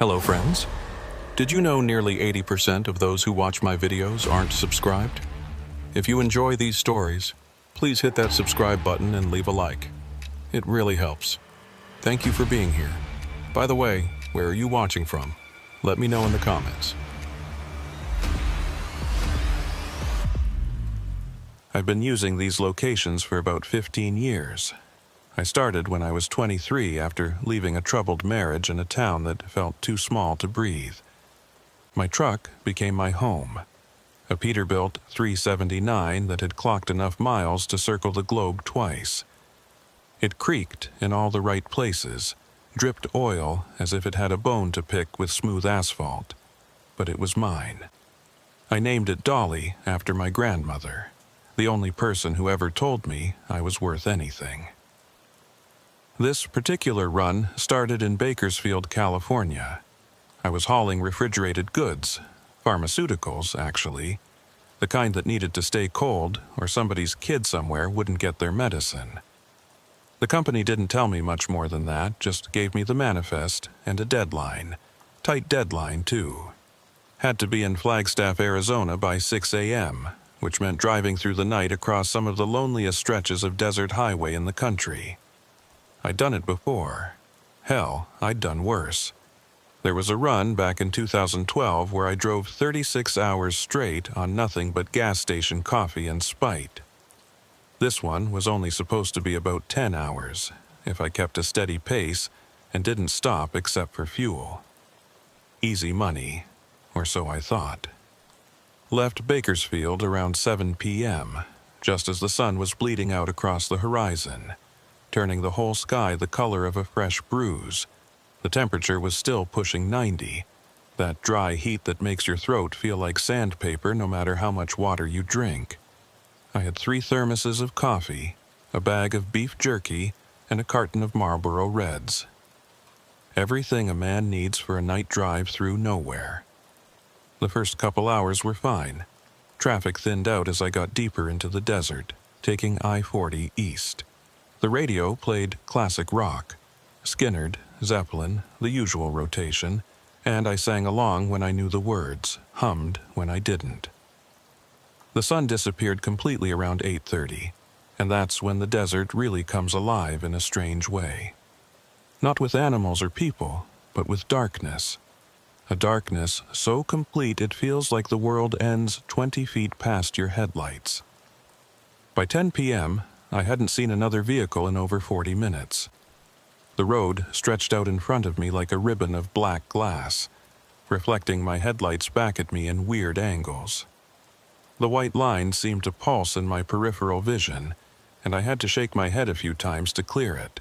Hello friends. Did you know nearly 80% of those who watch my videos aren't subscribed? If you enjoy these stories, please hit that subscribe button and leave a like. It really helps. Thank you for being here. By the way, where are you watching from? Let me know in the comments. I've been using these locations for about 15 years. I started when I was 23 after leaving a troubled marriage in a town that felt too small to breathe. My truck became my home, a Peterbilt 379 that had clocked enough miles to circle the globe twice. It creaked in all the right places, dripped oil as if it had a bone to pick with smooth asphalt, but it was mine. I named it Dolly after my grandmother, the only person who ever told me I was worth anything. This particular run started in Bakersfield, California. I was hauling refrigerated goods, pharmaceuticals actually, the kind that needed to stay cold or somebody's kid somewhere wouldn't get their medicine. The company didn't tell me much more than that, just gave me the manifest and a deadline. Tight deadline, too. Had to be in Flagstaff, Arizona by 6 a.m., which meant driving through the night across some of the loneliest stretches of desert highway in the country. I'd done it before. Hell, I'd done worse. There was a run back in 2012 where I drove 36 hours straight on nothing but gas station coffee and spite. This one was only supposed to be about 10 hours, if I kept a steady pace and didn't stop except for fuel. Easy money, or so I thought. Left Bakersfield around 7 p.m., just as the sun was bleeding out across the horizon, turning the whole sky the color of a fresh bruise. The temperature was still pushing 90, that dry heat that makes your throat feel like sandpaper no matter how much water you drink. I had 3 thermoses of coffee, a bag of beef jerky, and a carton of Marlboro Reds. Everything a man needs for a night drive through nowhere. The first couple hours were fine. Traffic thinned out as I got deeper into the desert, taking I-40 east. The radio played classic rock, Skynyrd, Zeppelin, the usual rotation, and I sang along when I knew the words, hummed when I didn't. The sun disappeared completely around 8:30, and that's when the desert really comes alive in a strange way. Not with animals or people, but with darkness. A darkness so complete it feels like the world ends 20 feet past your headlights. By 10 p.m., I hadn't seen another vehicle in over 40 minutes. The road stretched out in front of me like a ribbon of black glass, reflecting my headlights back at me in weird angles. The white line seemed to pulse in my peripheral vision, and I had to shake my head a few times to clear it.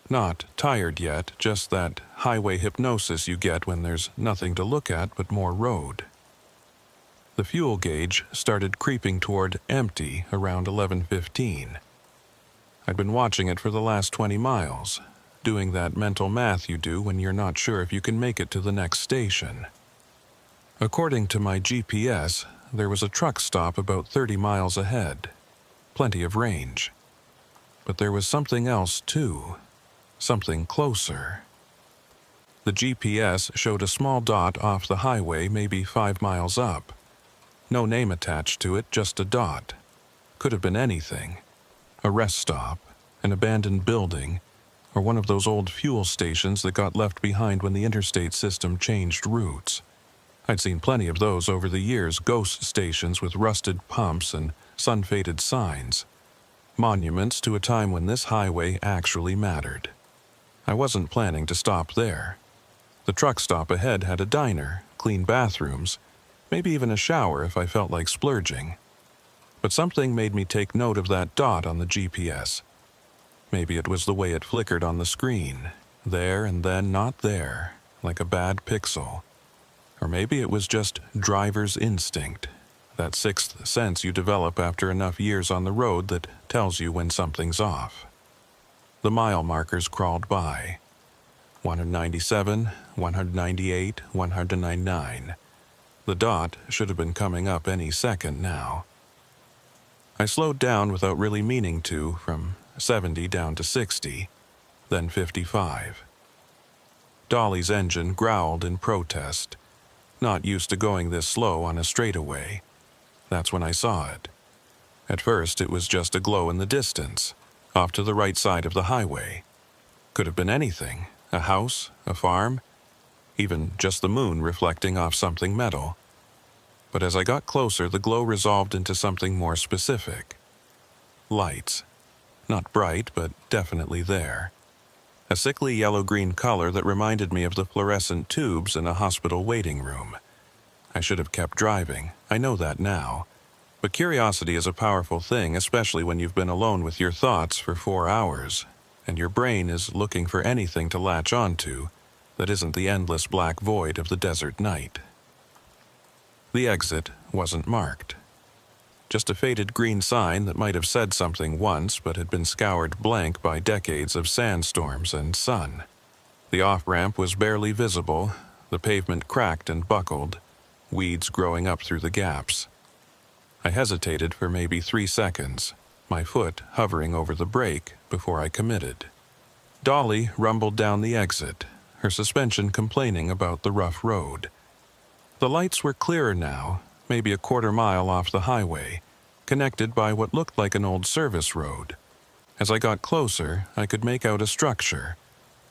Not tired yet, just that highway hypnosis you get when there's nothing to look at but more road. The fuel gauge started creeping toward empty around 11:15. I'd been watching it for the last 20 miles, doing that mental math you do when you're not sure if you can make it to the next station. According to my GPS, there was a truck stop about 30 miles ahead. Plenty of range. But there was something else too. Something closer. The GPS showed a small dot off the highway maybe 5 miles up. No name attached to it, just a dot. Could have been anything. A rest stop, an abandoned building, or one of those old fuel stations that got left behind when the interstate system changed routes. I'd seen plenty of those over the years, ghost stations with rusted pumps and sun-faded signs. Monuments to a time when this highway actually mattered. I wasn't planning to stop there. The truck stop ahead had a diner, clean bathrooms, maybe even a shower if I felt like splurging. But something made me take note of that dot on the GPS. Maybe it was the way it flickered on the screen, there and then not there, like a bad pixel. Or maybe it was just driver's instinct, that sixth sense you develop after enough years on the road that tells you when something's off. The mile markers crawled by. 197, 198, 199. The dot should have been coming up any second now. I slowed down without really meaning to, from 70 down to 60, then 55. Dolly's engine growled in protest. Not used to going this slow on a straightaway. That's when I saw it. At first, it was just a glow in the distance, off to the right side of the highway. Could have been anything, a house, a farm, even just the moon reflecting off something metal. But as I got closer, the glow resolved into something more specific. Lights. Not bright, but definitely there. A sickly yellow-green color that reminded me of the fluorescent tubes in a hospital waiting room. I should have kept driving, I know that now. But curiosity is a powerful thing, especially when you've been alone with your thoughts for 4 hours, and your brain is looking for anything to latch onto that isn't the endless black void of the desert night. The exit wasn't marked. Just a faded green sign that might have said something once but had been scoured blank by decades of sandstorms and sun. The off-ramp was barely visible, the pavement cracked and buckled, weeds growing up through the gaps. I hesitated for maybe 3 seconds, my foot hovering over the brake before I committed. Dolly rumbled down the exit, her suspension complaining about the rough road. The lights were clearer now, maybe a quarter mile off the highway, connected by what looked like an old service road. As I got closer, I could make out a structure,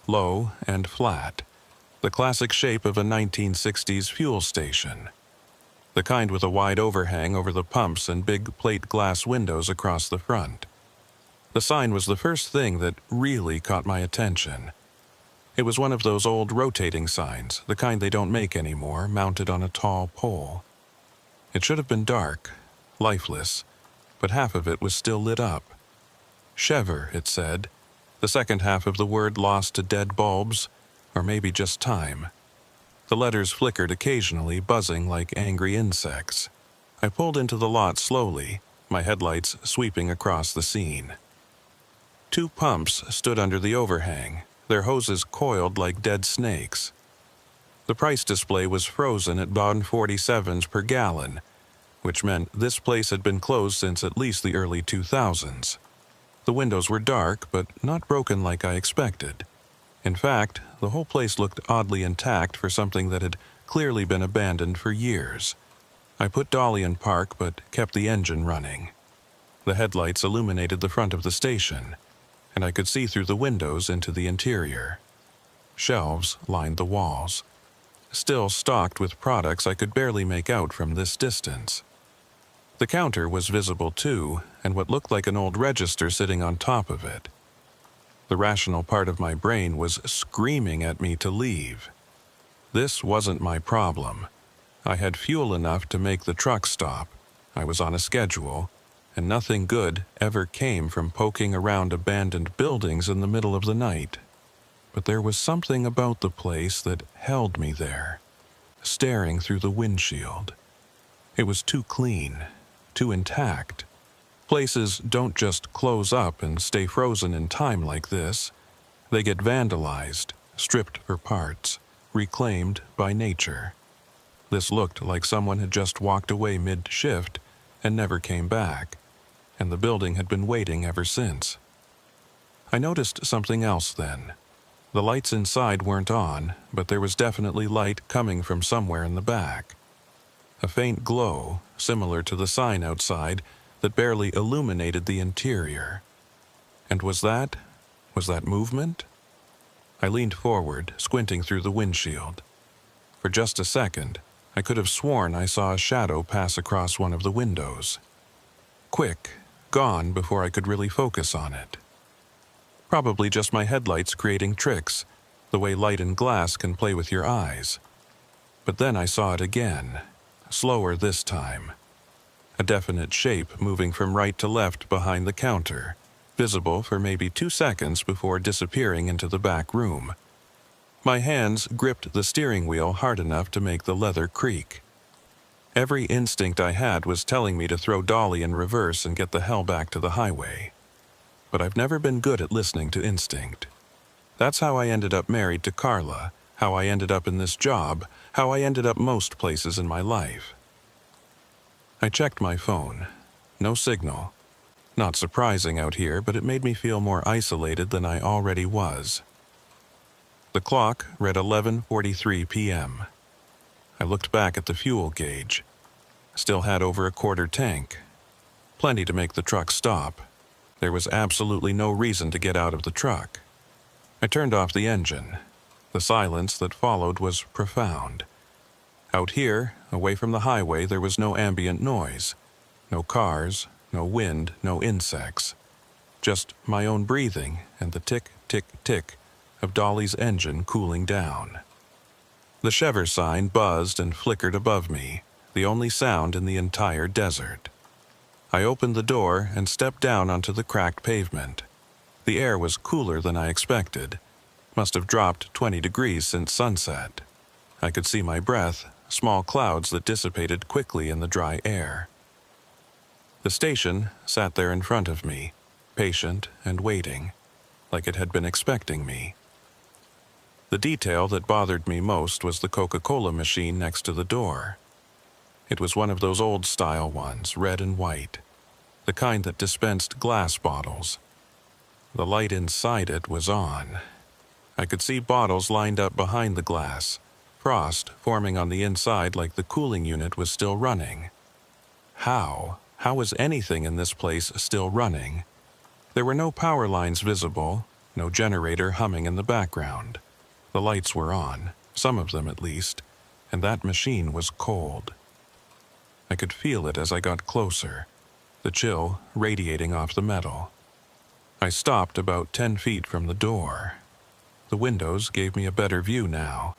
low and flat, the classic shape of a 1960s fuel station. The kind with a wide overhang over the pumps and big plate glass windows across the front. The sign was the first thing that really caught my attention. It was one of those old rotating signs, the kind they don't make anymore, mounted on a tall pole. It should have been dark, lifeless, but half of it was still lit up. Chever, it said, the second half of the word lost to dead bulbs, or maybe just time. The letters flickered occasionally, buzzing like angry insects. I pulled into the lot slowly, my headlights sweeping across the scene. 2 pumps stood under the overhang, their hoses coiled like dead snakes. The price display was frozen at $1.47 per gallon, which meant this place had been closed since at least the early 2000s. The windows were dark, but not broken like I expected. In fact, the whole place looked oddly intact for something that had clearly been abandoned for years. I put Dolly in park, but kept the engine running. The headlights illuminated the front of the station, and I could see through the windows into the interior. Shelves lined the walls, still stocked with products I could barely make out from this distance. The counter was visible too, and what looked like an old register sitting on top of it. The rational part of my brain was screaming at me to leave. This wasn't my problem. I had fuel enough to make the truck stop. I was on a schedule, and nothing good ever came from poking around abandoned buildings in the middle of the night. But there was something about the place that held me there, staring through the windshield. It was too clean, too intact. Places don't just close up and stay frozen in time like this. They get vandalized, stripped for parts, reclaimed by nature. This looked like someone had just walked away mid-shift and never came back, and the building had been waiting ever since. I noticed something else then. The lights inside weren't on, but there was definitely light coming from somewhere in the back. A faint glow, similar to the sign outside, that barely illuminated the interior. And was that movement? I leaned forward, squinting through the windshield. For just a second, I could have sworn I saw a shadow pass across one of the windows. Quick, gone before I could really focus on it. Probably just my headlights creating tricks, the way light and glass can play with your eyes. But then I saw it again, slower this time. A definite shape moving from right to left behind the counter, visible for maybe 2 seconds before disappearing into the back room. My hands gripped the steering wheel hard enough to make the leather creak. Every instinct I had was telling me to throw Dolly in reverse and get the hell back to the highway. But I've never been good at listening to instinct. That's how I ended up married to Carla, how I ended up in this job, how I ended up most places in my life. I checked my phone. No signal. Not surprising out here, but it made me feel more isolated than I already was. The clock read 11:43 p.m. I looked back at the fuel gauge. Still had over a quarter tank. Plenty to make the truck stop. There was absolutely no reason to get out of the truck. I turned off the engine. The silence that followed was profound. Out here, away from the highway, there was no ambient noise. No cars, no wind, no insects. Just my own breathing and the tick, tick, tick of Dolly's engine cooling down. The Chever sign buzzed and flickered above me, the only sound in the entire desert. I opened the door and stepped down onto the cracked pavement. The air was cooler than I expected. Must have dropped 20 degrees since sunset. I could see my breath, small clouds that dissipated quickly in the dry air. The station sat there in front of me, patient and waiting, like it had been expecting me. The detail that bothered me most was the Coca-Cola machine next to the door. It was one of those old-style ones, red and white, the kind that dispensed glass bottles. The light inside it was on. I could see bottles lined up behind the glass, frost forming on the inside like the cooling unit was still running. How was anything in this place still running? There were no power lines visible, no generator humming in the background. The lights were on, some of them at least, and that machine was cold. I could feel it as I got closer, the chill radiating off the metal. I stopped about 10 feet from the door. The windows gave me a better view now.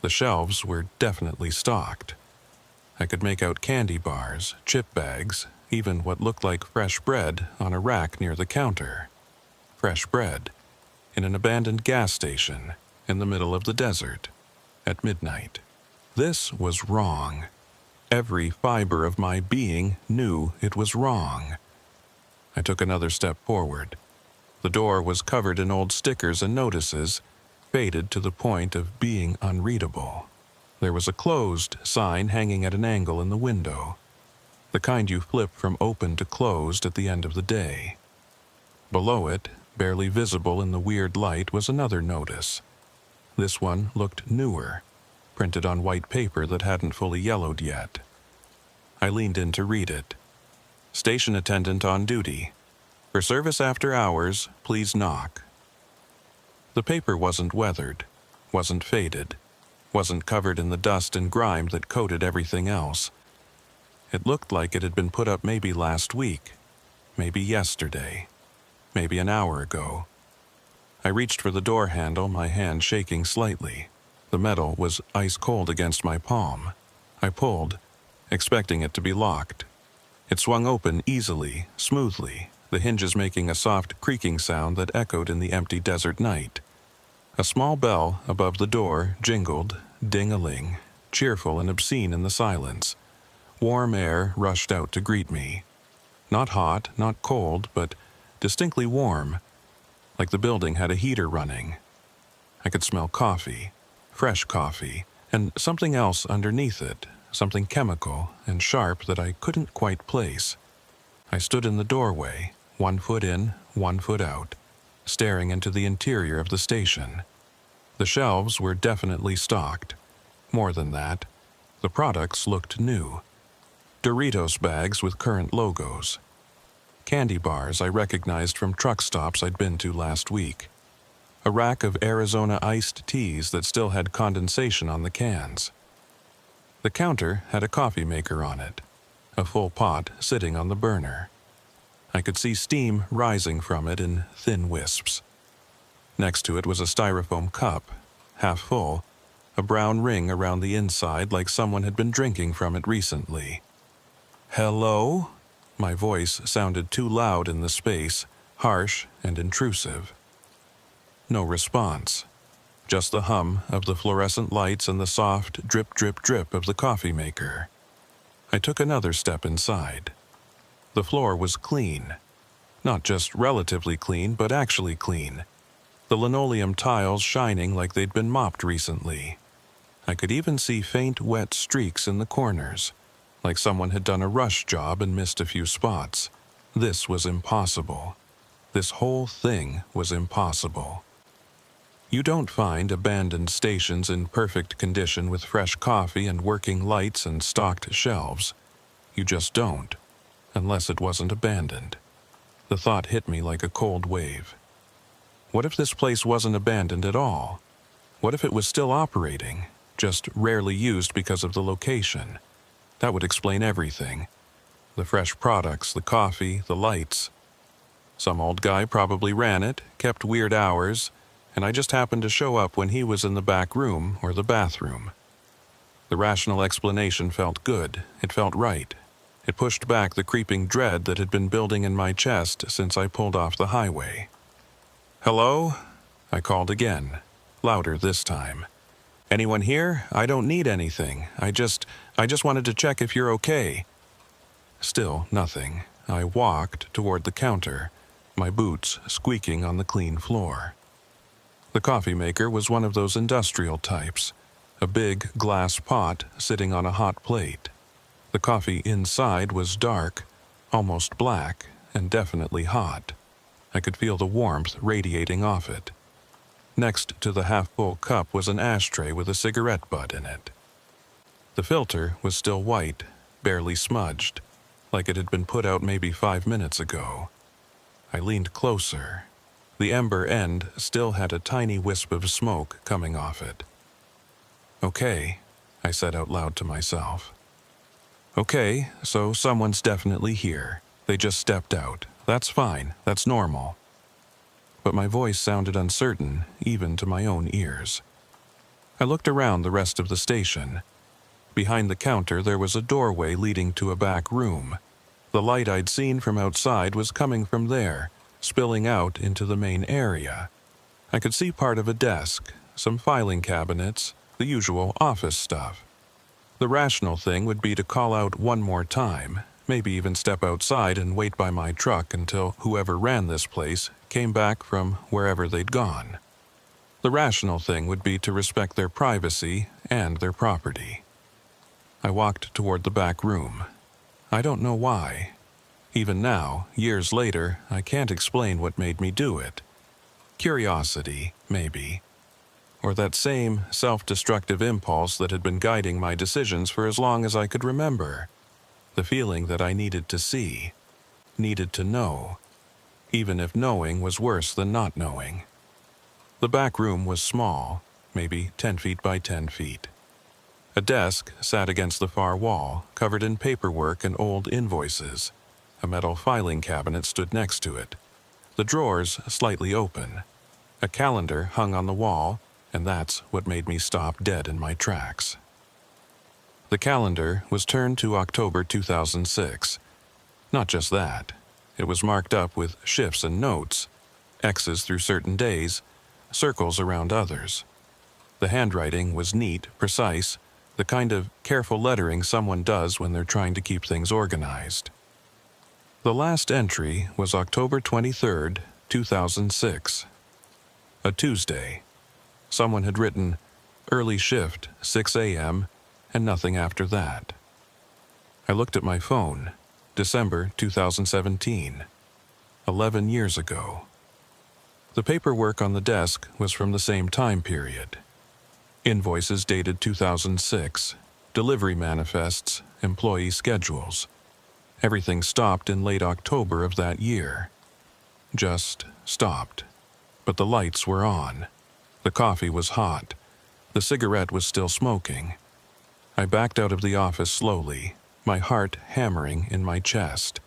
The shelves were definitely stocked. I could make out candy bars, chip bags, even what looked like fresh bread on a rack near the counter. Fresh bread, in an abandoned gas station, in the middle of the desert, at midnight. This was wrong. Every fiber of my being knew it was wrong. I took another step forward. The door was covered in old stickers and notices, faded to the point of being unreadable. There was a closed sign hanging at an angle in the window, the kind you flip from open to closed at the end of the day. Below it, barely visible in the weird light, was another notice. This one looked newer, printed on white paper that hadn't fully yellowed yet. I leaned in to read it. Station attendant on duty. For service after hours, please knock. The paper wasn't weathered, wasn't faded, wasn't covered in the dust and grime that coated everything else. It looked like it had been put up maybe last week, maybe yesterday, maybe an hour ago. I reached for the door handle, my hand shaking slightly. The metal was ice cold against my palm. I pulled, expecting it to be locked. It swung open easily, smoothly, the hinges making a soft creaking sound that echoed in the empty desert night. A small bell above the door jingled, ding-a-ling, cheerful and obscene in the silence. Warm air rushed out to greet me. Not hot, not cold, but distinctly warm, like the building had a heater running. I could smell coffee, fresh coffee, and something else underneath it, something chemical and sharp that I couldn't quite place. I stood in the doorway, 1 foot in, 1 foot out, staring into the interior of the station. The shelves were definitely stocked. More than that, the products looked new. Doritos bags with current logos. Candy bars I recognized from truck stops I'd been to last week. A rack of Arizona iced teas that still had condensation on the cans. The counter had a coffee maker on it, a full pot sitting on the burner. I could see steam rising from it in thin wisps. Next to it was a styrofoam cup, half full, a brown ring around the inside like someone had been drinking from it recently. "Hello?" My voice sounded too loud in the space, harsh and intrusive. No response. Just the hum of the fluorescent lights and the soft drip, drip, drip of the coffee maker. I took another step inside. The floor was clean. Not just relatively clean, but actually clean. The linoleum tiles shining like they'd been mopped recently. I could even see faint wet streaks in the corners, like someone had done a rush job and missed a few spots. This was impossible. This whole thing was impossible. You don't find abandoned stations in perfect condition with fresh coffee and working lights and stocked shelves. You just don't, unless it wasn't abandoned. The thought hit me like a cold wave. What if this place wasn't abandoned at all? What if it was still operating, just rarely used because of the location? That would explain everything. The fresh products, the coffee, the lights. Some old guy probably ran it, kept weird hours, and I just happened to show up when he was in the back room or the bathroom. The rational explanation felt good. It felt right. It pushed back the creeping dread that had been building in my chest since I pulled off the highway. "Hello?" I called again, louder this time. "Anyone here? I don't need anything. I just wanted to check if you're okay." Still nothing. I walked toward the counter, my boots squeaking on the clean floor. The coffee maker was one of those industrial types, a big glass pot sitting on a hot plate. The coffee inside was dark, almost black, and definitely hot. I could feel the warmth radiating off it. Next to the half-full cup was an ashtray with a cigarette butt in it. The filter was still white, barely smudged, like it had been put out maybe 5 minutes ago. I leaned closer. The ember end still had a tiny wisp of smoke coming off it. "Okay," I said out loud to myself. "Okay, so someone's definitely here. They just stepped out. That's fine. That's normal." But my voice sounded uncertain, even to my own ears. I looked around the rest of the station. Behind the counter there was a doorway leading to a back room. The light I'd seen from outside was coming from there, spilling out into the main area. I could see part of a desk, some filing cabinets, the usual office stuff. The rational thing would be to call out one more time, maybe even step outside and wait by my truck until whoever ran this place came back from wherever they'd gone. The rational thing would be to respect their privacy and their property. I walked toward the back room. I don't know why. Even now, years later, I can't explain what made me do it. Curiosity, maybe. Or that same self-destructive impulse that had been guiding my decisions for as long as I could remember. The feeling that I needed to see, needed to know, even if knowing was worse than not knowing. The back room was small, maybe 10 feet by 10 feet. A desk sat against the far wall, covered in paperwork and old invoices. A metal filing cabinet stood next to it, the drawers slightly open. A calendar hung on the wall, and that's what made me stop dead in my tracks. The calendar was turned to October 2006. Not just that. It was marked up with shifts and notes, X's through certain days, circles around others. The handwriting was neat, precise, the kind of careful lettering someone does when they're trying to keep things organized. The last entry was October 23rd, 2006. A Tuesday. Someone had written, "Early shift, 6 a.m., and nothing after that." I looked at my phone. December 2017. 11 years ago. The paperwork on the desk was from the same time period. Invoices dated 2006, delivery manifests, employee schedules. Everything stopped in late October of that year. Just stopped. But the lights were on. The coffee was hot. The cigarette was still smoking. I backed out of the office slowly, my heart hammering in my chest.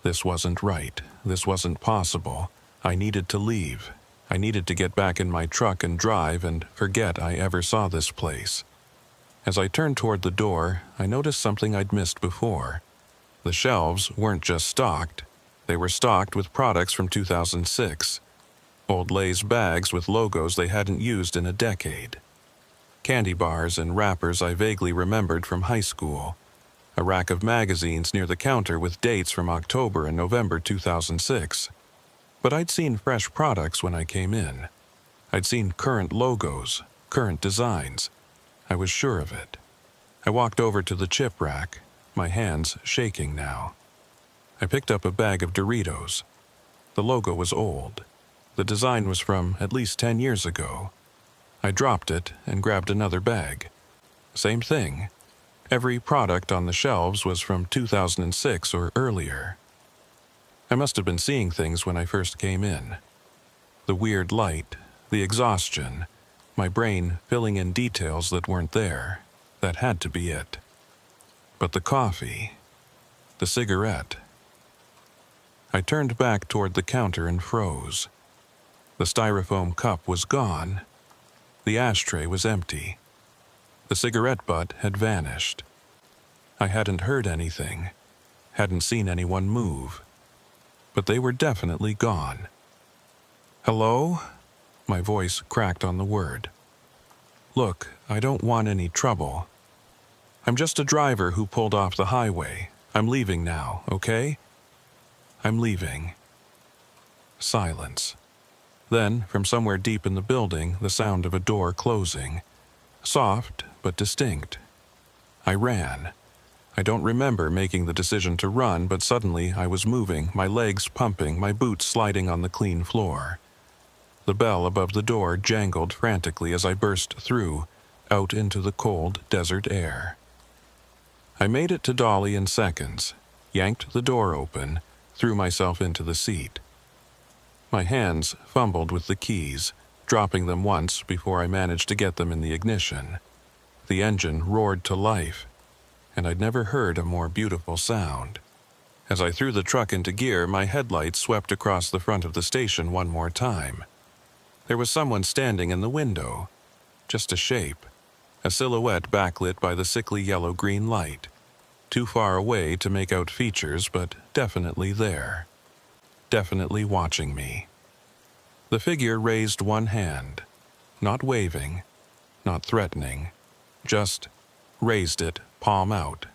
This wasn't right. This wasn't possible. I needed to leave. I needed to get back in my truck and drive and forget I ever saw this place. As I turned toward the door, I noticed something I'd missed before. The shelves weren't just stocked. They were stocked with products from 2006. Old Lay's bags with logos they hadn't used in a decade. Candy bars and wrappers I vaguely remembered from high school. A rack of magazines near the counter with dates from October and November 2006. But I'd seen fresh products when I came in. I'd seen current logos, current designs. I was sure of it. I walked over to the chip rack, my hands shaking now. I picked up a bag of Doritos. The logo was old. The design was from at least 10 years ago. I dropped it and grabbed another bag. Same thing. Every product on the shelves was from 2006 or earlier. I must have been seeing things when I first came in. The weird light, the exhaustion, my brain filling in details that weren't there. That had to be it. But the coffee, the cigarette. I turned back toward the counter and froze. The styrofoam cup was gone. The ashtray was empty. The cigarette butt had vanished. I hadn't heard anything, hadn't seen anyone move, but they were definitely gone. "Hello?" My voice cracked on the word. "Look, I don't want any trouble. I'm just a driver who pulled off the highway. I'm leaving now, okay? I'm leaving." Silence. Then, from somewhere deep in the building, the sound of a door closing. Soft, but distinct. I ran. I don't remember making the decision to run, but suddenly I was moving, my legs pumping, my boots sliding on the clean floor. The bell above the door jangled frantically as I burst through, out into the cold desert air. I made it to Dolly in seconds, yanked the door open, threw myself into the seat. My hands fumbled with the keys, dropping them once before I managed to get them in the ignition. The engine roared to life, and I'd never heard a more beautiful sound. As I threw the truck into gear, my headlights swept across the front of the station one more time. There was someone standing in the window, just a shape, a silhouette backlit by the sickly yellow-green light, too far away to make out features, but definitely there, definitely watching me. The figure raised one hand, not waving, not threatening, just raised it, palm out,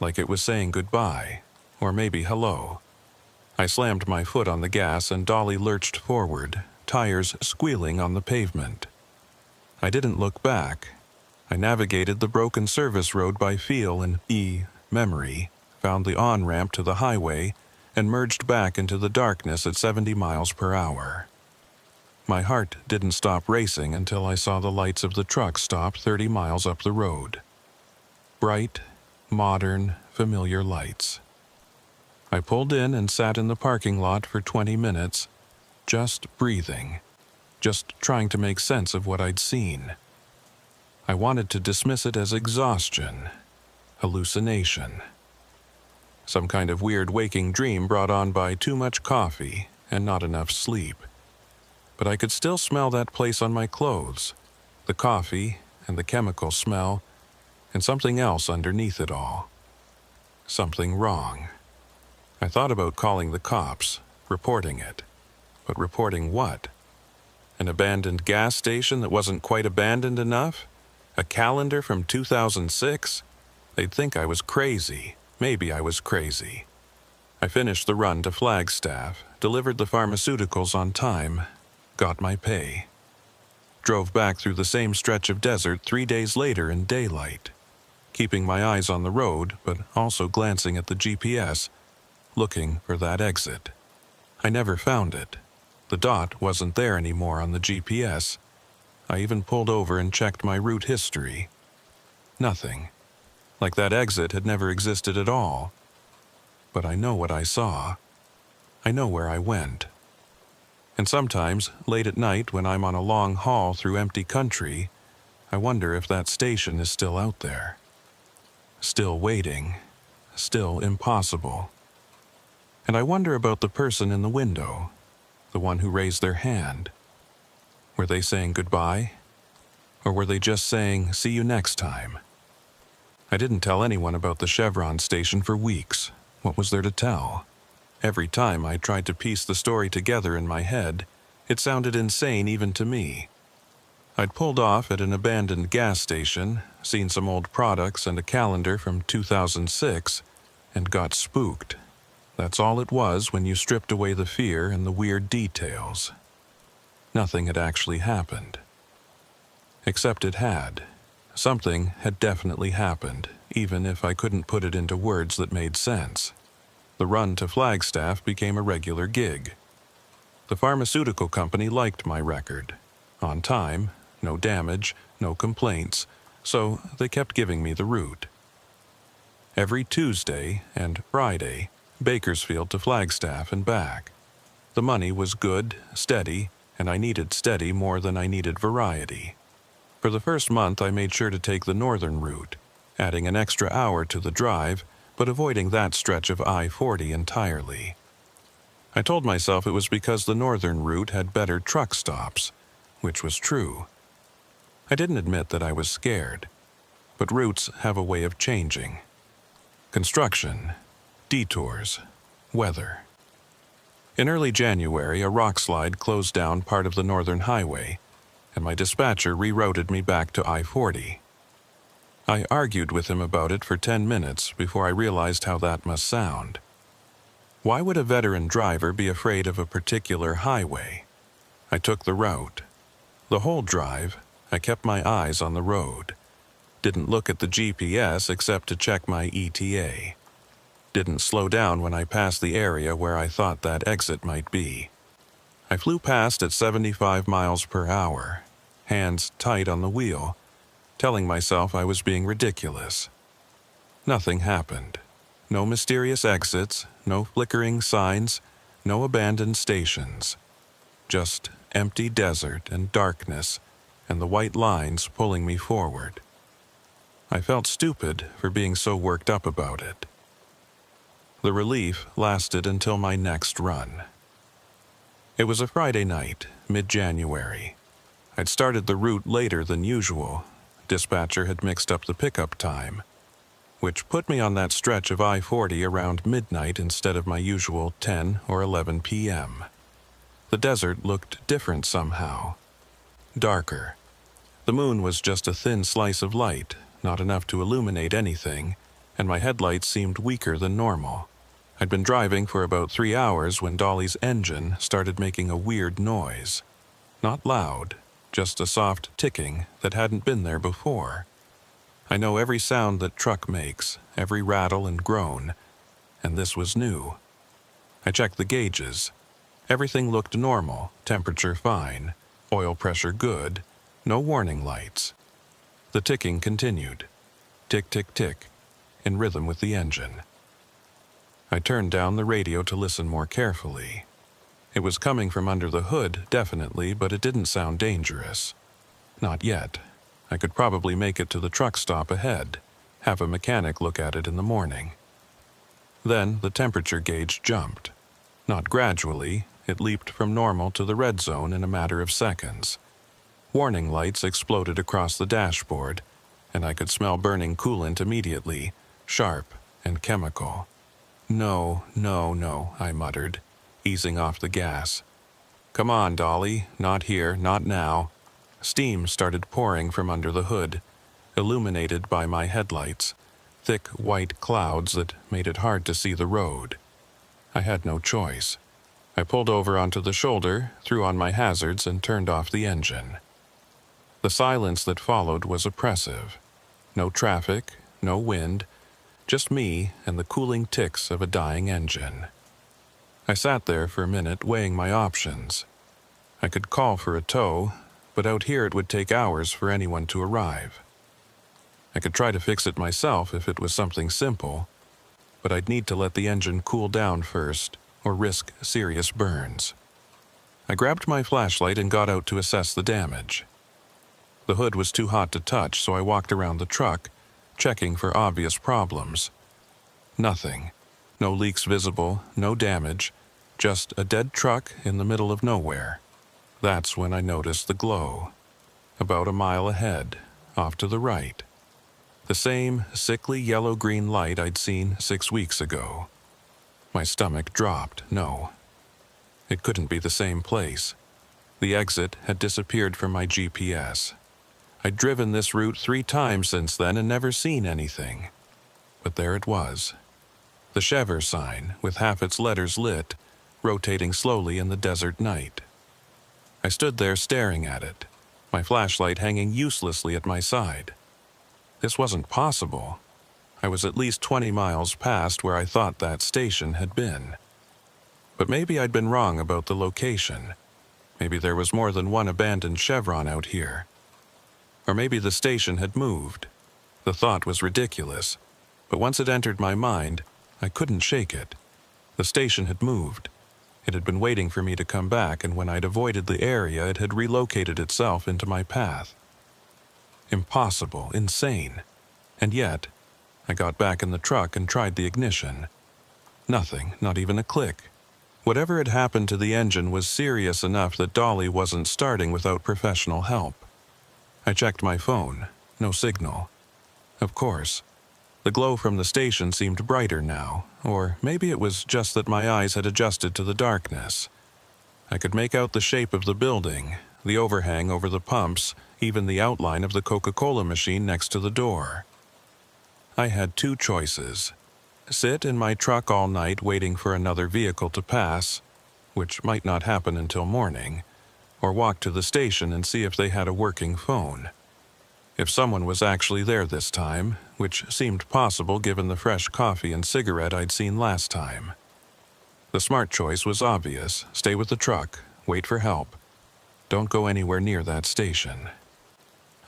like it was saying goodbye, or maybe hello. I slammed my foot on the gas and Dolly lurched forward, tires squealing on the pavement. I didn't look back. I navigated the broken service road by feel and memory, found the on-ramp to the highway, and merged back into the darkness at 70 miles per hour. My heart didn't stop racing until I saw the lights of the truck stop 30 miles up the road. Bright, modern, familiar lights. I pulled in and sat in the parking lot for 20 minutes, just breathing, just trying to make sense of what I'd seen. I wanted to dismiss it as exhaustion, hallucination. Some kind of weird waking dream brought on by too much coffee and not enough sleep. But I could still smell that place on my clothes, the coffee and the chemical smell, and something else underneath it all. Something wrong. I thought about calling the cops, reporting it. But reporting what? An abandoned gas station that wasn't quite abandoned enough? A calendar from 2006? They'd think I was crazy. Maybe I was crazy. I finished the run to Flagstaff, delivered the pharmaceuticals on time, got my pay. Drove back through the same stretch of desert 3 days later in daylight, keeping my eyes on the road, but also glancing at the GPS, looking for that exit. I never found it. The dot wasn't there anymore on the GPS. I even pulled over and checked my route history. Nothing. Like that exit had never existed at all. But I know what I saw. I know where I went. And sometimes, late at night when I'm on a long haul through empty country, I wonder if that station is still out there. Still waiting. Still impossible. And I wonder about the person in the window, the one who raised their hand. Were they saying goodbye? Or were they just saying, see you next time? I didn't tell anyone about the Chevron station for weeks. What was there to tell? Every time I tried to piece the story together in my head, it sounded insane even to me. I'd pulled off at an abandoned gas station, seen some old products and a calendar from 2006, and got spooked. That's all it was when you stripped away the fear and the weird details. Nothing had actually happened. Except it had. Something had definitely happened, even if I couldn't put it into words that made sense. The run to Flagstaff became a regular gig. The pharmaceutical company liked my record. On time, no damage, no complaints, so they kept giving me the route. Every Tuesday and Friday, Bakersfield to Flagstaff and back. The money was good, steady, and I needed steady more than I needed variety. For the first month, I made sure to take the northern route, adding an extra hour to the drive, but avoiding that stretch of I-40 entirely. I told myself it was because the northern route had better truck stops, which was true. I didn't admit that I was scared, but routes have a way of changing. Construction, detours, weather. In early January, a rock slide closed down part of the northern highway, and my dispatcher rerouted me back to I-40. I argued with him about it for 10 minutes before I realized how that must sound. Why would a veteran driver be afraid of a particular highway? I took the route. The whole drive, I kept my eyes on the road. Didn't look at the GPS except to check my ETA. Didn't slow down when I passed the area where I thought that exit might be. I flew past at 75 miles per hour, hands tight on the wheel, telling myself I was being ridiculous. Nothing happened. No mysterious exits, no flickering signs, no abandoned stations. Just empty desert and darkness, and the white lines pulling me forward. I felt stupid for being so worked up about it. The relief lasted until my next run. It was a Friday night, mid-January. I'd started the route later than usual. Dispatcher had mixed up the pickup time, which put me on that stretch of I-40 around midnight instead of my usual 10 or 11 p.m. The desert looked different somehow. Darker. The moon was just a thin slice of light, not enough to illuminate anything, and my headlights seemed weaker than normal. I'd been driving for about 3 hours when Dolly's engine started making a weird noise. Not loud, just a soft ticking that hadn't been there before. I know every sound that truck makes, every rattle and groan, and this was new. I checked the gauges. Everything looked normal, temperature fine, oil pressure good, no warning lights. The ticking continued. Tick, tick, tick, in rhythm with the engine. I turned down the radio to listen more carefully. It was coming from under the hood, definitely, but it didn't sound dangerous. Not yet. I could probably make it to the truck stop ahead, have a mechanic look at it in the morning. Then the temperature gauge jumped. Not gradually, it leaped from normal to the red zone in a matter of seconds. Warning lights exploded across the dashboard, and I could smell burning coolant immediately, sharp and chemical. No, no, no, I muttered, easing off the gas. Come on, Dolly, not here, not now. Steam started pouring from under the hood, illuminated by my headlights, thick white clouds that made it hard to see the road. I had no choice. I pulled over onto the shoulder, threw on my hazards, and turned off the engine. The silence that followed was oppressive. No traffic, no wind, just me and the cooling ticks of a dying engine. I sat there for a minute weighing my options. I could call for a tow, but out here it would take hours for anyone to arrive. I could try to fix it myself if it was something simple, but I'd need to let the engine cool down first or risk serious burns. I grabbed my flashlight and got out to assess the damage. The hood was too hot to touch, so I walked around the truck, checking for obvious problems. Nothing. No leaks visible, no damage, just a dead truck in the middle of nowhere. That's when I noticed the glow. About a mile ahead, off to the right. The same sickly yellow-green light I'd seen 6 weeks ago. My stomach dropped. No. It couldn't be the same place. The exit had disappeared from my GPS. I'd driven this route 3 times since then and never seen anything. But there it was. The Chever sign, with half its letters lit, rotating slowly in the desert night. I stood there staring at it, my flashlight hanging uselessly at my side. This wasn't possible. I was at least 20 miles past where I thought that station had been. But maybe I'd been wrong about the location. Maybe there was more than one abandoned chevron out here. Or maybe the station had moved. The thought was ridiculous, but once it entered my mind, I couldn't shake it. The station had moved. It had been waiting for me to come back, and when I'd avoided the area, it had relocated itself into my path. Impossible, insane. And yet, I got back in the truck and tried the ignition. Nothing, not even a click. Whatever had happened to the engine was serious enough that Dolly wasn't starting without professional help. I checked my phone. No signal. Of course. The glow from the station seemed brighter now, or maybe it was just that my eyes had adjusted to the darkness. I could make out the shape of the building, the overhang over the pumps, even the outline of the Coca-Cola machine next to the door. I had two choices. Sit in my truck all night waiting for another vehicle to pass, which might not happen until morning, or walk to the station and see if they had a working phone. If someone was actually there this time, which seemed possible given the fresh coffee and cigarette I'd seen last time. The smart choice was obvious. Stay with the truck, wait for help. Don't go anywhere near that station.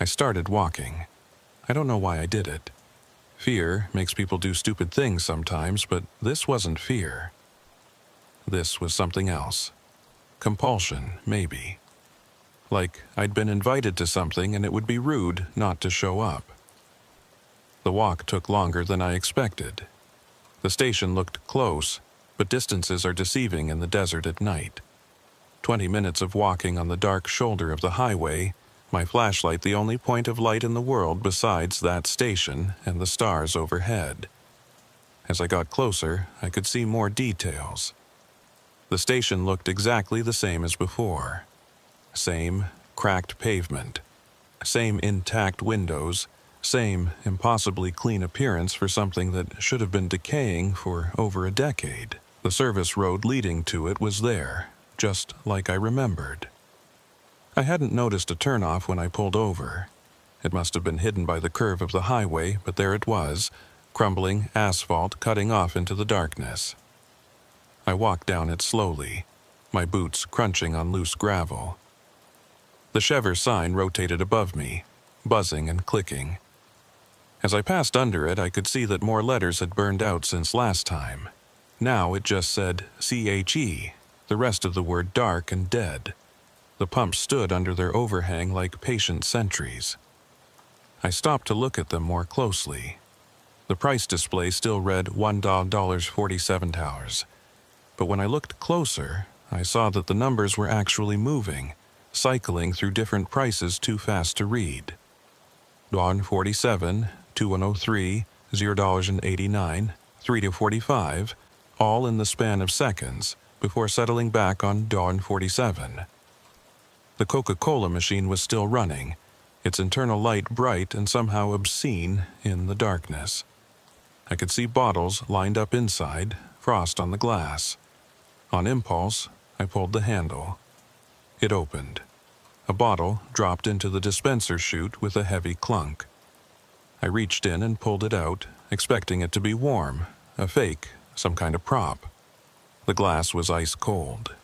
I started walking. I don't know why I did it. Fear makes people do stupid things sometimes, but this wasn't fear. This was something else. Compulsion, maybe. Like I'd been invited to something and it would be rude not to show up. The walk took longer than I expected. The station looked close, but distances are deceiving in the desert at night. 20 minutes of walking on the dark shoulder of the highway, my flashlight the only point of light in the world besides that station and the stars overhead. As I got closer, I could see more details. The station looked exactly the same as before. Same cracked pavement, same intact windows, same impossibly clean appearance for something that should have been decaying for over a decade. The service road leading to it was there, just like I remembered. I hadn't noticed a turnoff when I pulled over. It must have been hidden by the curve of the highway, but there it was, crumbling asphalt cutting off into the darkness. I walked down it slowly, my boots crunching on loose gravel. The Chever sign rotated above me, buzzing and clicking. As I passed under it, I could see that more letters had burned out since last time. Now it just said CHE, the rest of the word dark and dead. The pumps stood under their overhang like patient sentries. I stopped to look at them more closely. The price display still read $1.47. But when I looked closer, I saw that the numbers were actually moving, cycling through different prices too fast to read. $1.47, $2.03, $0.89, $3.45, all in the span of seconds, before settling back on $1.47. The Coca-Cola machine was still running, its internal light bright and somehow obscene in the darkness. I could see bottles lined up inside, frost on the glass. On impulse, I pulled the handle. It opened. A bottle dropped into the dispenser chute with a heavy clunk. I reached in and pulled it out, expecting it to be warm, a fake, some kind of prop. The glass was ice cold.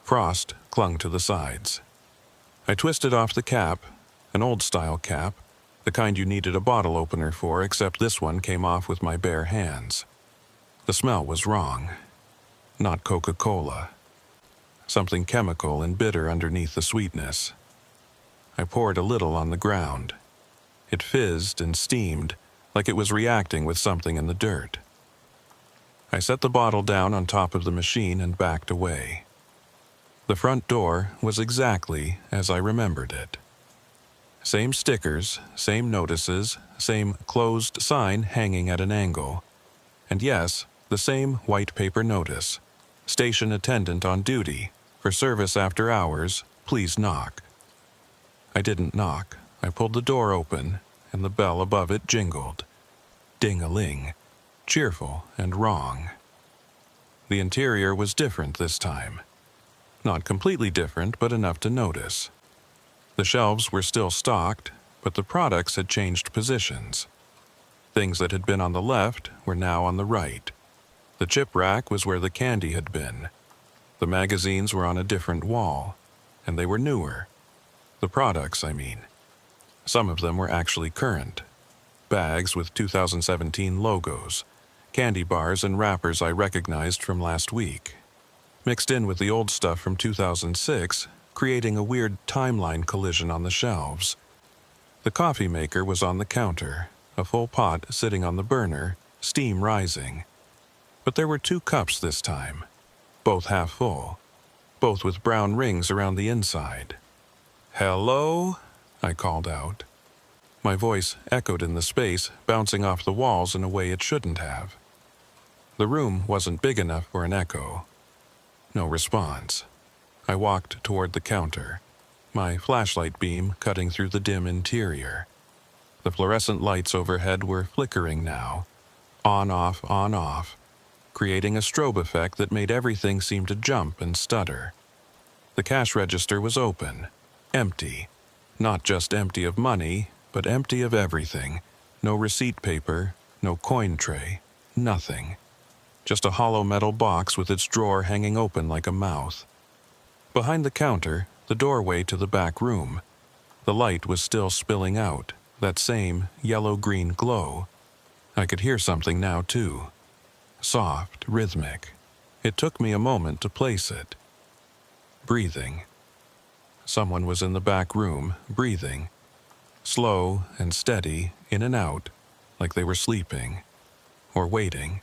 Frost clung to the sides. I twisted off the cap, an old-style cap, the kind you needed a bottle opener for, except this one came off with my bare hands. The smell was wrong. Not Coca-Cola. Something chemical and bitter underneath the sweetness. I poured a little on the ground. It fizzed and steamed, like it was reacting with something in the dirt. I set the bottle down on top of the machine and backed away. The front door was exactly as I remembered it. Same stickers, same notices, same closed sign hanging at an angle. And yes, the same white paper notice. Station attendant on duty. For service after hours, please knock. I didn't knock. I pulled the door open, and the bell above it jingled. Ding-a-ling. Cheerful and wrong. The interior was different this time. Not completely different, but enough to notice. The shelves were still stocked, but the products had changed positions. Things that had been on the left were now on the right. The chip rack was where the candy had been. The magazines were on a different wall, and they were newer. The products, I mean. Some of them were actually current. Bags with 2017 logos, candy bars and wrappers I recognized from last week, mixed in with the old stuff from 2006, creating a weird timeline collision on the shelves. The coffee maker was on the counter, a full pot sitting on the burner, steam rising. But there were 2 cups this time, both half full, both with brown rings around the inside. "Hello?" I called out. My voice echoed in the space, bouncing off the walls in a way it shouldn't have. The room wasn't big enough for an echo. No response. I walked toward the counter, my flashlight beam cutting through the dim interior. The fluorescent lights overhead were flickering now, on off, creating a strobe effect that made everything seem to jump and stutter. The cash register was open, empty. Not just empty of money, but empty of everything. No receipt paper, no coin tray, nothing. Just a hollow metal box with its drawer hanging open like a mouth. Behind the counter, the doorway to the back room. The light was still spilling out, that same yellow-green glow. I could hear something now, too. Soft, rhythmic. It took me a moment to place it. Breathing. Someone was in the back room, breathing. Slow and steady, in and out, like they were sleeping. Or waiting.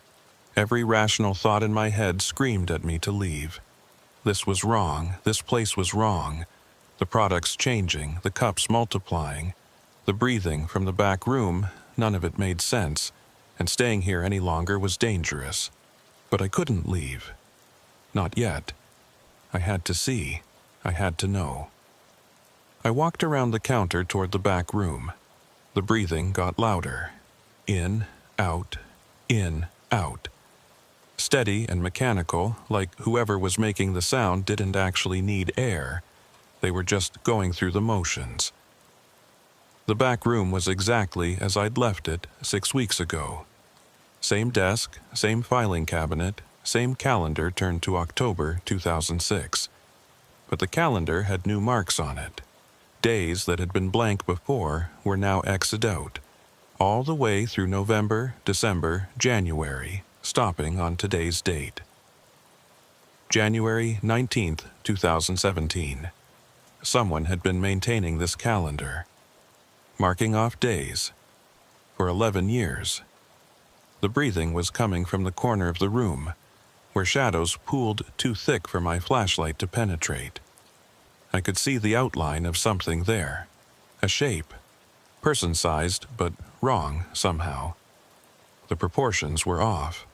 Every rational thought in my head screamed at me to leave. This was wrong. This place was wrong. The products changing, the cups multiplying. The breathing from the back room, none of it made sense, and staying here any longer was dangerous. But I couldn't leave. Not yet. I had to see. I had to know. I walked around the counter toward the back room. The breathing got louder. In, out, in, out. Steady and mechanical, like whoever was making the sound didn't actually need air. They were just going through the motions. The back room was exactly as I'd left it 6 weeks ago. Same desk, same filing cabinet, same calendar turned to October 2006. But the calendar had new marks on it. Days that had been blank before were now X'd out, all the way through November, December, January, stopping on today's date. January 19th, 2017. Someone had been maintaining this calendar, marking off days, for 11 years. The breathing was coming from the corner of the room, where shadows pooled too thick for my flashlight to penetrate. I could see the outline of something there, a shape, person-sized but wrong somehow. The proportions were off.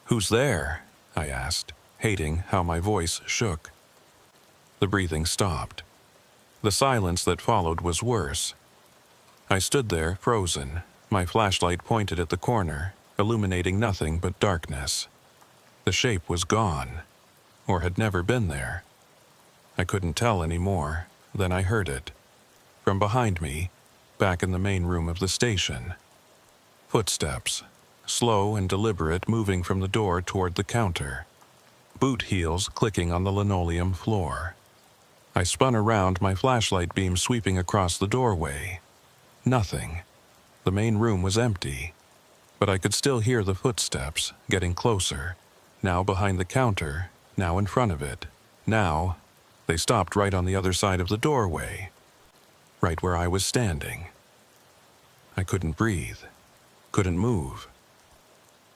"Who's there?" I asked, hating how my voice shook. The breathing stopped. The silence that followed was worse. I stood there, frozen, my flashlight pointed at the corner, illuminating nothing but darkness. The shape was gone, or had never been there. I couldn't tell any more. Then I heard it. From behind me, back in the main room of the station. Footsteps, slow and deliberate, moving from the door toward the counter. Boot heels clicking on the linoleum floor. I spun around, my flashlight beam sweeping across the doorway. Nothing. The main room was empty. But I could still hear the footsteps, getting closer. Now behind the counter, now in front of it. Now, they stopped right on the other side of the doorway. Right where I was standing. I couldn't breathe. Couldn't move.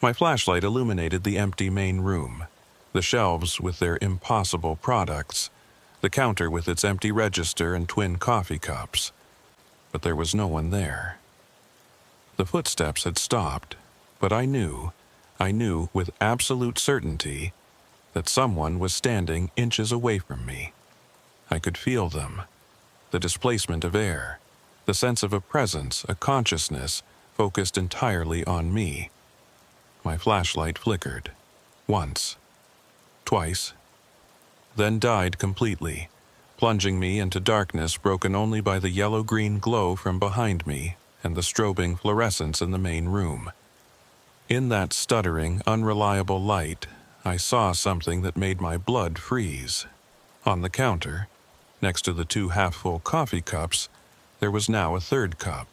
My flashlight illuminated the empty main room. The shelves with their impossible products. The counter with its empty register and twin coffee cups. But there was no one there. The footsteps had stopped, but I knew with absolute certainty that someone was standing inches away from me. I could feel them. The displacement of air, the sense of a presence, a consciousness focused entirely on me. My flashlight flickered. Once. Twice. Then died completely, plunging me into darkness broken only by the yellow-green glow from behind me and the strobing fluorescence in the main room. In that stuttering, unreliable light, I saw something that made my blood freeze. On the counter, next to the 2 half-full coffee cups, there was now a 3rd cup.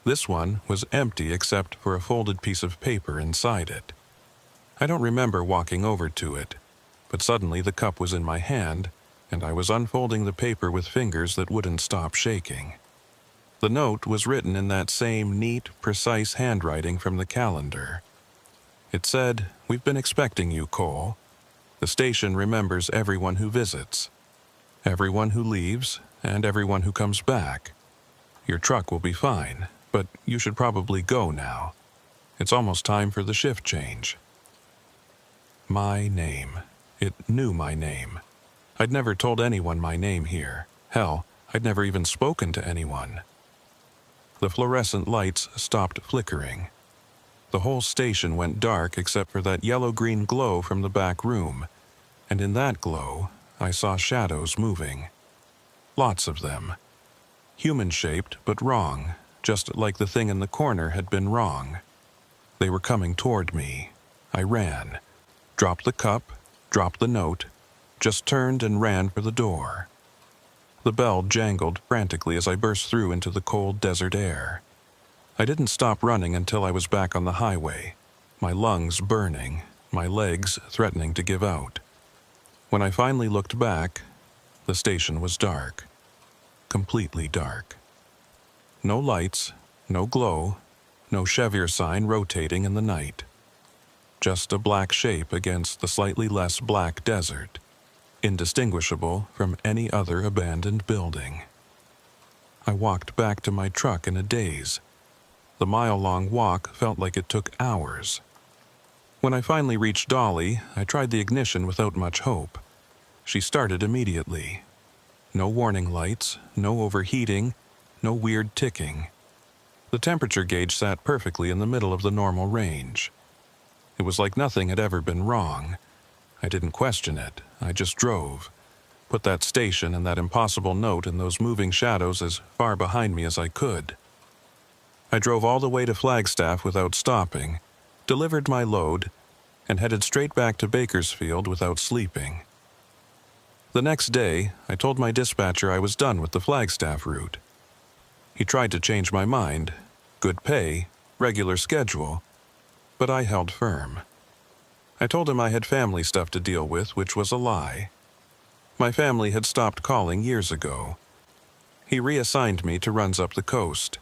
This one was empty except for a folded piece of paper inside it. I don't remember walking over to it, but suddenly the cup was in my hand, and I was unfolding the paper with fingers that wouldn't stop shaking. The note was written in that same neat, precise handwriting from the calendar. It said, "We've been expecting you, Cole. The station remembers everyone who visits, everyone who leaves, and everyone who comes back. Your truck will be fine, but you should probably go now. It's almost time for the shift change." My name. It knew my name. I'd never told anyone my name here. Hell, I'd never even spoken to anyone. The fluorescent lights stopped flickering. The whole station went dark except for that yellow-green glow from the back room, and in that glow, I saw shadows moving. Lots of them. Human-shaped, but wrong, just like the thing in the corner had been wrong. They were coming toward me. I ran. Dropped the cup, dropped the note, just turned and ran for the door. The bell jangled frantically as I burst through into the cold desert air. I didn't stop running until I was back on the highway, my lungs burning, my legs threatening to give out. When I finally looked back, the station was dark. Completely dark. No lights, no glow, no Chevier sign rotating in the night. Just a black shape against the slightly less black desert, indistinguishable from any other abandoned building. I walked back to my truck in a daze. The mile-long walk felt like it took hours. When I finally reached Dolly, I tried the ignition without much hope. She started immediately. No warning lights, no overheating, no weird ticking. The temperature gauge sat perfectly in the middle of the normal range. It was like nothing had ever been wrong. I didn't question it. I just drove. Put that station and that impossible note and those moving shadows as far behind me as I could. I drove all the way to Flagstaff without stopping, delivered my load, and headed straight back to Bakersfield without sleeping. The next day, I told my dispatcher I was done with the Flagstaff route. He tried to change my mind. Good pay, regular schedule. But I held firm. I told him I had family stuff to deal with, which was a lie. My family had stopped calling years ago. He reassigned me to runs up the coast.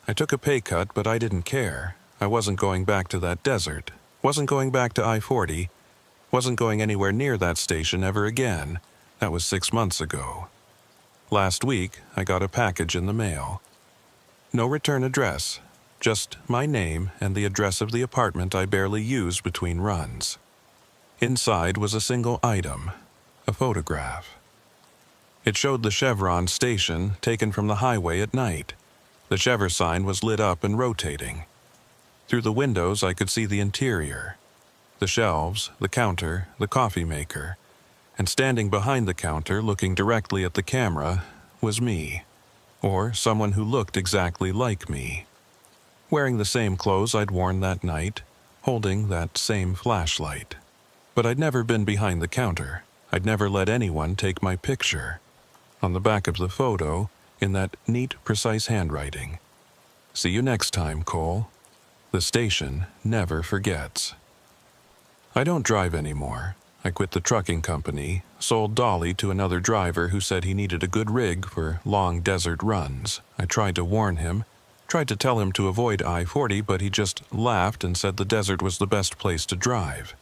I took a pay cut, but I didn't care. I wasn't going back to that desert, wasn't going back to I-40, wasn't going anywhere near that station ever again. That was 6 months ago. Last week, I got a package in the mail. No return address. Just my name and the address of the apartment I barely use between runs. Inside was a single item, a photograph. It showed the Chevron station taken from the highway at night. The Chevier sign was lit up and rotating. Through the windows I could see the interior, the shelves, the counter, the coffee maker, and standing behind the counter looking directly at the camera was me, or someone who looked exactly like me. Wearing the same clothes I'd worn that night, holding that same flashlight. But I'd never been behind the counter. I'd never let anyone take my picture. On the back of the photo, in that neat, precise handwriting. "See you next time, Cole. The station never forgets." I don't drive anymore. I quit the trucking company, sold Dolly to another driver who said he needed a good rig for long desert runs. I tried to warn him, tried to tell him to avoid I-40, but he just laughed and said the desert was the best place to drive.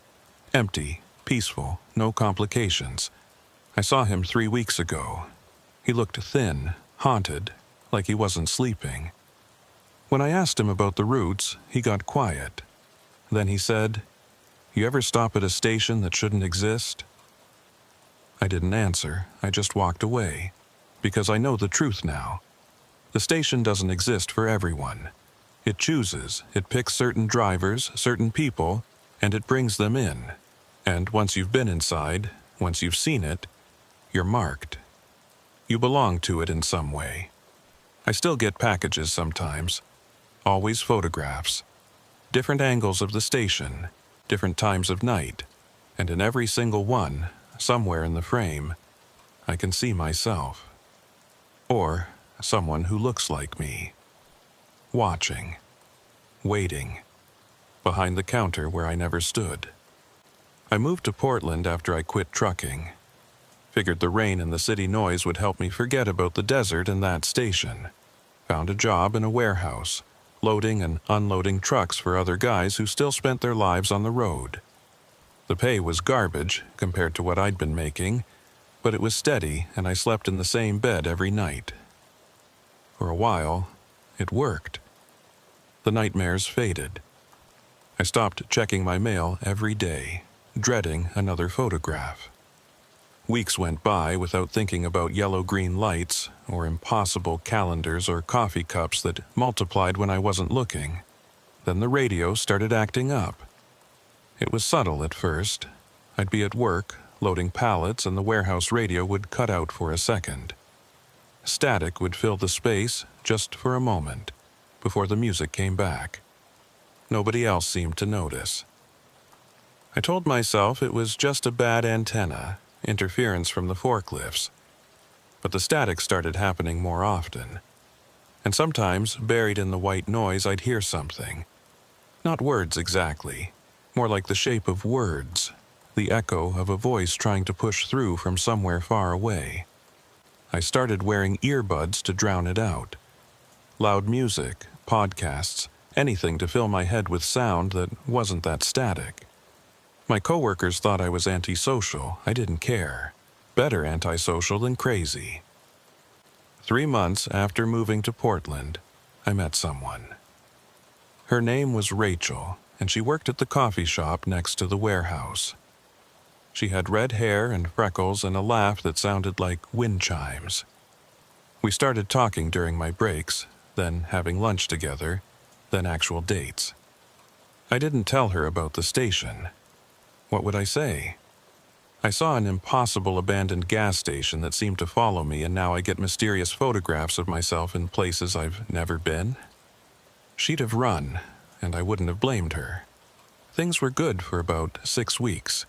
Empty, peaceful, no complications. I saw him 3 weeks ago. He looked thin, haunted, like he wasn't sleeping. When I asked him about the routes, he got quiet. Then he said, "You ever stop at a station that shouldn't exist?" I didn't answer. I just walked away, because I know the truth now. The station doesn't exist for everyone. It chooses, it picks certain drivers, certain people, and it brings them in. And once you've been inside, once you've seen it, you're marked. You belong to it in some way. I still get packages sometimes. Always photographs. Different angles of the station, different times of night, and in every single one, somewhere in the frame, I can see myself. Or someone who looks like me. Watching. Waiting. Behind the counter where I never stood. I moved to Portland after I quit trucking. Figured the rain and the city noise would help me forget about the desert and that station. Found a job in a warehouse, loading and unloading trucks for other guys who still spent their lives on the road. The pay was garbage compared to what I'd been making, but it was steady and I slept in the same bed every night. For a while, it worked. The nightmares faded. I stopped checking my mail every day, dreading another photograph. Weeks went by without thinking about yellow-green lights or impossible calendars or coffee cups that multiplied when I wasn't looking. Then the radio started acting up. It was subtle at first. I'd be at work, loading pallets, and the warehouse radio would cut out for a second. Static would fill the space just for a moment, before the music came back. Nobody else seemed to notice. I told myself it was just a bad antenna, interference from the forklifts. But the static started happening more often. And sometimes, buried in the white noise, I'd hear something. Not words exactly, more like the shape of words, the echo of a voice trying to push through from somewhere far away. I started wearing earbuds to drown it out. Loud music, podcasts, anything to fill my head with sound that wasn't that static. My coworkers thought I was antisocial. I didn't care. Better antisocial than crazy. 3 months after moving to Portland, I met someone. Her name was Rachel, and she worked at the coffee shop next to the warehouse. She had red hair and freckles and a laugh that sounded like wind chimes. We started talking during my breaks, then having lunch together, then actual dates. I didn't tell her about the station. What would I say? I saw an impossible abandoned gas station that seemed to follow me, and now I get mysterious photographs of myself in places I've never been. She'd have run, and I wouldn't have blamed her. Things were good for about 6 weeks.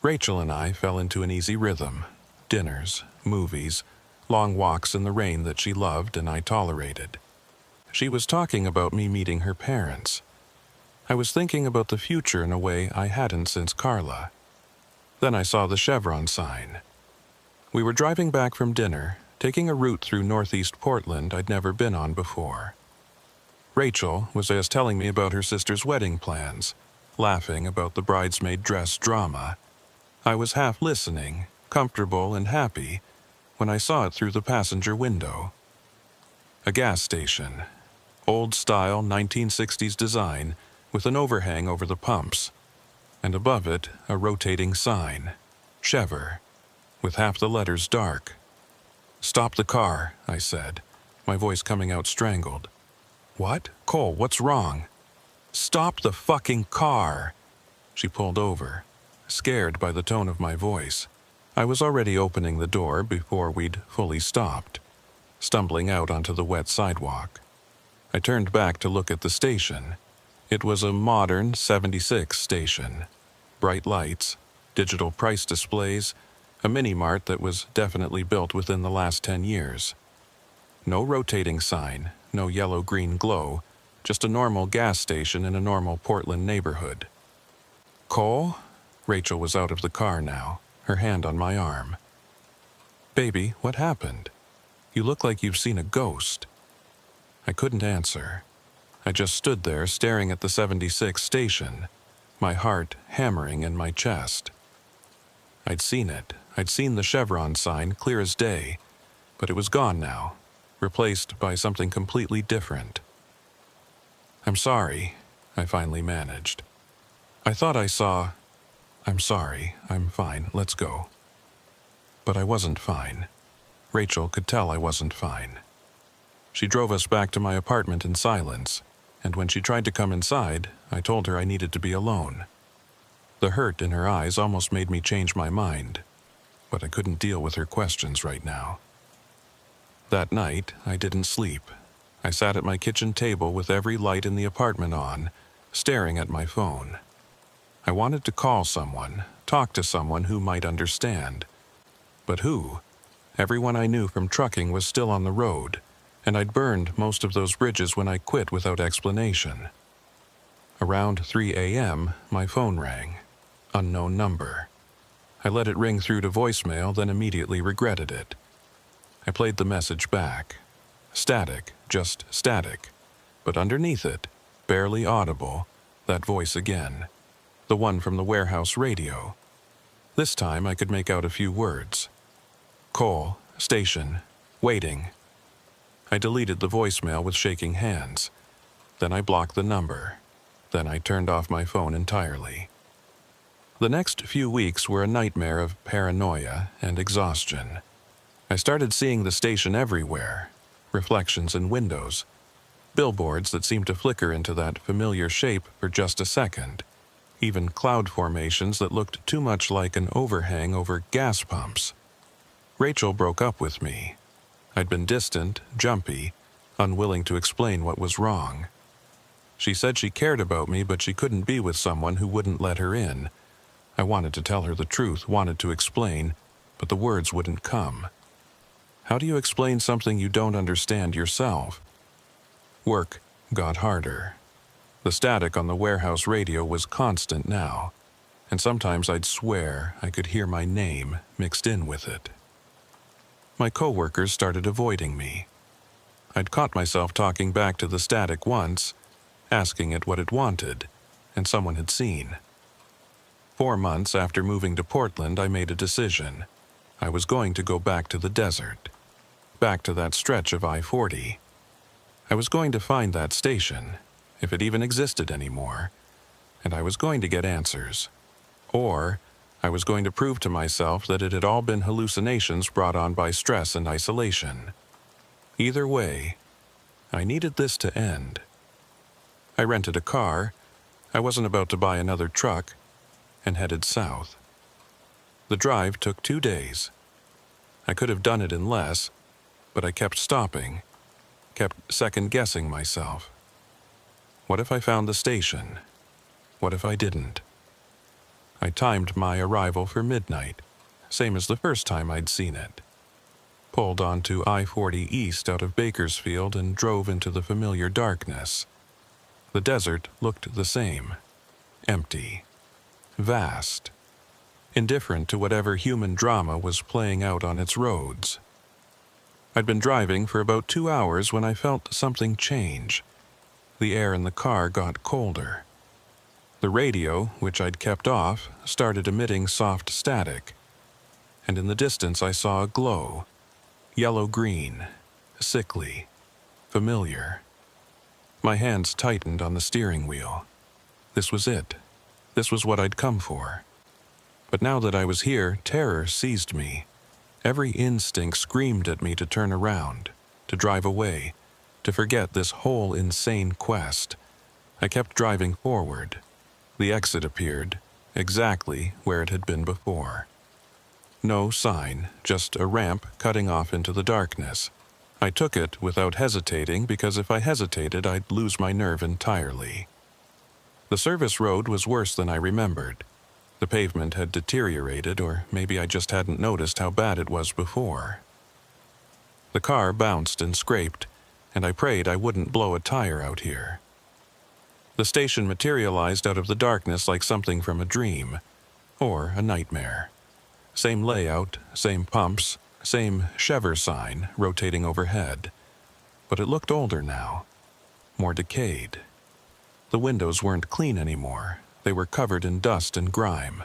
Rachel and I fell into an easy rhythm. Dinners, movies, long walks in the rain that she loved and I tolerated. She was talking about me meeting her parents. I was thinking about the future in a way I hadn't since Carla. Then I saw the Chevron sign. We were driving back from dinner, taking a route through northeast Portland I'd never been on before. Rachel was just telling me about her sister's wedding plans, laughing about the bridesmaid dress drama. I was half listening, comfortable and happy, when I saw it through the passenger window. A gas station. Old-style 1960s design, with an overhang over the pumps, and above it a rotating sign, Chever, with half the letters dark. "Stop the car," I said, my voice coming out strangled. "What? Cole, what's wrong?" "Stop the fucking car!" She pulled over, scared by the tone of my voice. I was already opening the door before we'd fully stopped, stumbling out onto the wet sidewalk. I turned back to look at the station. It was a modern 76 station. Bright lights, digital price displays, a mini-mart that was definitely built within the last 10 years. No rotating sign, no yellow-green glow, just a normal gas station in a normal Portland neighborhood. "Cole?" Rachel was out of the car now, her hand on my arm. "Baby, what happened? You look like you've seen a ghost." I couldn't answer. I just stood there staring at the 76 station, my heart hammering in my chest. I'd seen it. I'd seen the Chevron sign clear as day, but it was gone now, replaced by something completely different. "I'm sorry," I finally managed. "I thought I saw—" "I'm sorry, I'm fine, let's go." But I wasn't fine. Rachel could tell I wasn't fine. She drove us back to my apartment in silence, and when she tried to come inside, I told her I needed to be alone. The hurt in her eyes almost made me change my mind, but I couldn't deal with her questions right now. That night, I didn't sleep. I sat at my kitchen table with every light in the apartment on, staring at my phone. I wanted to call someone, talk to someone who might understand. But who? Everyone I knew from trucking was still on the road, and I'd burned most of those bridges when I quit without explanation. Around 3 a.m., my phone rang. Unknown number. I let it ring through to voicemail, then immediately regretted it. I played the message back. Static, just static. But underneath it, barely audible, that voice again. The one from the warehouse radio. This time I could make out a few words. Coal, station, waiting. I deleted the voicemail with shaking hands. Then I blocked the number. Then I turned off my phone entirely. The next few weeks were a nightmare of paranoia and exhaustion. I started seeing the station everywhere, reflections in windows, billboards that seemed to flicker into that familiar shape for just a second, even cloud formations that looked too much like an overhang over gas pumps. Rachel broke up with me. I'd been distant, jumpy, unwilling to explain what was wrong. She said she cared about me, but she couldn't be with someone who wouldn't let her in. I wanted to tell her the truth, wanted to explain, but the words wouldn't come. How do you explain something you don't understand yourself? Work got harder. The static on the warehouse radio was constant now, and sometimes I'd swear I could hear my name mixed in with it. My coworkers started avoiding me. I'd caught myself talking back to the static once, asking it what it wanted, and someone had seen. 4 months after moving to Portland, I made a decision. I was going to go back to the desert, back to that stretch of I-40. I was going to find that station, if it even existed anymore, and I was going to get answers. Or I was going to prove to myself that it had all been hallucinations brought on by stress and isolation. Either way, I needed this to end. I rented a car, I wasn't about to buy another truck, and headed south. The drive took 2 days. I could have done it in less, but I kept stopping, kept second-guessing myself. What if I found the station? What if I didn't? I timed my arrival for midnight, same as the first time I'd seen it. Pulled onto I-40 East out of Bakersfield and drove into the familiar darkness. The desert looked the same, empty, vast, indifferent to whatever human drama was playing out on its roads. I'd been driving for about 2 hours when I felt something change. The air in the car got colder. The radio, which I'd kept off, started emitting soft static, and in the distance I saw a glow, yellow-green, sickly, familiar. My hands tightened on the steering wheel. This was it. This was what I'd come for. But now that I was here, terror seized me. Every instinct screamed at me to turn around, to drive away, to forget this whole insane quest. I kept driving forward. The exit appeared, exactly where it had been before. No sign, just a ramp cutting off into the darkness. I took it without hesitating because if I hesitated, I'd lose my nerve entirely. The service road was worse than I remembered. The pavement had deteriorated, or maybe I just hadn't noticed how bad it was before. The car bounced and scraped, and I prayed I wouldn't blow a tire out here. The station materialized out of the darkness like something from a dream, or a nightmare. Same layout, same pumps, same Chever sign rotating overhead. But it looked older now, more decayed. The windows weren't clean anymore. They were covered in dust and grime.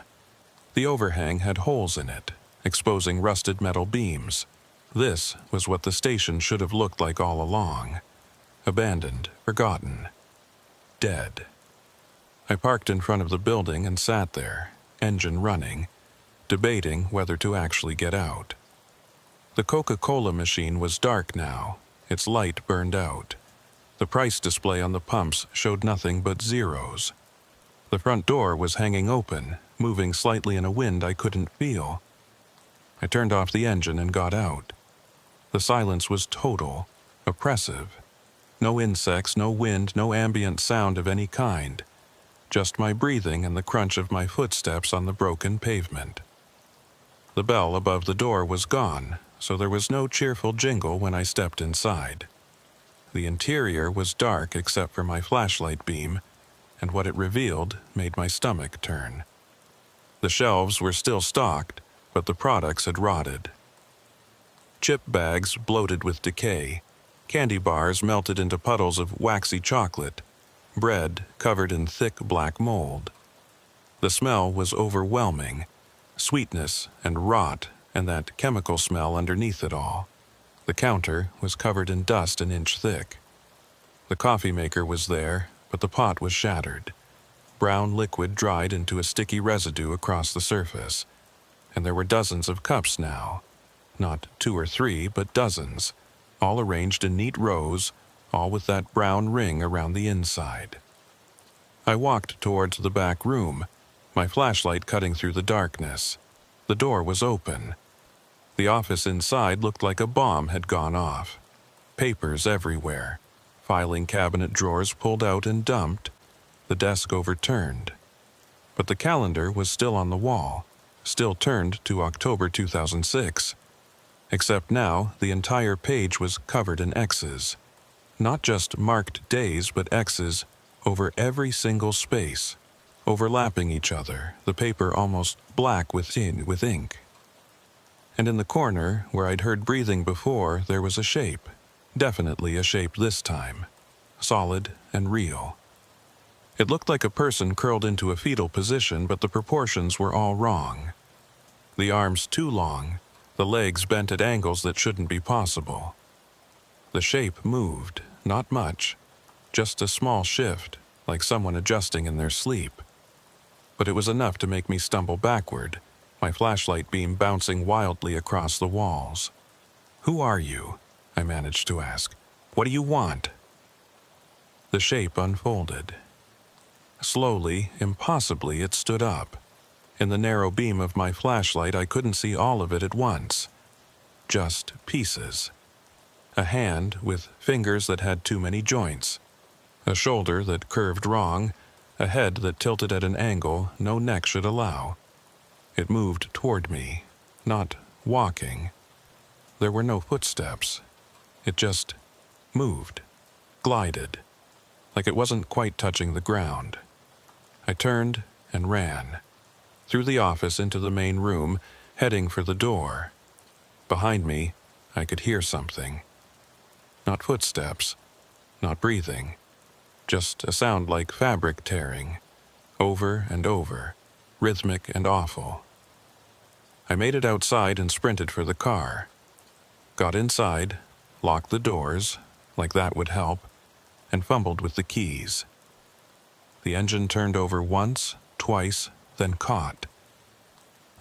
The overhang had holes in it, exposing rusted metal beams. This was what the station should have looked like all along. Abandoned, forgotten, dead. I parked in front of the building and sat there, engine running, debating whether to actually get out. The Coca-Cola machine was dark now, its light burned out. The price display on the pumps showed nothing but zeros. The front door was hanging open, moving slightly in a wind I couldn't feel. I turned off the engine and got out. The silence was total, oppressive. No insects, no wind, no ambient sound of any kind. just my breathing and the crunch of my footsteps on the broken pavement. The bell above the door was gone, so there was no cheerful jingle when I stepped inside. The interior was dark except for my flashlight beam, and what it revealed made my stomach turn. The shelves were still stocked, but the products had rotted. Chip bags bloated with decay, candy bars melted into puddles of waxy chocolate, bread covered in thick black mold. The smell was overwhelming, sweetness and rot and that chemical smell underneath it all. The counter was covered in dust an inch thick. The coffee maker was there, but the pot was shattered. Brown liquid dried into a sticky residue across the surface, and there were dozens of cups now. Not 2 or 3, but dozens, all arranged in neat rows, all with that brown ring around the inside. I walked towards the back room, my flashlight cutting through the darkness. The door was open. The office inside looked like a bomb had gone off. Papers everywhere, filing cabinet drawers pulled out and dumped, the desk overturned. But the calendar was still on the wall, still turned to October 2006. Except now, the entire page was covered in X's. Not just marked days, but X's over every single space, overlapping each other, the paper almost black with ink. And in the corner, where I'd heard breathing before, there was a shape. Definitely a shape this time. Solid and real. It looked like a person curled into a fetal position, but the proportions were all wrong. The arms too long, the legs bent at angles that shouldn't be possible. The shape moved, not much, just a small shift, like someone adjusting in their sleep. But it was enough to make me stumble backward, my flashlight beam bouncing wildly across the walls. "Who are you?" I managed to ask. "What do you want?" The shape unfolded. Slowly, impossibly, it stood up. In the narrow beam of my flashlight, I couldn't see all of it at once. Just pieces. A hand with fingers that had too many joints. A shoulder that curved wrong. A head that tilted at an angle no neck should allow. It moved toward me, not walking. There were no footsteps. It just moved, glided, like it wasn't quite touching the ground. I turned and ran. Through the office into the main room, heading for the door. Behind me, I could hear something. Not footsteps, not breathing. Just a sound like fabric tearing, over and over, rhythmic and awful. I made it outside and sprinted for the car. Got inside, locked the doors, like that would help, and fumbled with the keys. The engine turned over once, twice, then caught.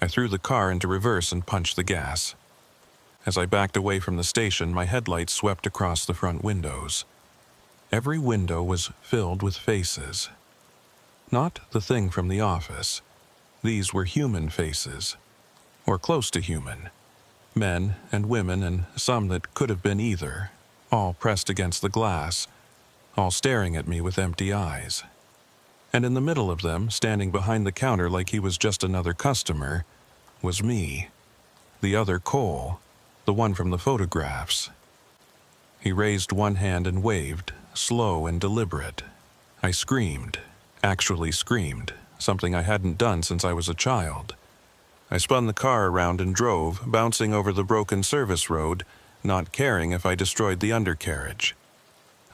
I threw the car into reverse and punched the gas. As I backed away from the station, my headlights swept across the front windows. Every window was filled with faces. Not the thing from the office. These were human faces, or close to human. Men and women and some that could have been either, all pressed against the glass, all staring at me with empty eyes. And in the middle of them, standing behind the counter like he was just another customer, was me. The other Cole, the one from the photographs. He raised one hand and waved, slow and deliberate. I screamed, actually screamed, something I hadn't done since I was a child. I spun the car around and drove, bouncing over the broken service road, not caring if I destroyed the undercarriage.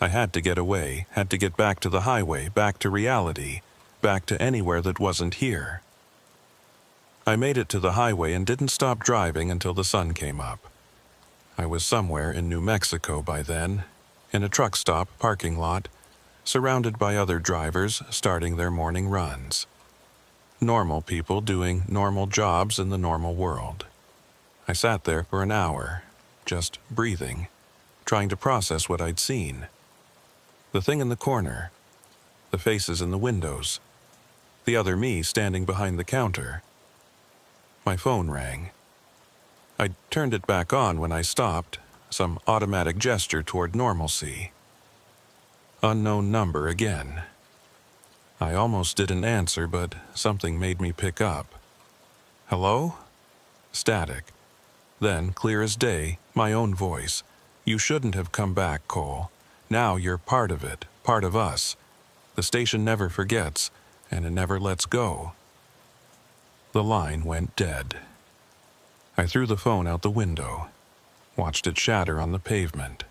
I had to get away, had to get back to the highway, back to reality, back to anywhere that wasn't here. I made it to the highway and didn't stop driving until the sun came up. I was somewhere in New Mexico by then, in a truck stop parking lot, surrounded by other drivers starting their morning runs. Normal people doing normal jobs in the normal world. I sat there for an hour, just breathing, trying to process what I'd seen. The thing in the corner, the faces in the windows, the other me standing behind the counter. My phone rang. I turned it back on when I stopped, some automatic gesture toward normalcy. Unknown number again. I almost didn't answer, but something made me pick up. Hello? Static. Then, clear as day, my own voice. You shouldn't have come back, Cole. Now you're part of it, part of us. The station never forgets, and it never lets go. The line went dead. I threw the phone out the window, watched it shatter on the pavement.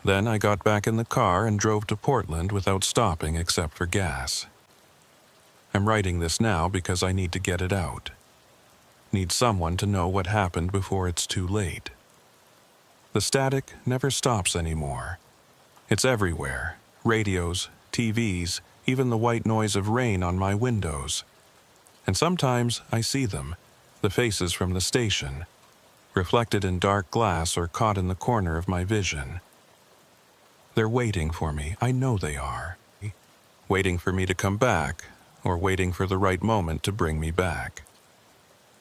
Then I got back in the car and drove to Portland without stopping except for gas. I'm writing this now because I need to get it out. Need someone to know what happened before it's too late. The static never stops anymore. It's everywhere. Radios, TVs, even the white noise of rain on my windows. And sometimes I see them, the faces from the station, reflected in dark glass or caught in the corner of my vision. They're waiting for me, I know they are. Waiting for me to come back, or waiting for the right moment to bring me back.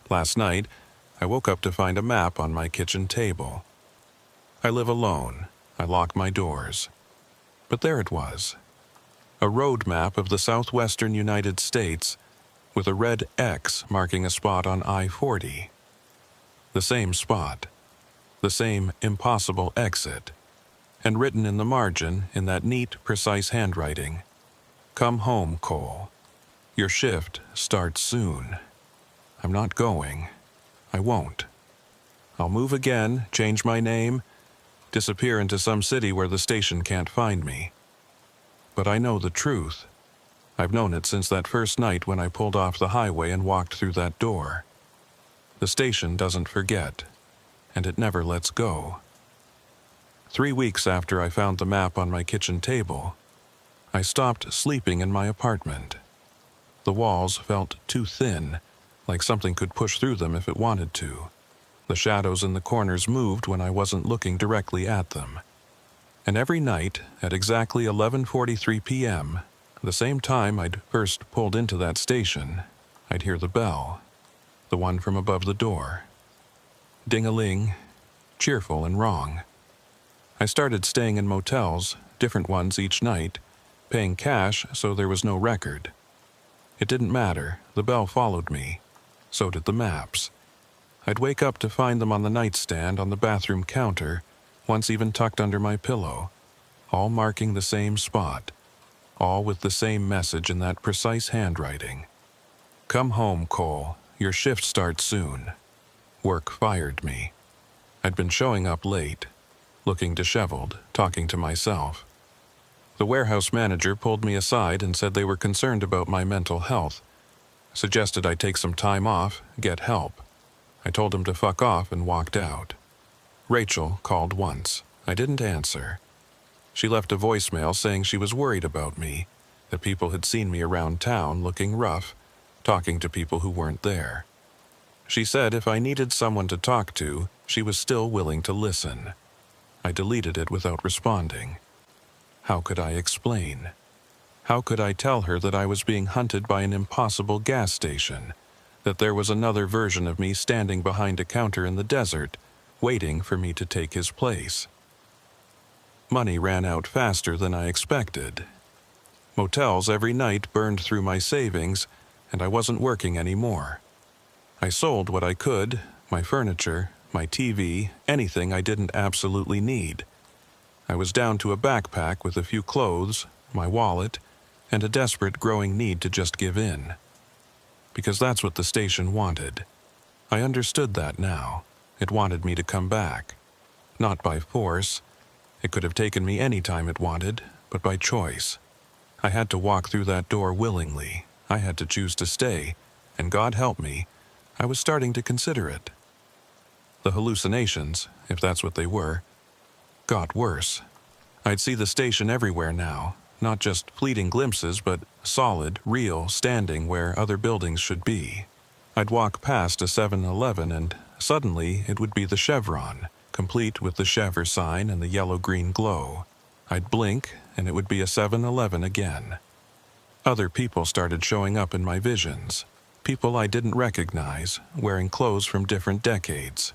Last night, I woke up to find a map on my kitchen table. I live alone. I lock my doors. But there it was. A road map of the southwestern United States with a red X marking a spot on I-40. The same spot. The same impossible exit. And written in the margin in that neat, precise handwriting, "Come home, Cole. Your shift starts soon." I'm not going. I won't. I'll move again, change my name, disappear into some city where the station can't find me. But I know the truth. I've known it since that first night when I pulled off the highway and walked through that door. The station doesn't forget, and it never lets go. 3 weeks after I found the map on my kitchen table, I stopped sleeping in my apartment. The walls felt too thin, like something could push through them if it wanted to. The shadows in the corners moved when I wasn't looking directly at them. And every night, at exactly 11:43 p.m., the same time I'd first pulled into that station, I'd hear the bell, the one from above the door. Ding-a-ling, cheerful and wrong. I started staying in motels, different ones each night, paying cash so there was no record. It didn't matter, the bell followed me. So did the maps. I'd wake up to find them on the nightstand on the bathroom counter, once even tucked under my pillow, all marking the same spot, all with the same message in that precise handwriting. "Come home, Cole. Your shift starts soon." Work fired me. I'd been showing up late, looking disheveled, talking to myself. The warehouse manager pulled me aside and said they were concerned about my mental health, suggested I take some time off, get help. I told him to fuck off and walked out. Rachel called once. I didn't answer. She left a voicemail saying she was worried about me, that people had seen me around town looking rough, talking to people who weren't there. She said if I needed someone to talk to, she was still willing to listen. I deleted it without responding. How could I explain? How could I tell her that I was being hunted by an impossible gas station, that there was another version of me standing behind a counter in the desert, waiting for me to take his place? Money ran out faster than I expected. Motels every night burned through my savings, and I wasn't working anymore. I sold what I could, my furniture, my TV, anything I didn't absolutely need. I was down to a backpack with a few clothes, my wallet, and a desperate growing need to just give in. Because that's what the station wanted. I understood that now. It wanted me to come back. Not by force. It could have taken me any time it wanted, but by choice. I had to walk through that door willingly. I had to choose to stay, and God help me, I was starting to consider it. The hallucinations, if that's what they were, got worse. I'd see the station everywhere now, not just fleeting glimpses, but solid, real, standing where other buildings should be. I'd walk past a 7-Eleven and suddenly it would be the Chevron, complete with the Chevre sign and the yellow-green glow. I'd blink and it would be a 7-Eleven again. Other people started showing up in my visions. People I didn't recognize, wearing clothes from different decades.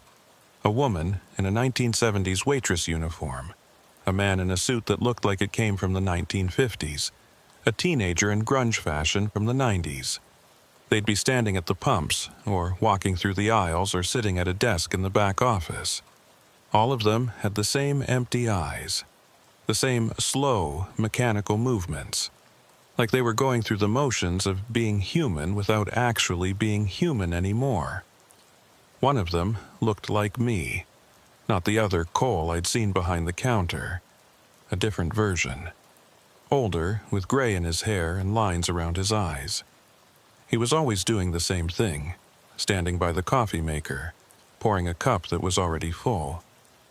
A woman in a 1970s waitress uniform. A man in a suit that looked like it came from the 1950s. a teenager in grunge fashion from the 90s. They'd be standing at the pumps, or walking through the aisles, or sitting at a desk in the back office. All of them had the same empty eyes, the same slow, mechanical movements, like they were going through the motions of being human without actually being human anymore. One of them looked like me, not the other Cole I'd seen behind the counter. A different version. Older, with gray in his hair and lines around his eyes. He was always doing the same thing, standing by the coffee maker, pouring a cup that was already full,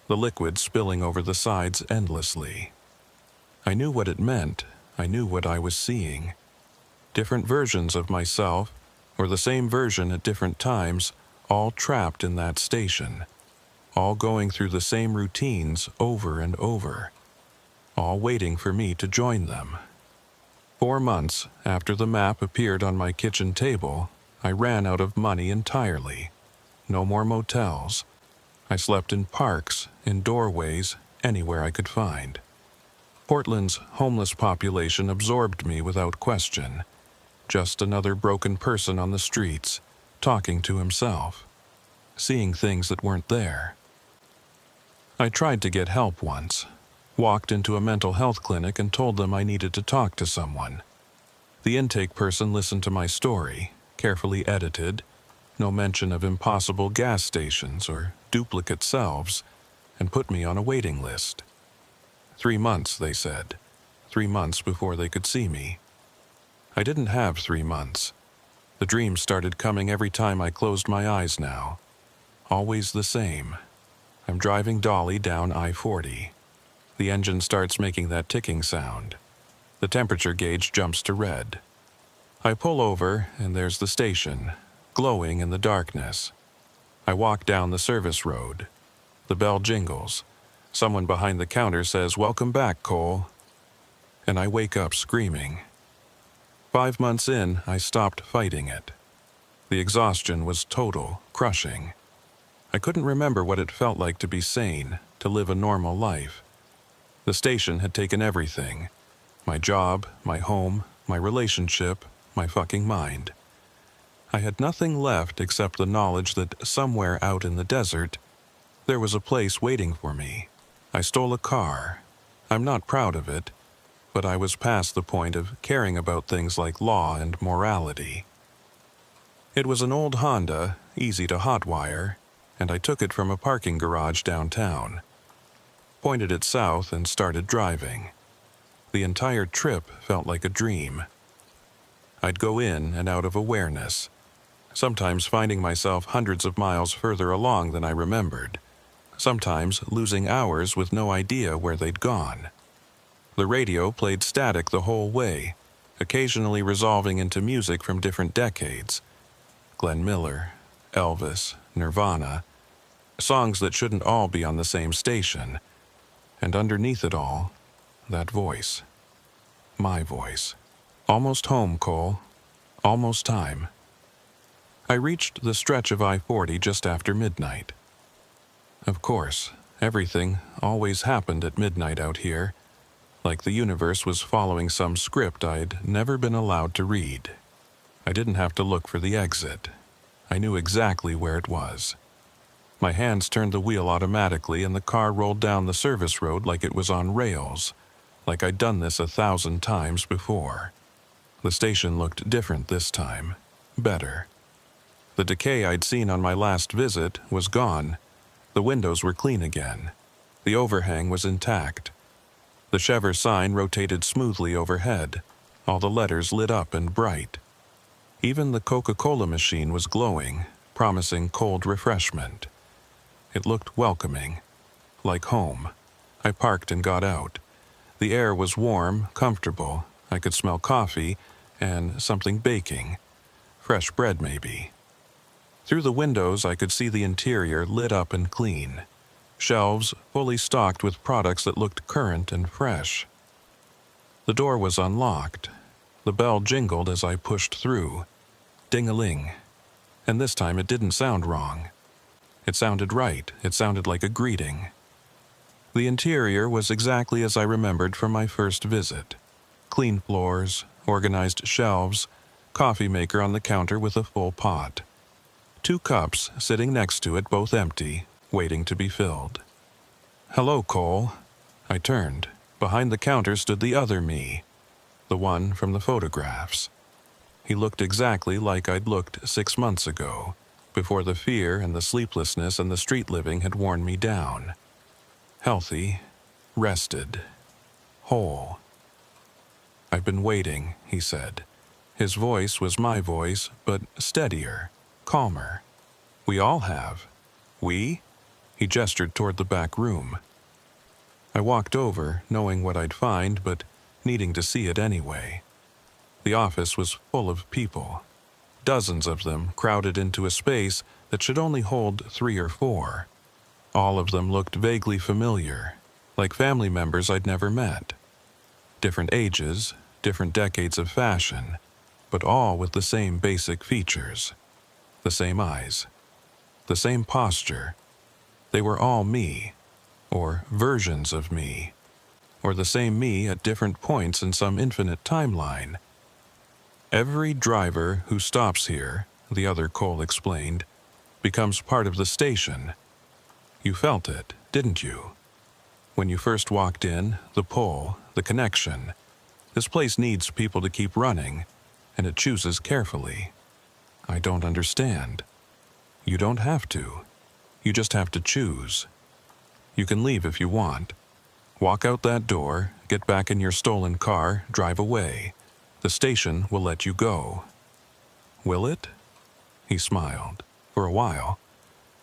the liquid spilling over the sides endlessly. I knew what it meant. I knew what I was seeing. Different versions of myself, or the same version at different times, all trapped in that station, all going through the same routines over and over, all waiting for me to join them. 4 months after the map appeared on my kitchen table, I ran out of money entirely. No more motels. I slept in parks, in doorways, anywhere I could find. Portland's homeless population absorbed me without question. Just another broken person on the streets, talking to himself, seeing things that weren't there. I tried to get help once, walked into a mental health clinic and told them I needed to talk to someone. The intake person listened to my story, carefully edited, no mention of impossible gas stations or duplicate selves, and put me on a waiting list. 3 months, they said. 3 months before they could see me. I didn't have 3 months. The dreams started coming every time I closed my eyes now. Always the same. I'm driving Dolly down I-40. The engine starts making that ticking sound. The temperature gauge jumps to red. I pull over, and there's the station, glowing in the darkness. I walk down the service road. The bell jingles. Someone behind the counter says, "Welcome back, Cole." And I wake up screaming. 5 months in, I stopped fighting it. The exhaustion was total, crushing. I couldn't remember what it felt like to be sane, to live a normal life. The station had taken everything. My job, my home, my relationship, my fucking mind. I had nothing left except the knowledge that somewhere out in the desert, there was a place waiting for me. I stole a car. I'm not proud of it, but I was past the point of caring about things like law and morality. It was an old Honda, easy to hotwire, and I took it from a parking garage downtown. Pointed it south and started driving. The entire trip felt like a dream. I'd go in and out of awareness, sometimes finding myself hundreds of miles further along than I remembered, sometimes losing hours with no idea where they'd gone. The radio played static the whole way, occasionally resolving into music from different decades. Glenn Miller, Elvis, Nirvana, songs that shouldn't all be on the same station. And underneath it all, that voice. My voice. Almost home, Cole. Almost time. I reached the stretch of I-40 just after midnight. Of course, everything always happened at midnight out here, like the universe was following some script I'd never been allowed to read. I didn't have to look for the exit. I knew exactly where it was. My hands turned the wheel automatically and the car rolled down the service road like it was on rails, like I'd done this 1,000 times before. The station looked different this time, better. The decay I'd seen on my last visit was gone. The windows were clean again. The overhang was intact. The Chever sign rotated smoothly overhead, all the letters lit up and bright. Even the Coca-Cola machine was glowing, promising cold refreshment. It looked welcoming, like home. I parked and got out. The air was warm, comfortable. I could smell coffee and something baking. Fresh bread, maybe. Through the windows, I could see the interior lit up and clean. Shelves fully stocked with products that looked current and fresh. The door was unlocked. The bell jingled as I pushed through. Ding-a-ling. And this time it didn't sound wrong. It sounded right. It sounded like a greeting. The interior was exactly as I remembered from my first visit. Clean floors, organized shelves, coffee maker on the counter with a full pot. 2 cups sitting next to it, both empty, waiting to be filled. "Hello, Cole." I turned. Behind the counter stood the other me, the one from the photographs. He looked exactly like I'd looked 6 months ago, before the fear and the sleeplessness and the street living had worn me down. Healthy, rested, whole. "I've been waiting," he said. His voice was my voice, but steadier, calmer. "We all have." "We?" He gestured toward the back room. I walked over, knowing what I'd find, but needing to see it anyway. The office was full of people. Dozens of them crowded into a space that should only hold 3 or 4. All of them looked vaguely familiar, like family members I'd never met. Different ages, different decades of fashion, but all with the same basic features. The same eyes. The same posture. They were all me, or versions of me, or the same me at different points in some infinite timeline. "Every driver who stops here," the other Cole explained, "becomes part of the station. You felt it, didn't you? When you first walked in, the pull, the connection. This place needs people to keep running, and it chooses carefully." "I don't understand." "You don't have to. You just have to choose. You can leave if you want. Walk out that door, get back in your stolen car, drive away. The station will let you go." "Will it?" He smiled. "For a while.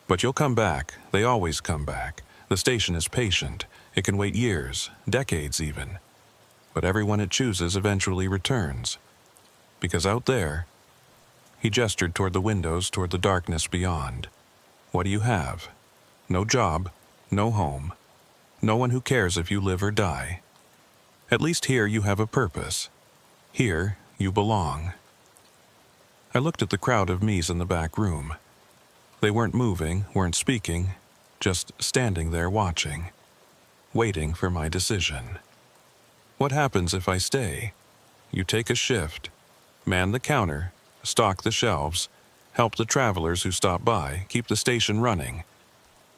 But you'll come back. They always come back. The station is patient. It can wait years, decades even. But everyone it chooses eventually returns. Because out there," he gestured toward the windows, toward the darkness beyond, "what do you have? No job, no home, no one who cares if you live or die. At least here you have a purpose. Here you belong." I looked at the crowd of me's in the back room. They weren't moving, weren't speaking, just standing there watching, waiting for my decision. What happens if I stay? You take a shift, man the counter, stock the shelves, help the travelers who stop by, keep the station running.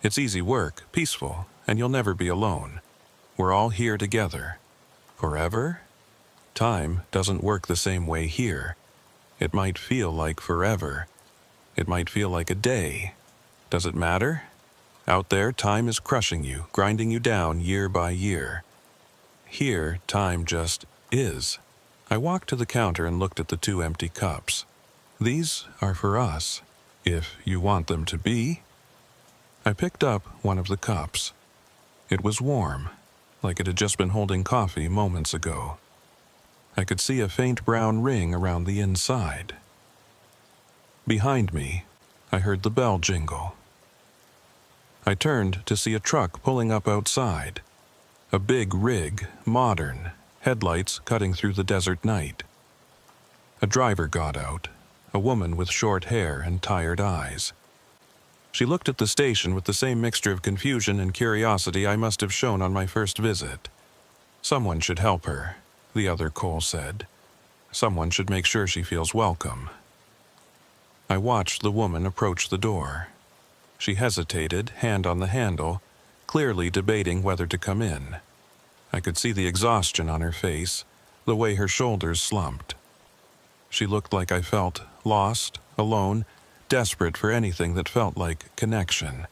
It's easy work, peaceful, and you'll never be alone. We're all here together. Forever? Time doesn't work the same way here. It might feel like forever. It might feel like a day. Does it matter? Out there, time is crushing you, grinding you down year by year. Here, time just is. I walked to the counter and looked at the 2 empty cups. "These are for us, if you want them to be." I picked up one of the cups. It was warm, like it had just been holding coffee moments ago. I could see a faint brown ring around the inside. Behind me, I heard the bell jingle. I turned to see a truck pulling up outside. A big rig, modern, headlights cutting through the desert night. A driver got out, a woman with short hair and tired eyes. She looked at the station with the same mixture of confusion and curiosity I must have shown on my first visit. "Someone should help her," the other Cole said. "Someone should make sure she feels welcome." I watched the woman approach the door. She hesitated, hand on the handle, clearly debating whether to come in. I could see the exhaustion on her face, the way her shoulders slumped. She looked like I felt, lost, alone, desperate for anything that felt like connection.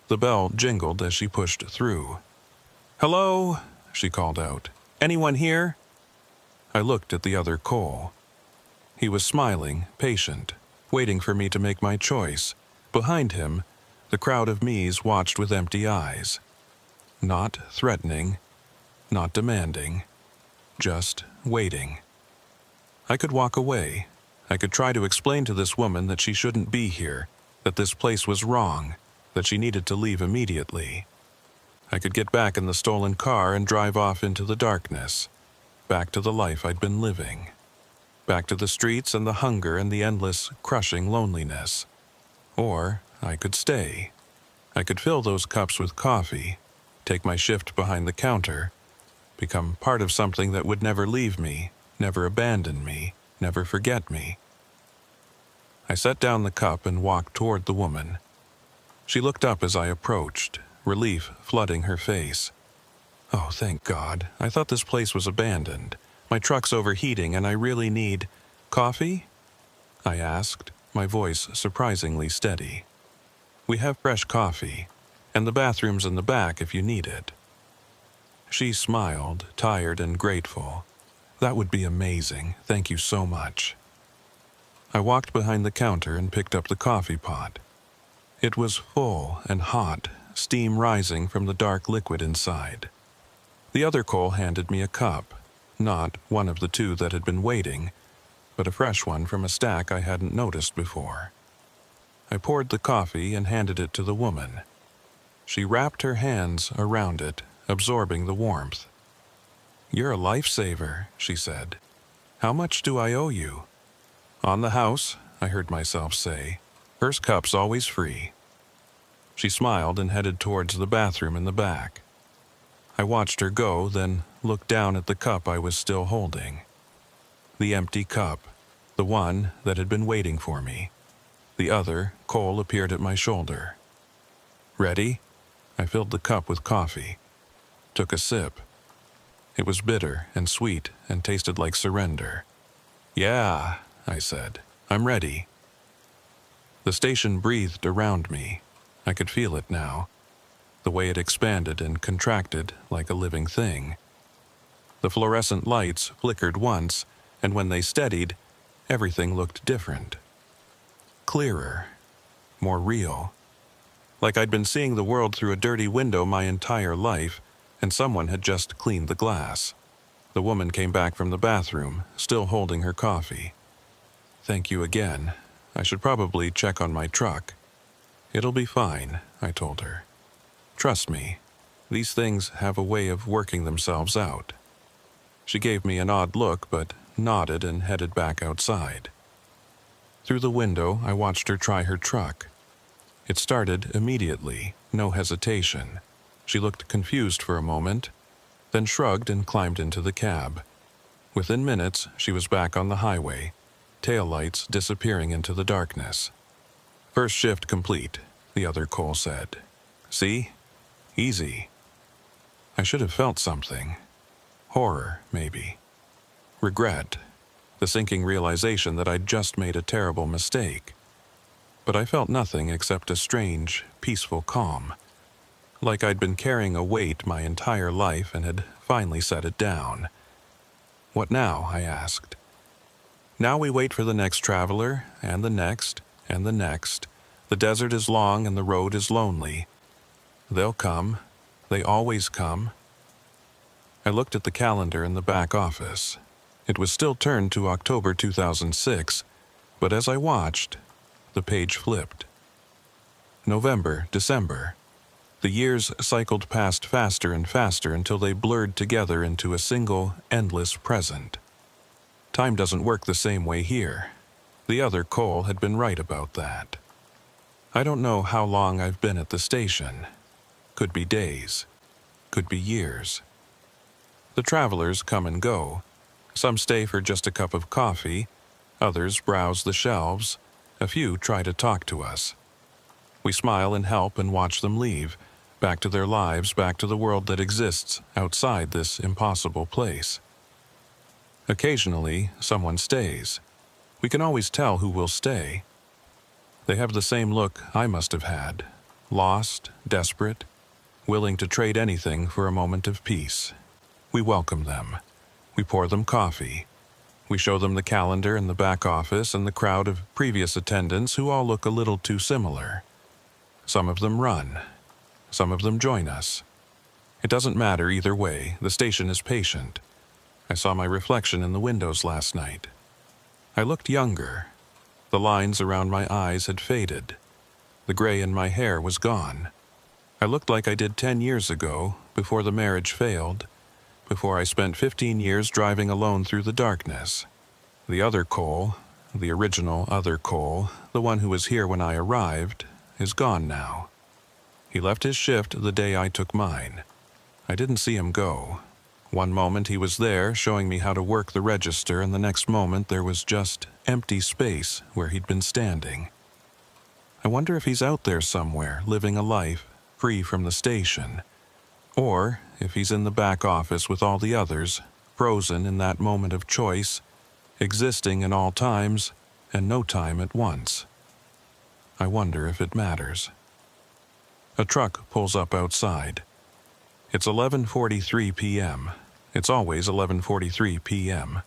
The bell jingled as she pushed through. "Hello," she called out. "Anyone here?" I looked at the other Cole. He was smiling, patient, waiting for me to make my choice. Behind him, the crowd of me's watched with empty eyes. Not threatening, not demanding, just waiting. I could walk away. I could try to explain to this woman that she shouldn't be here, that this place was wrong, that she needed to leave immediately. I could get back in the stolen car and drive off into the darkness, back to the life I'd been living, back to the streets and the hunger and the endless, crushing loneliness. Or I could stay. I could fill those cups with coffee, take my shift behind the counter, become part of something that would never leave me, never abandon me, never forget me. I set down the cup and walked toward the woman. She looked up as I approached, relief flooding her face. Oh, thank God. I thought this place was abandoned. My truck's overheating and I really need... Coffee? I asked, my voice surprisingly steady. We have fresh coffee, and the bathroom's in the back if you need it. She smiled, tired and grateful. That would be amazing. Thank you so much. I walked behind the counter and picked up the coffee pot. It was full and hot, steam rising from the dark liquid inside. The other Cole handed me a cup, not one of the two that had been waiting, but a fresh one from a stack I hadn't noticed before. I poured the coffee and handed it to the woman. She wrapped her hands around it, absorbing the warmth. "You're a lifesaver," she said. "How much do I owe you?" "On the house," I heard myself say. "First cup's always free." She smiled and headed towards the bathroom in the back. I watched her go, then looked down at the cup I was still holding. The empty cup, the one that had been waiting for me. The other, Cole, appeared at my shoulder. "Ready?" I filled the cup with coffee. Took a sip. It was bitter and sweet and tasted like surrender. "Yeah," I said. "I'm ready." The station breathed around me. I could feel it now, the way it expanded and contracted like a living thing. The fluorescent lights flickered once, and when they steadied, everything looked different. Clearer, more real. Like I'd been seeing the world through a dirty window my entire life, and someone had just cleaned the glass. The woman came back from the bathroom, still holding her coffee. "Thank you again. I should probably check on my truck." "It'll be fine," I told her. "Trust me, these things have a way of working themselves out." She gave me an odd look, but nodded and headed back outside. Through the window, I watched her try her truck. It started immediately, no hesitation. She looked confused for a moment, then shrugged and climbed into the cab. Within minutes, she was back on the highway, taillights disappearing into the darkness. "First shift complete," the other Cole said. "See? Easy." I should have felt something. Horror, maybe. Regret. The sinking realization that I'd just made a terrible mistake. But I felt nothing except a strange, peaceful calm. Like I'd been carrying a weight my entire life and had finally set it down. "What now?" I asked. "Now we wait for the next traveler, and the next, and the next. The desert is long and the road is lonely. They'll come. They always come." I looked at the calendar in the back office. It was still turned to October 2006, but as I watched, the page flipped. November, December. The years cycled past faster and faster until they blurred together into a single, endless present. Time doesn't work the same way here. The other Cole had been right about that. I don't know how long I've been at the station. Could be days. Could be years. The travelers come and go. Some stay for just a cup of coffee. Others browse the shelves. A few try to talk to us. We smile and help and watch them leave, back to their lives, back to the world that exists outside this impossible place. Occasionally, someone stays. We can always tell who will stay. They have the same look I must have had, lost, desperate, willing to trade anything for a moment of peace. We welcome them. We pour them coffee. We show them the calendar in the back office and the crowd of previous attendants who all look a little too similar. Some of them run. Some of them join us. It doesn't matter either way. The station is patient. I saw my reflection in the windows last night. I looked younger. The lines around my eyes had faded. The gray in my hair was gone. I looked like I did 10 years ago, before the marriage failed, before I spent 15 years driving alone through the darkness. The other Cole, the original other Cole, the one who was here when I arrived, is gone now. He left his shift the day I took mine. I didn't see him go. One moment he was there, showing me how to work the register, and the next moment there was just empty space where he'd been standing. I wonder if he's out there somewhere, living a life free from the station, or if he's in the back office with all the others, frozen in that moment of choice, existing in all times and no time at once. I wonder if it matters. A truck pulls up outside. It's 11:43 p.m. It's always 11:43 p.m.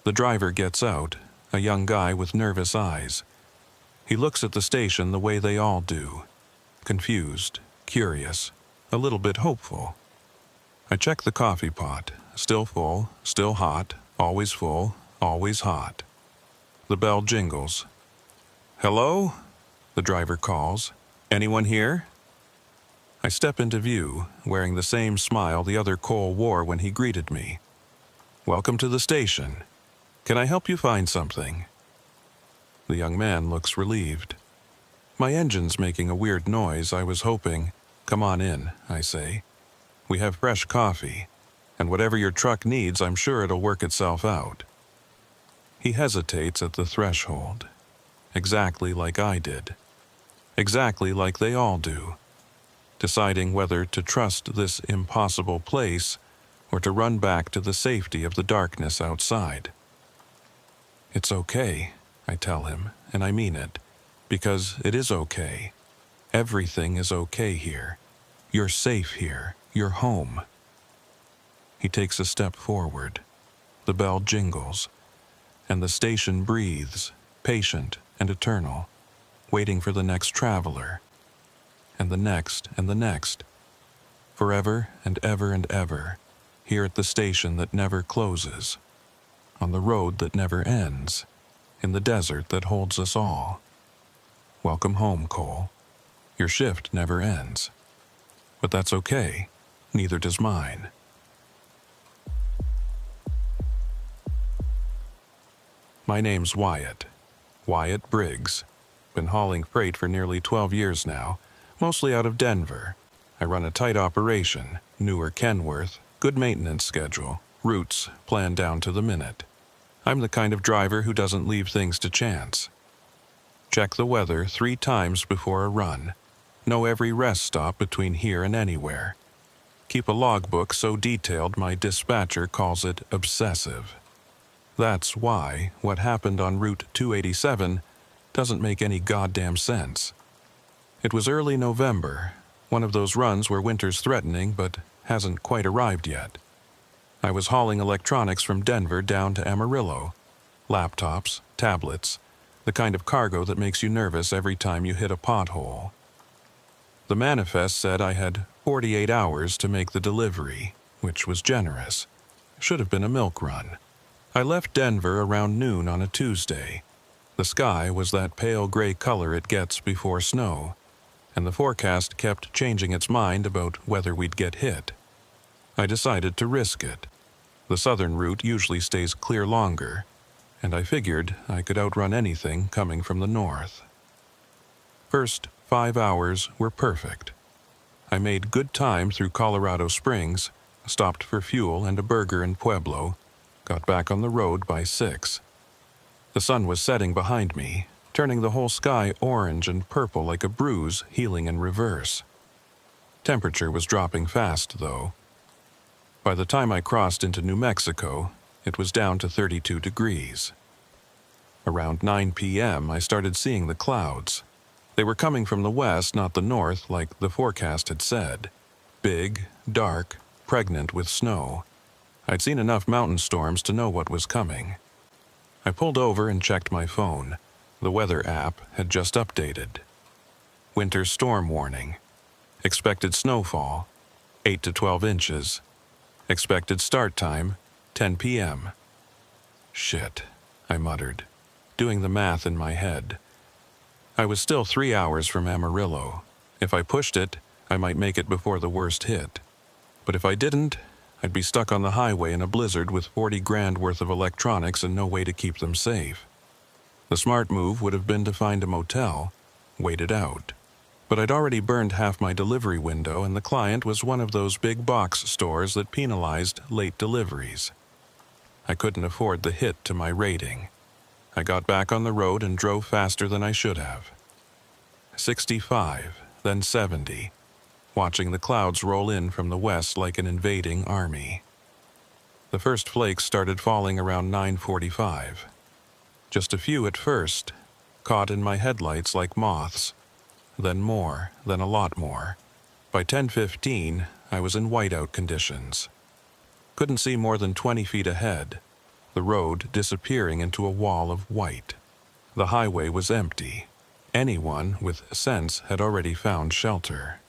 The driver gets out, a young guy with nervous eyes. He looks at the station the way they all do, confused, curious, a little bit hopeful. I check the coffee pot, still full, still hot, always full, always hot. The bell jingles. "Hello?" the driver calls. "Anyone here?" I step into view, wearing the same smile the other Cole wore when he greeted me. "Welcome to the station. Can I help you find something?" The young man looks relieved. "My engine's making a weird noise. I was hoping—" "Come on in," I say. "We have fresh coffee, and whatever your truck needs, I'm sure it'll work itself out." He hesitates at the threshold, exactly like I did, exactly like they all do, deciding whether to trust this impossible place or to run back to the safety of the darkness outside. "It's okay," I tell him, and I mean it, because it is okay. Everything is okay here. You're safe here. You're home. He takes a step forward. The bell jingles, and the station breathes, patient and eternal, waiting for the next traveler, and the next and the next, forever and ever, here at the station that never closes, on the road that never ends, in the desert that holds us all. Welcome home, Cole. Your shift never ends. But that's okay. Neither does mine. My name's Wyatt. Wyatt Briggs. Been hauling freight for nearly 12 years now, mostly out of Denver. I run a tight operation, newer Kenworth, good maintenance schedule, routes planned down to the minute. I'm the kind of driver who doesn't leave things to chance. Check the weather 3 times before a run. Know every rest stop between here and anywhere. Keep a logbook so detailed my dispatcher calls it obsessive. That's why what happened on Route 287 doesn't make any goddamn sense. It was early November, one of those runs where winter's threatening but hasn't quite arrived yet. I was hauling electronics from Denver down to Amarillo. Laptops, tablets, the kind of cargo that makes you nervous every time you hit a pothole. The manifest said I had 48 hours to make the delivery, which was generous. Should have been a milk run. I left Denver around noon on a Tuesday. The sky was that pale gray color it gets before snow, and the forecast kept changing its mind about whether we'd get hit. I decided to risk it. The southern route usually stays clear longer, and I figured I could outrun anything coming from the north. First 5 hours were perfect. I made good time through Colorado Springs, stopped for fuel and a burger in Pueblo, got back on the road by 6. The sun was setting behind me, turning the whole sky orange and purple like a bruise healing in reverse. Temperature was dropping fast, though. By the time I crossed into New Mexico, it was down to 32 degrees. Around 9 p.m., I started seeing the clouds. They were coming from the west, not the north, like the forecast had said. Big, dark, pregnant with snow. I'd seen enough mountain storms to know what was coming. I pulled over and checked my phone. The weather app had just updated. Winter storm warning. Expected snowfall, 8 to 12 inches. Expected start time, 10 p.m. Shit, I muttered, doing the math in my head. I was still 3 hours from Amarillo. If I pushed it, I might make it before the worst hit. But if I didn't, I'd be stuck on the highway in a blizzard with 40 grand worth of electronics and no way to keep them safe. The smart move would have been to find a motel, wait it out. But I'd already burned half my delivery window, and the client was one of those big box stores that penalized late deliveries. I couldn't afford the hit to my rating. I got back on the road and drove faster than I should have. 65, then 70, watching the clouds roll in from the west like an invading army. The first flakes started falling around 9:45. Just a few at first, caught in my headlights like moths. Then more, then a lot more. By 10:15, I was in whiteout conditions. Couldn't see more than 20 feet ahead, the road disappearing into a wall of white. The highway was empty. Anyone with sense had already found shelter.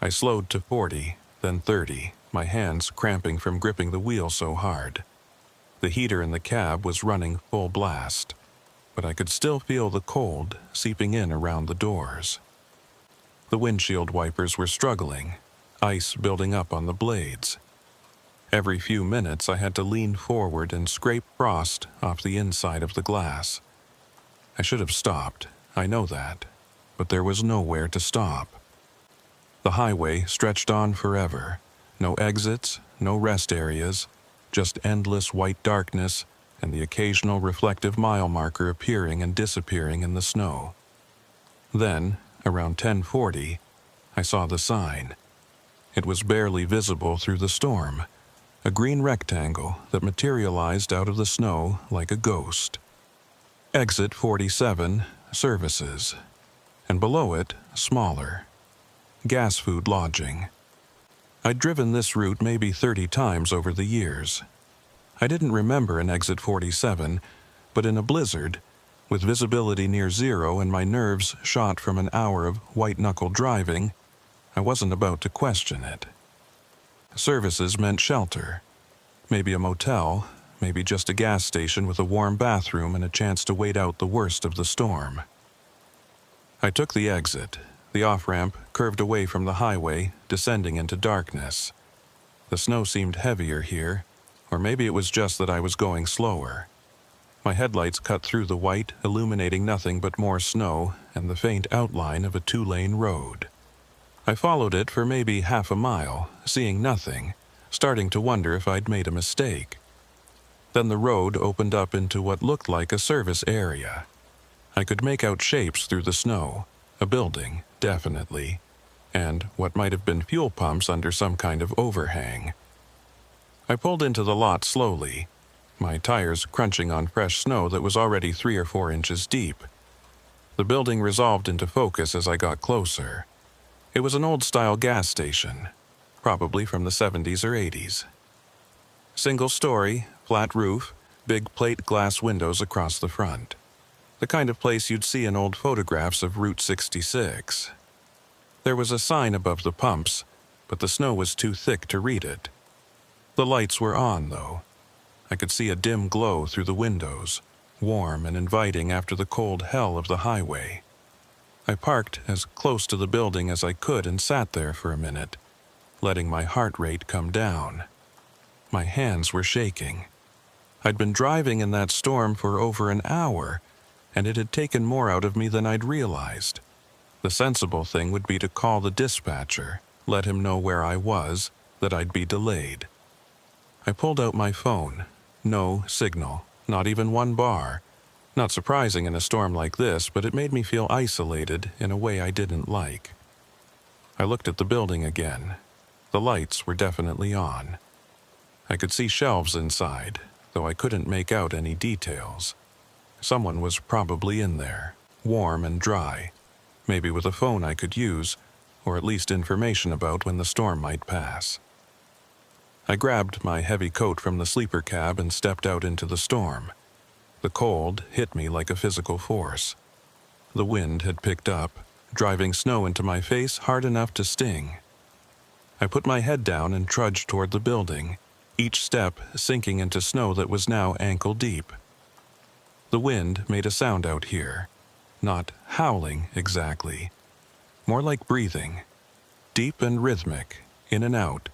I slowed to 40, then 30, my hands cramping from gripping the wheel so hard. The heater in the cab was running full blast, but I could still feel the cold seeping in around the doors. The windshield wipers were struggling, ice building up on the blades. Every few minutes I had to lean forward and scrape frost off the inside of the glass. I should have stopped, I know that, but there was nowhere to stop. The highway stretched on forever. No exits, no rest areas, just endless white darkness and the occasional reflective mile marker appearing and disappearing in the snow. Then, around 10:40, I saw the sign. It was barely visible through the storm, a green rectangle that materialized out of the snow like a ghost. Exit 47, services, and below it, smaller. Gas food lodging. I'd driven this route maybe 30 times over the years. I didn't remember an exit 47, but in a blizzard, with visibility near zero and my nerves shot from an hour of white-knuckle driving, I wasn't about to question it. Services meant shelter. Maybe a motel, maybe just a gas station with a warm bathroom and a chance to wait out the worst of the storm. I took the exit. The off-ramp curved away from the highway, descending into darkness. The snow seemed heavier here, or maybe it was just that I was going slower. My headlights cut through the white, illuminating nothing but more snow and the faint outline of a two-lane road. I followed it for maybe half a mile, seeing nothing, starting to wonder if I'd made a mistake. Then the road opened up into what looked like a service area. I could make out shapes through the snow, a building, definitely, and what might have been fuel pumps under some kind of overhang. I pulled into the lot slowly, my tires crunching on fresh snow that was already 3 or 4 inches deep. The building resolved into focus as I got closer. It was an old-style gas station, probably from the 70s or 80s. Single story, flat roof, big plate glass windows across the front. The kind of place you'd see in old photographs of Route 66. There was a sign above the pumps, but the snow was too thick to read it. The lights were on, though. I could see a dim glow through the windows, warm and inviting after the cold hell of the highway. I parked as close to the building as I could and sat there for a minute, letting my heart rate come down. My hands were shaking. I'd been driving in that storm for over an hour, and it had taken more out of me than I'd realized. The sensible thing would be to call the dispatcher, let him know where I was, that I'd be delayed. I pulled out my phone. No signal, not even one bar. Not surprising in a storm like this, but it made me feel isolated in a way I didn't like. I looked at the building again. The lights were definitely on. I could see shelves inside, though I couldn't make out any details. Someone was probably in there, warm and dry, maybe with a phone I could use, or at least information about when the storm might pass. I grabbed my heavy coat from the sleeper cab and stepped out into the storm. The cold hit me like a physical force. The wind had picked up, driving snow into my face hard enough to sting. I put my head down and trudged toward the building, each step sinking into snow that was now ankle-deep. The wind made a sound out here, not howling exactly, more like breathing, deep and rhythmic, in and out,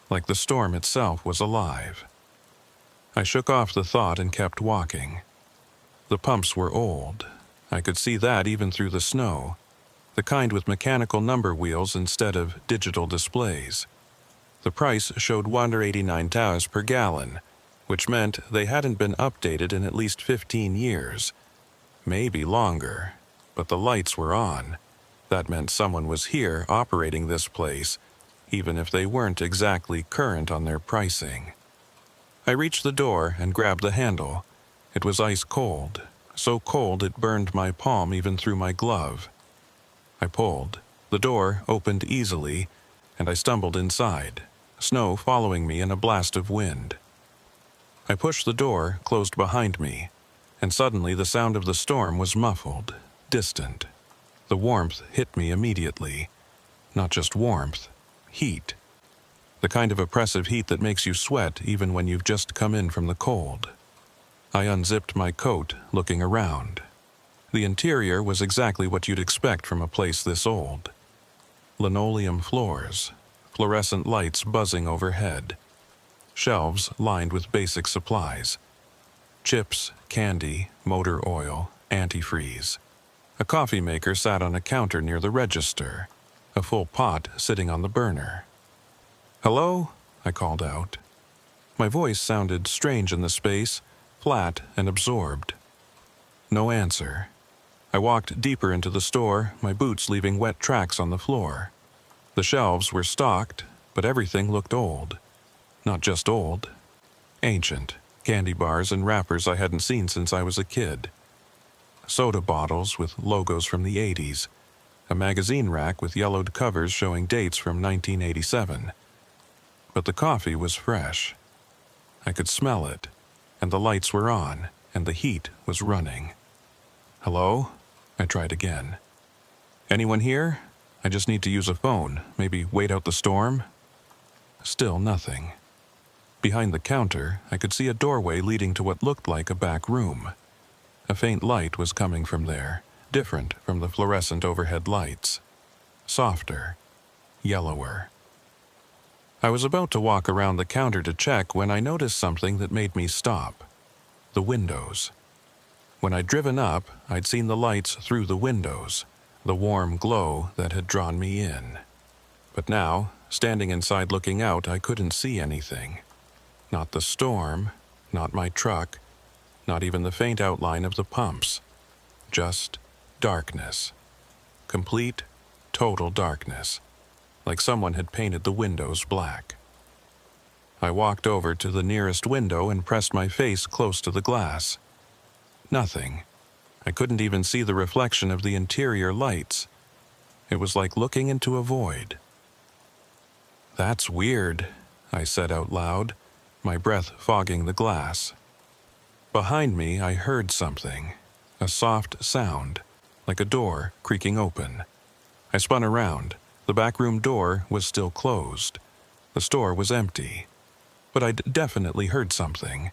like the storm itself was alive. I shook off the thought and kept walking. The pumps were old. I could see that even through the snow. the kind with mechanical number wheels instead of digital displays. The price showed $1.89 per gallon, which meant they hadn't been updated in at least 15 years. Maybe longer, but the lights were on. That meant someone was here operating this place, even if they weren't exactly current on their pricing. I reached the door and grabbed the handle. It was ice cold, so cold it burned my palm even through my glove. I pulled. The door opened easily, and I stumbled inside, snow following me in a blast of wind. I pushed the door closed behind me, and suddenly the sound of the storm was muffled, distant. The warmth hit me immediately. Not just warmth, heat. The kind of oppressive heat that makes you sweat even when you've just come in from the cold. I unzipped my coat, looking around. The interior was exactly what you'd expect from a place this old. Linoleum floors, fluorescent lights buzzing overhead, shelves lined with basic supplies. Chips, candy, motor oil, antifreeze. A coffee maker sat on a counter near the register, a full pot sitting on the burner. "Hello?" I called out. My voice sounded strange in the space, flat and absorbed. No answer. I walked deeper into the store, my boots leaving wet tracks on the floor. The shelves were stocked, but everything looked old. Not just old, ancient. Candy bars and wrappers I hadn't seen since I was a kid. Soda bottles with logos from the 80s. A magazine rack with yellowed covers showing dates from 1987. But the coffee was fresh. I could smell it, and the lights were on, and the heat was running. "Hello?" I tried again. "Anyone here? I just need to use a phone, maybe wait out the storm?" Still nothing. Behind the counter, I could see a doorway leading to what looked like a back room. A faint light was coming from there, different from the fluorescent overhead lights. Softer, yellower. I was about to walk around the counter to check when I noticed something that made me stop. The windows. When I'd driven up, I'd seen the lights through the windows, the warm glow that had drawn me in. But now, standing inside looking out, I couldn't see anything. Not the storm, not my truck, not even the faint outline of the pumps. Just darkness. Complete, total darkness. Like someone had painted the windows black. I walked over to the nearest window and pressed my face close to the glass. Nothing. I couldn't even see the reflection of the interior lights. It was like looking into a void. "That's weird," I said out loud, my breath fogging the glass. Behind me, I heard something. A soft sound, like a door creaking open. I spun around. The back room door was still closed. The store was empty. But I'd definitely heard something.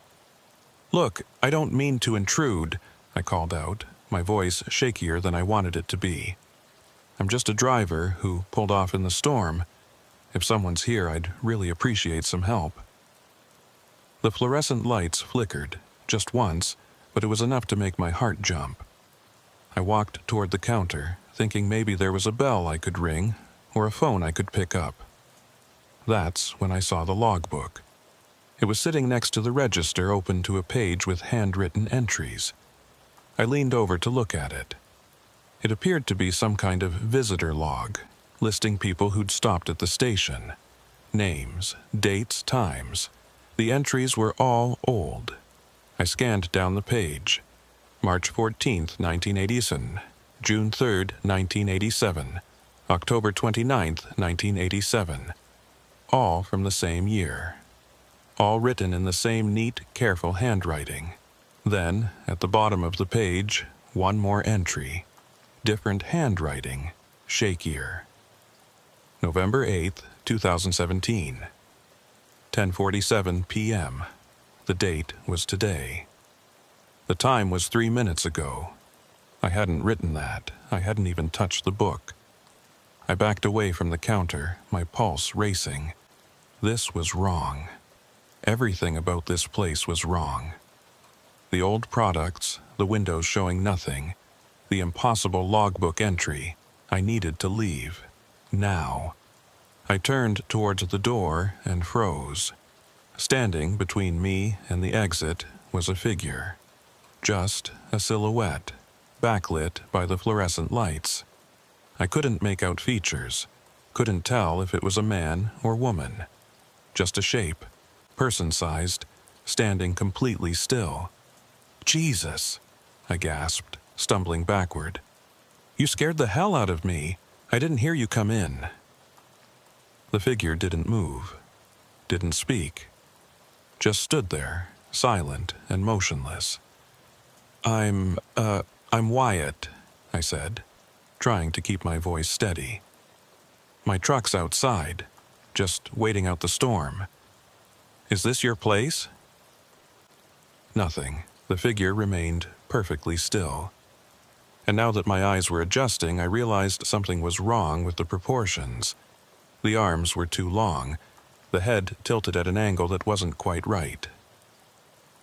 "Look, I don't mean to intrude," I called out, my voice shakier than I wanted it to be. "I'm just a driver who pulled off in the storm. If someone's here, I'd really appreciate some help." The fluorescent lights flickered, just once, but it was enough to make my heart jump. I walked toward the counter, thinking maybe there was a bell I could ring, or a phone I could pick up. That's when I saw the logbook. It was sitting next to the register, open to a page with handwritten entries. I leaned over to look at it. It appeared to be some kind of visitor log, listing people who'd stopped at the station. Names, dates, times. The entries were all old. I scanned down the page. March 14th, 1987. June 3rd, 1987. October 29th, 1987. All from the same year. All written in the same neat, careful handwriting. Then, at the bottom of the page, one more entry. Different handwriting, shakier. November 8th, 2017. 10:47 p.m. The date was today. The time was 3 minutes ago. I hadn't written that. I hadn't even touched the book. I backed away from the counter, my pulse racing. This was wrong. Everything about this place was wrong. The old products, the windows showing nothing, the impossible logbook entry. I needed to leave. Now. I turned towards the door and froze. Standing between me and the exit was a figure. Just a silhouette, backlit by the fluorescent lights. I couldn't make out features, couldn't tell if it was a man or woman. Just a shape, person-sized, standing completely still. "Jesus!" I gasped, stumbling backward. "You scared the hell out of me. I didn't hear you come in." The figure didn't move, didn't speak, just stood there, silent and motionless. I'm Wyatt," I said, trying to keep my voice steady. "My truck's outside, just waiting out the storm. Is this your place?" Nothing. The figure remained perfectly still. And now that my eyes were adjusting, I realized something was wrong with the proportions. The arms were too long, the head tilted at an angle that wasn't quite right.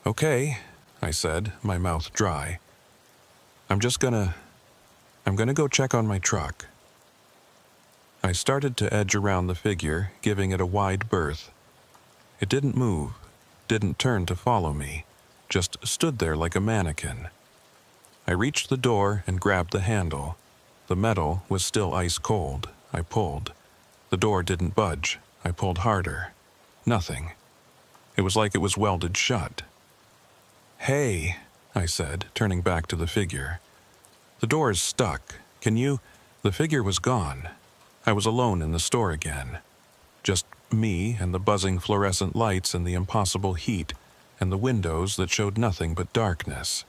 "Okay," I said, my mouth dry. I'm gonna go check on my truck." I started to edge around the figure, giving it a wide berth. It didn't move, didn't turn to follow me, just stood there like a mannequin. I reached the door and grabbed the handle. The metal was still ice cold. I pulled. The door didn't budge. I pulled harder. Nothing. It was like it was welded shut. "Hey," I said, turning back to the figure. "The door is stuck. Can you—" The figure was gone. I was alone in the store again. Just me and the buzzing fluorescent lights and the impossible heat and the windows that showed nothing but darkness.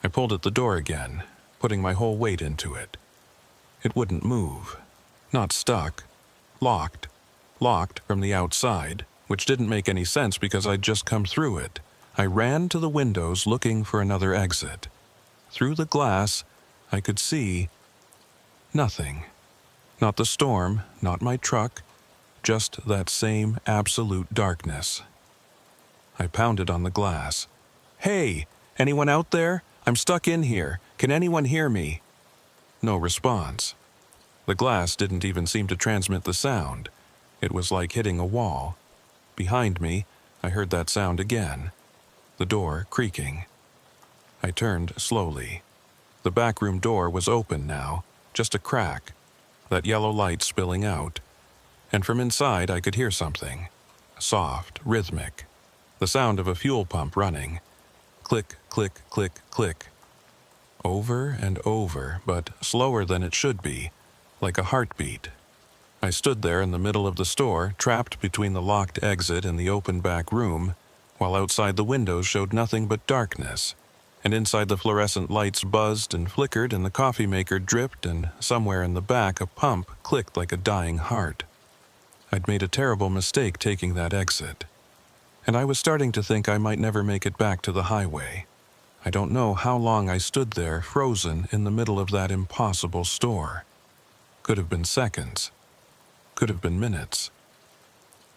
I pulled at the door again, putting my whole weight into it. It wouldn't move. Not stuck. Locked. Locked from the outside, which didn't make any sense because I'd just come through it. I ran to the windows looking for another exit. Through the glass, I could see nothing. Not the storm, not my truck, just that same absolute darkness. I pounded on the glass. "Hey, anyone out there? I'm stuck in here. Can anyone hear me?" No response. The glass didn't even seem to transmit the sound. It was like hitting a wall. Behind me, I heard that sound again. The door creaking. I turned slowly. The back room door was open now, just a crack, that yellow light spilling out. And from inside I could hear something. Soft, rhythmic. The sound of a fuel pump running. Click, click, click, click. Over and over, but slower than it should be, like a heartbeat. I stood there in the middle of the store, trapped between the locked exit and the open back room, while outside the windows showed nothing but darkness, and inside the fluorescent lights buzzed and flickered and the coffee maker dripped, and somewhere in the back a pump clicked like a dying heart. I'd made a terrible mistake taking that exit, and I was starting to think I might never make it back to the highway. I don't know how long I stood there, frozen in the middle of that impossible store. Could have been seconds. Could have been minutes.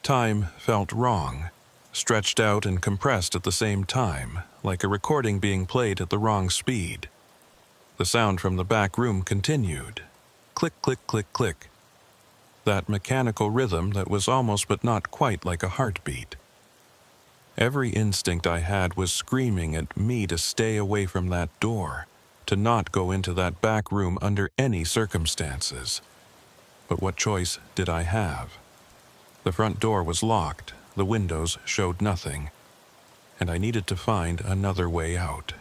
Time felt wrong, stretched out and compressed at the same time, like a recording being played at the wrong speed. The sound from the back room continued. Click, click, click, click. That mechanical rhythm that was almost but not quite like a heartbeat. Every instinct I had was screaming at me to stay away from that door, to not go into that back room under any circumstances. But what choice did I have? The front door was locked, the windows showed nothing, and I needed to find another way out.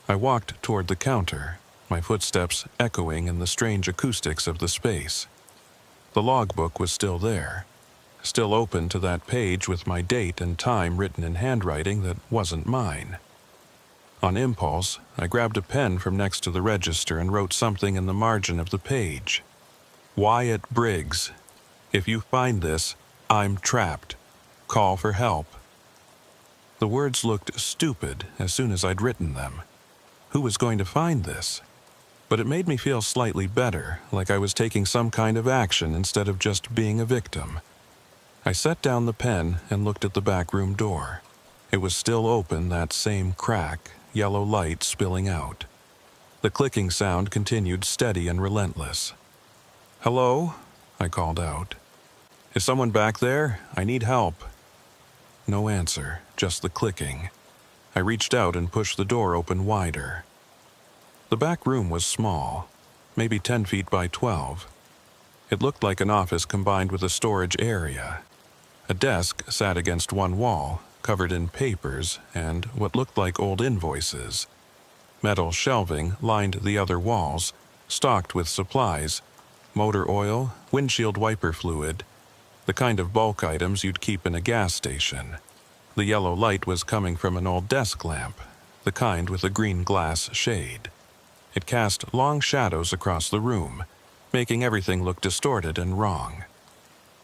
I walked toward the counter, my footsteps echoing in the strange acoustics of the space. The logbook was still there, still open to that page with my date and time written in handwriting that wasn't mine. On impulse, I grabbed a pen from next to the register and wrote something in the margin of the page. "Wyatt Briggs. If you find this, I'm trapped. Call for help." The words looked stupid as soon as I'd written them. Who was going to find this? But it made me feel slightly better, like I was taking some kind of action instead of just being a victim. I set down the pen and looked at the back room door. It was still open, that same crack, yellow light spilling out. The clicking sound continued steady and relentless. "Hello?" I called out. "Is someone back there? I need help." No answer, just the clicking. I reached out and pushed the door open wider. The back room was small, maybe 10 feet by 12. It looked like an office combined with a storage area. A desk sat against one wall, covered in papers and what looked like old invoices. Metal shelving lined the other walls, stocked with supplies, motor oil, windshield wiper fluid, the kind of bulk items you'd keep in a gas station. The yellow light was coming from an old desk lamp, the kind with a green glass shade. It cast long shadows across the room, making everything look distorted and wrong.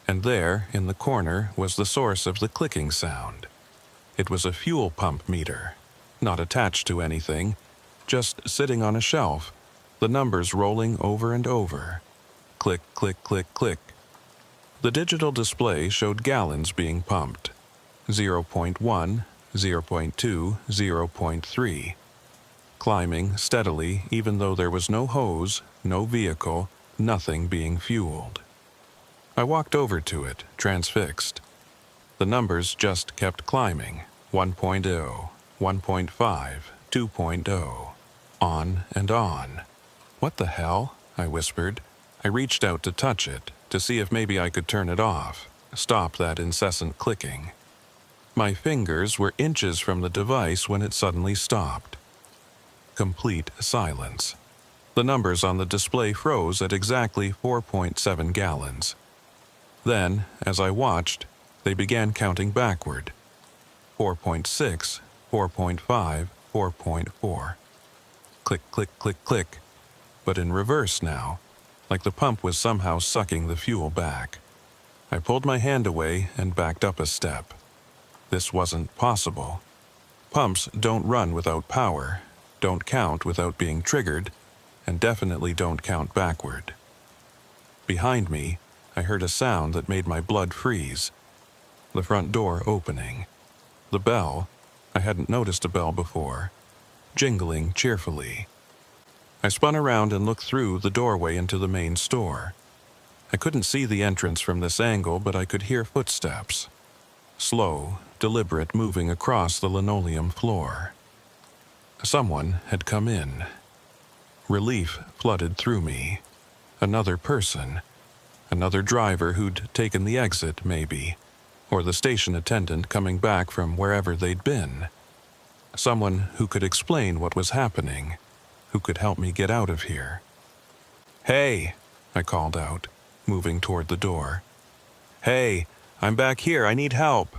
And there, in the corner, was the source of the clicking sound. It was a fuel pump meter, not attached to anything, just sitting on a shelf, the numbers rolling over and over. Click, click, click, click. The digital display showed gallons being pumped. 0.1, 0.2, 0.3. Climbing steadily even though there was no hose, no vehicle, nothing being fueled. I walked over to it, transfixed. The numbers just kept climbing. 1.0, 1.5, 2.0. On and on. "What the hell?" I whispered. I reached out to touch it, to see if maybe I could turn it off, stop that incessant clicking. My fingers were inches from the device when it suddenly stopped. Complete silence. The numbers on the display froze at exactly 4.7 gallons. Then, as I watched, they began counting backward. 4.6, 4.5, 4.4. Click, click, click, click. But in reverse now, like the pump was somehow sucking the fuel back. I pulled my hand away and backed up a step. This wasn't possible. Pumps don't run without power, don't count without being triggered, and definitely don't count backward. Behind me, I heard a sound that made my blood freeze. The front door opening. The bell, I hadn't noticed a bell before, jingling cheerfully. I spun around and looked through the doorway into the main store. I couldn't see the entrance from this angle, but I could hear footsteps. Slow, deliberate moving across the linoleum floor. Someone had come in. Relief flooded through me. Another person. Another driver who'd taken the exit, maybe. Or the station attendant coming back from wherever they'd been. Someone who could explain what was happening, who could help me get out of here. "Hey," I called out, moving toward the door. "Hey, I'm back here, I need help."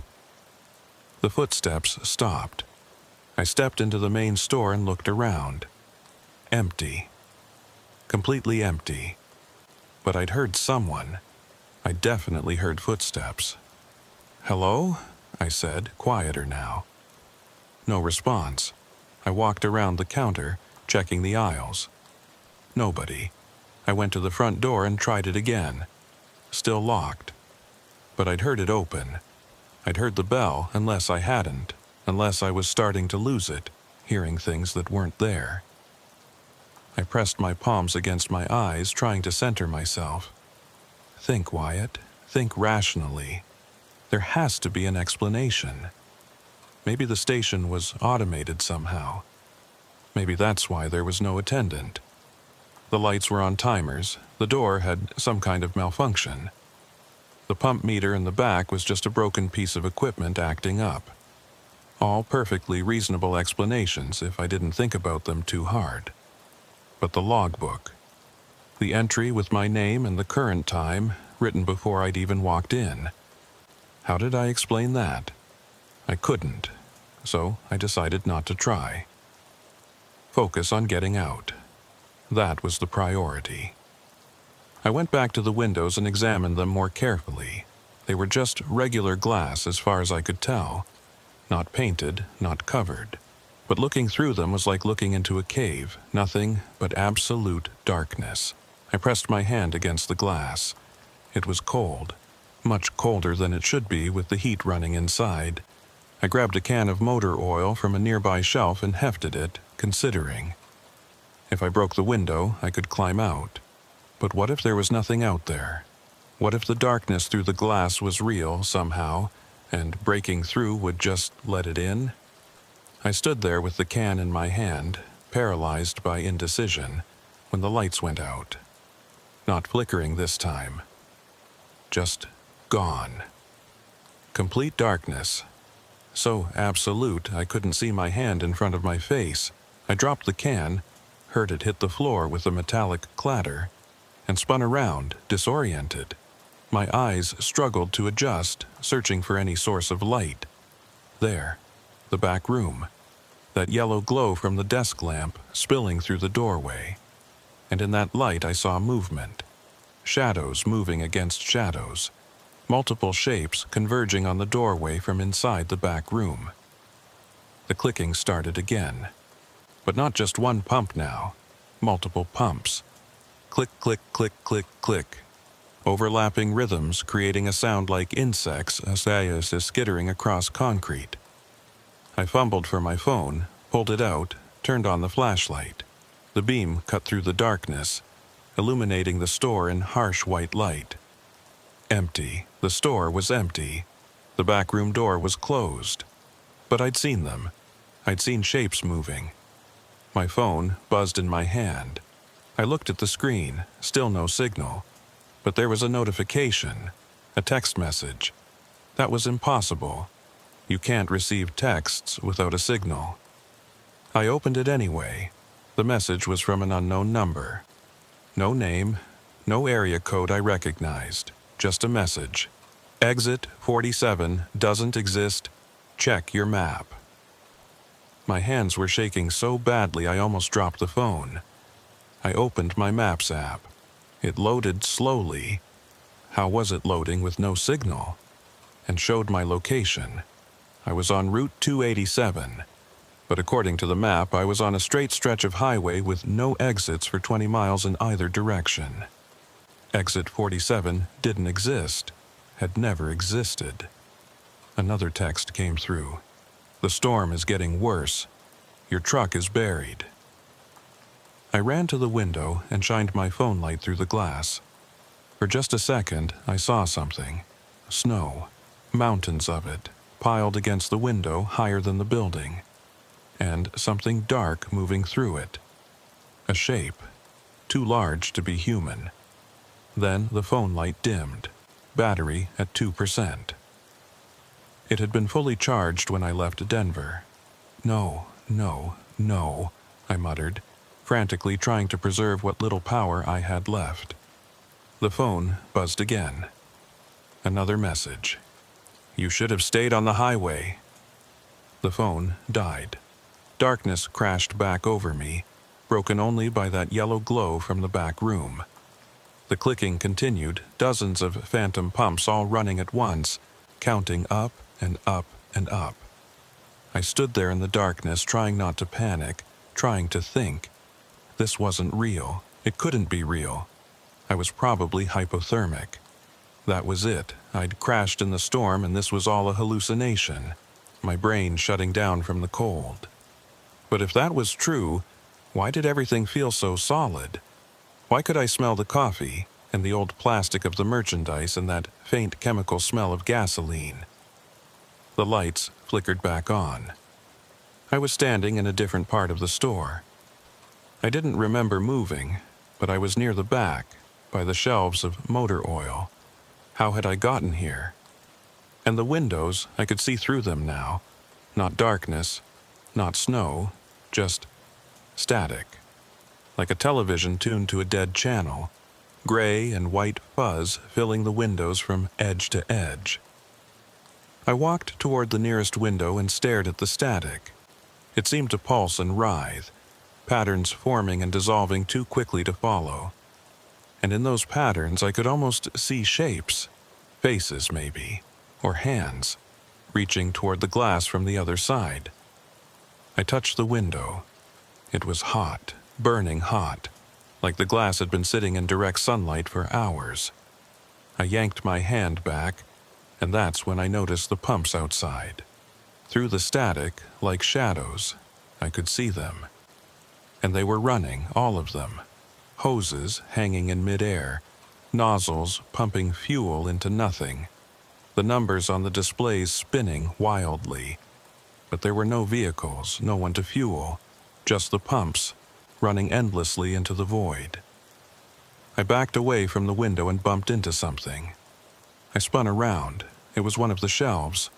The footsteps stopped. I stepped into the main store and looked around. Empty. Completely empty. But I'd heard someone. I definitely heard footsteps. "Hello?" I said, quieter now. No response. I walked around the counter, checking the aisles. Nobody. I went to the front door and tried it again. Still locked. But I'd heard it open. I'd heard the bell, unless I hadn't, unless I was starting to lose it, hearing things that weren't there. I pressed my palms against my eyes, trying to center myself. Think, Wyatt. Think rationally. There has to be an explanation. Maybe the station was automated somehow. Maybe that's why there was no attendant. The lights were on timers. The door had some kind of malfunction. The pump meter in the back was just a broken piece of equipment acting up. All perfectly reasonable explanations if I didn't think about them too hard. But the logbook. The entry with my name and the current time, written before I'd even walked in. How did I explain that? I couldn't, so I decided not to try. Focus on getting out. That was the priority. I went back to the windows and examined them more carefully. They were just regular glass as far as I could tell. Not painted, not covered. But looking through them was like looking into a cave, nothing but absolute darkness. I pressed my hand against the glass. It was cold, much colder than it should be with the heat running inside. I grabbed a can of motor oil from a nearby shelf and hefted it, considering. If I broke the window, I could climb out. But what if there was nothing out there? What if the darkness through the glass was real somehow, and breaking through would just let it in? I stood there with the can in my hand, paralyzed by indecision, when the lights went out. Not flickering this time. Just gone. Complete darkness. So absolute I couldn't see my hand in front of my face. I dropped the can, heard it hit the floor with a metallic clatter, and spun around, disoriented. My eyes struggled to adjust, searching for any source of light. There, the back room. That yellow glow from the desk lamp spilling through the doorway. And in that light I saw movement. Shadows moving against shadows. Multiple shapes converging on the doorway from inside the back room. The clicking started again. But not just one pump now. Multiple pumps. Click, click, click, click, click. Overlapping rhythms creating a sound like insects as skittering across concrete. I fumbled for my phone, pulled it out, turned on the flashlight. The beam cut through the darkness, illuminating the store in harsh white light. Empty. The store was empty. The back room door was closed. But I'd seen them. I'd seen shapes moving. My phone buzzed in my hand. I looked at the screen, still no signal. But there was a notification, a text message. That was impossible. You can't receive texts without a signal. I opened it anyway. The message was from an unknown number. No name, no area code I recognized, just a message. Exit 47 doesn't exist. Check your map. My hands were shaking so badly I almost dropped the phone. I opened my Maps app. It loaded slowly. How was it loading with no signal? And showed my location. I was on Route 287. But according to the map, I was on a straight stretch of highway with no exits for 20 miles in either direction. Exit 47 didn't exist, had never existed. Another text came through. The storm is getting worse. Your truck is buried. I ran to the window and shined my phone light through the glass. For just a second, I saw something. Snow. Mountains of it, piled against the window higher than the building. And something dark moving through it. A shape, too large to be human. Then the phone light dimmed, battery at 2%. It had been fully charged when I left Denver. No, no, no, I muttered, frantically trying to preserve what little power I had left. The phone buzzed again. Another message. You should have stayed on the highway. The phone died. Darkness crashed back over me, broken only by that yellow glow from the back room. The clicking continued, dozens of phantom pumps all running at once, counting up and up and up. I stood there in the darkness, trying not to panic, trying to think. This wasn't real. It couldn't be real. I was probably hypothermic. That was it. I'd crashed in the storm and this was all a hallucination. My brain shutting down from the cold. But if that was true, why did everything feel so solid? Why could I smell the coffee and the old plastic of the merchandise and that faint chemical smell of gasoline? The lights flickered back on. I was standing in a different part of the store. I didn't remember moving, but I was near the back, by the shelves of motor oil. How had I gotten here? And the windows, I could see through them now. Not darkness, not snow, just static. Like a television tuned to a dead channel, gray and white fuzz filling the windows from edge to edge. I walked toward the nearest window and stared at the static. It seemed to pulse and writhe, patterns forming and dissolving too quickly to follow. And in those patterns I could almost see shapes, faces maybe, or hands, reaching toward the glass from the other side. I touched the window. It was hot, burning hot, like the glass had been sitting in direct sunlight for hours. I yanked my hand back, and that's when I noticed the pumps outside. Through the static, like shadows, I could see them. And they were running, all of them. Hoses hanging in midair, nozzles pumping fuel into nothing, the numbers on the displays spinning wildly. But there were no vehicles, no one to fuel, just the pumps, running endlessly into the void. I backed away from the window and bumped into something. I spun around. It was one of the shelves,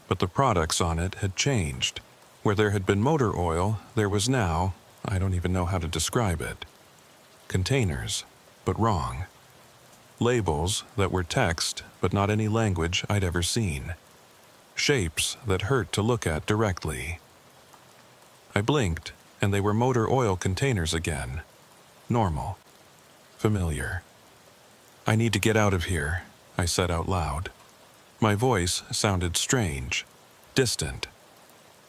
but the products on it had changed. Where there had been motor oil, there was now, I don't even know how to describe it, containers, but wrong. Labels that were text, but not any language I'd ever seen. Shapes that hurt to look at directly. I blinked, and they were motor oil containers again. Normal. Familiar. "I need to get out of here," I said out loud. My voice sounded strange, distant,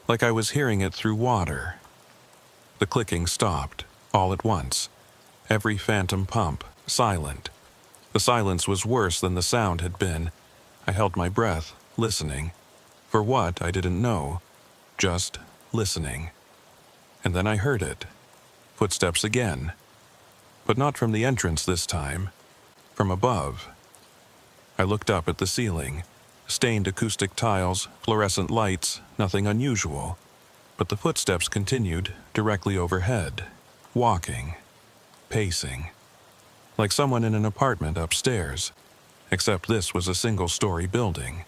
like I was hearing it through water. The clicking stopped, all at once. Every phantom pump, silent. The silence was worse than the sound had been. I held my breath, listening. For what, I didn't know. Just listening. And then I heard it. Footsteps again. But not from the entrance this time. From above. I looked up at the ceiling. Stained acoustic tiles, fluorescent lights, nothing unusual. But the footsteps continued directly overhead. Walking. Pacing. Like someone in an apartment upstairs. Except this was a single-story building.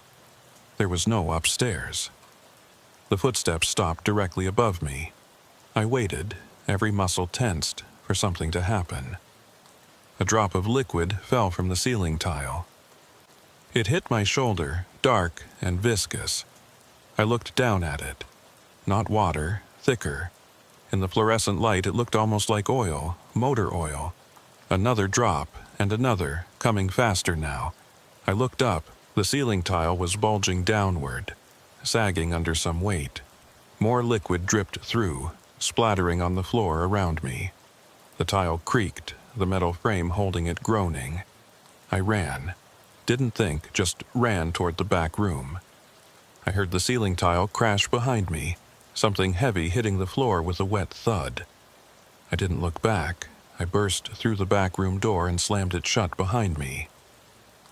There was no upstairs. The footsteps stopped directly above me. I waited, every muscle tensed, for something to happen. A drop of liquid fell from the ceiling tile. It hit my shoulder, dark and viscous. I looked down at it. Not water, thicker. In the fluorescent light it looked almost like oil, motor oil. Another drop, and another, coming faster now. I looked up. The ceiling tile was bulging downward, sagging under some weight. More liquid dripped through, splattering on the floor around me. The tile creaked, the metal frame holding it groaning. I ran. Didn't think, just ran toward the back room. I heard the ceiling tile crash behind me, something heavy hitting the floor with a wet thud. I didn't look back. I burst through the back room door and slammed it shut behind me.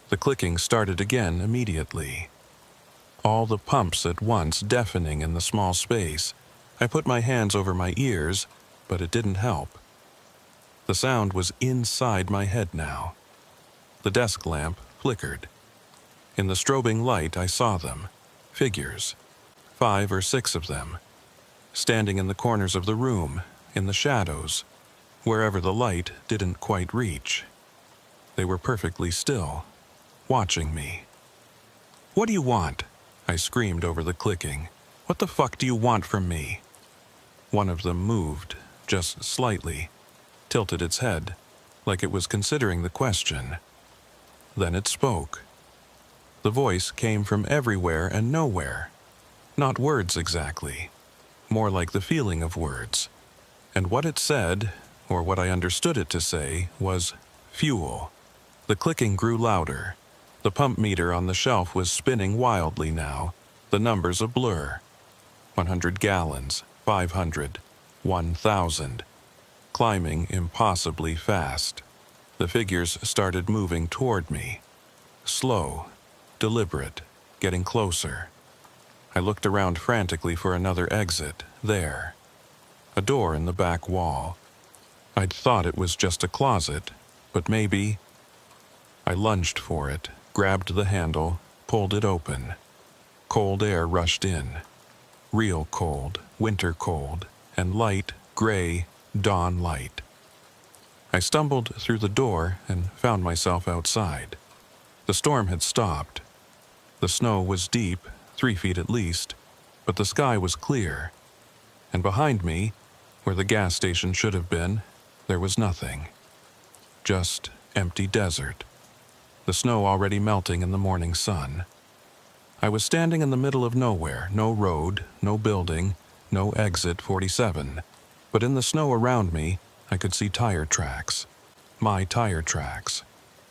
The clicking started again immediately. All the pumps at once, deafening in the small space. I put my hands over my ears, but it didn't help. The sound was inside my head now. The desk lamp flickered. In the strobing light I saw them. Figures. 5 or 6 of them. Standing in the corners of the room, in the shadows, wherever the light didn't quite reach. They were perfectly still, watching me. "What do you want?" I screamed over the clicking. "What the fuck do you want from me?" One of them moved, just slightly, tilted its head, like it was considering the question. Then it spoke. The voice came from everywhere and nowhere. Not words exactly, more like the feeling of words. And what it said, or what I understood it to say, was fuel. The clicking grew louder. The pump meter on the shelf was spinning wildly now, the numbers a blur. 100 gallons, 500, 1,000. Climbing impossibly fast. The figures started moving toward me. Slow, deliberate, getting closer. I looked around frantically for another exit, there. A door in the back wall. I'd thought it was just a closet, but maybe... I lunged for it, grabbed the handle, pulled it open. Cold air rushed in. Real cold, winter cold, and light, gray, dawn light. I stumbled through the door and found myself outside. The storm had stopped. The snow was deep, 3 feet at least, but the sky was clear. And behind me, where the gas station should have been, there was nothing. Just empty desert. The snow already melting in the morning sun. I was standing in the middle of nowhere, no road, no building, no exit 47. But in the snow around me, I could see tire tracks. My tire tracks.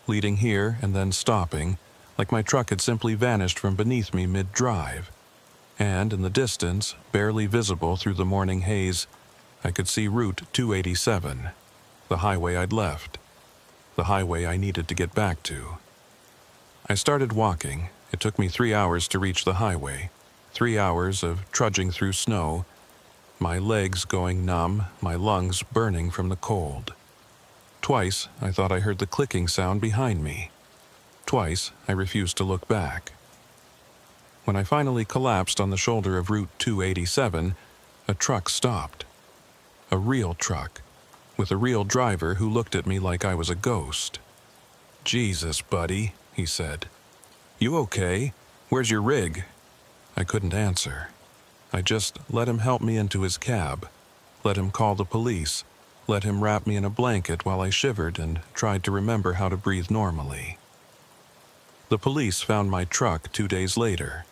Leading here and then stopping, like my truck had simply vanished from beneath me mid-drive. And in the distance, barely visible through the morning haze, I could see Route 287, the highway I'd left, the highway I needed to get back to. I started walking. It took me 3 hours to reach the highway, 3 hours of trudging through snow, my legs going numb, my lungs burning from the cold. Twice, I thought I heard the clicking sound behind me. Twice, I refused to look back. When I finally collapsed on the shoulder of Route 287, a truck stopped. A real truck, with a real driver who looked at me like I was a ghost. "Jesus, buddy," he said. "You okay? Where's your rig?" I couldn't answer. I just let him help me into his cab, let him call the police, let him wrap me in a blanket while I shivered and tried to remember how to breathe normally. The police found my truck 2 days later.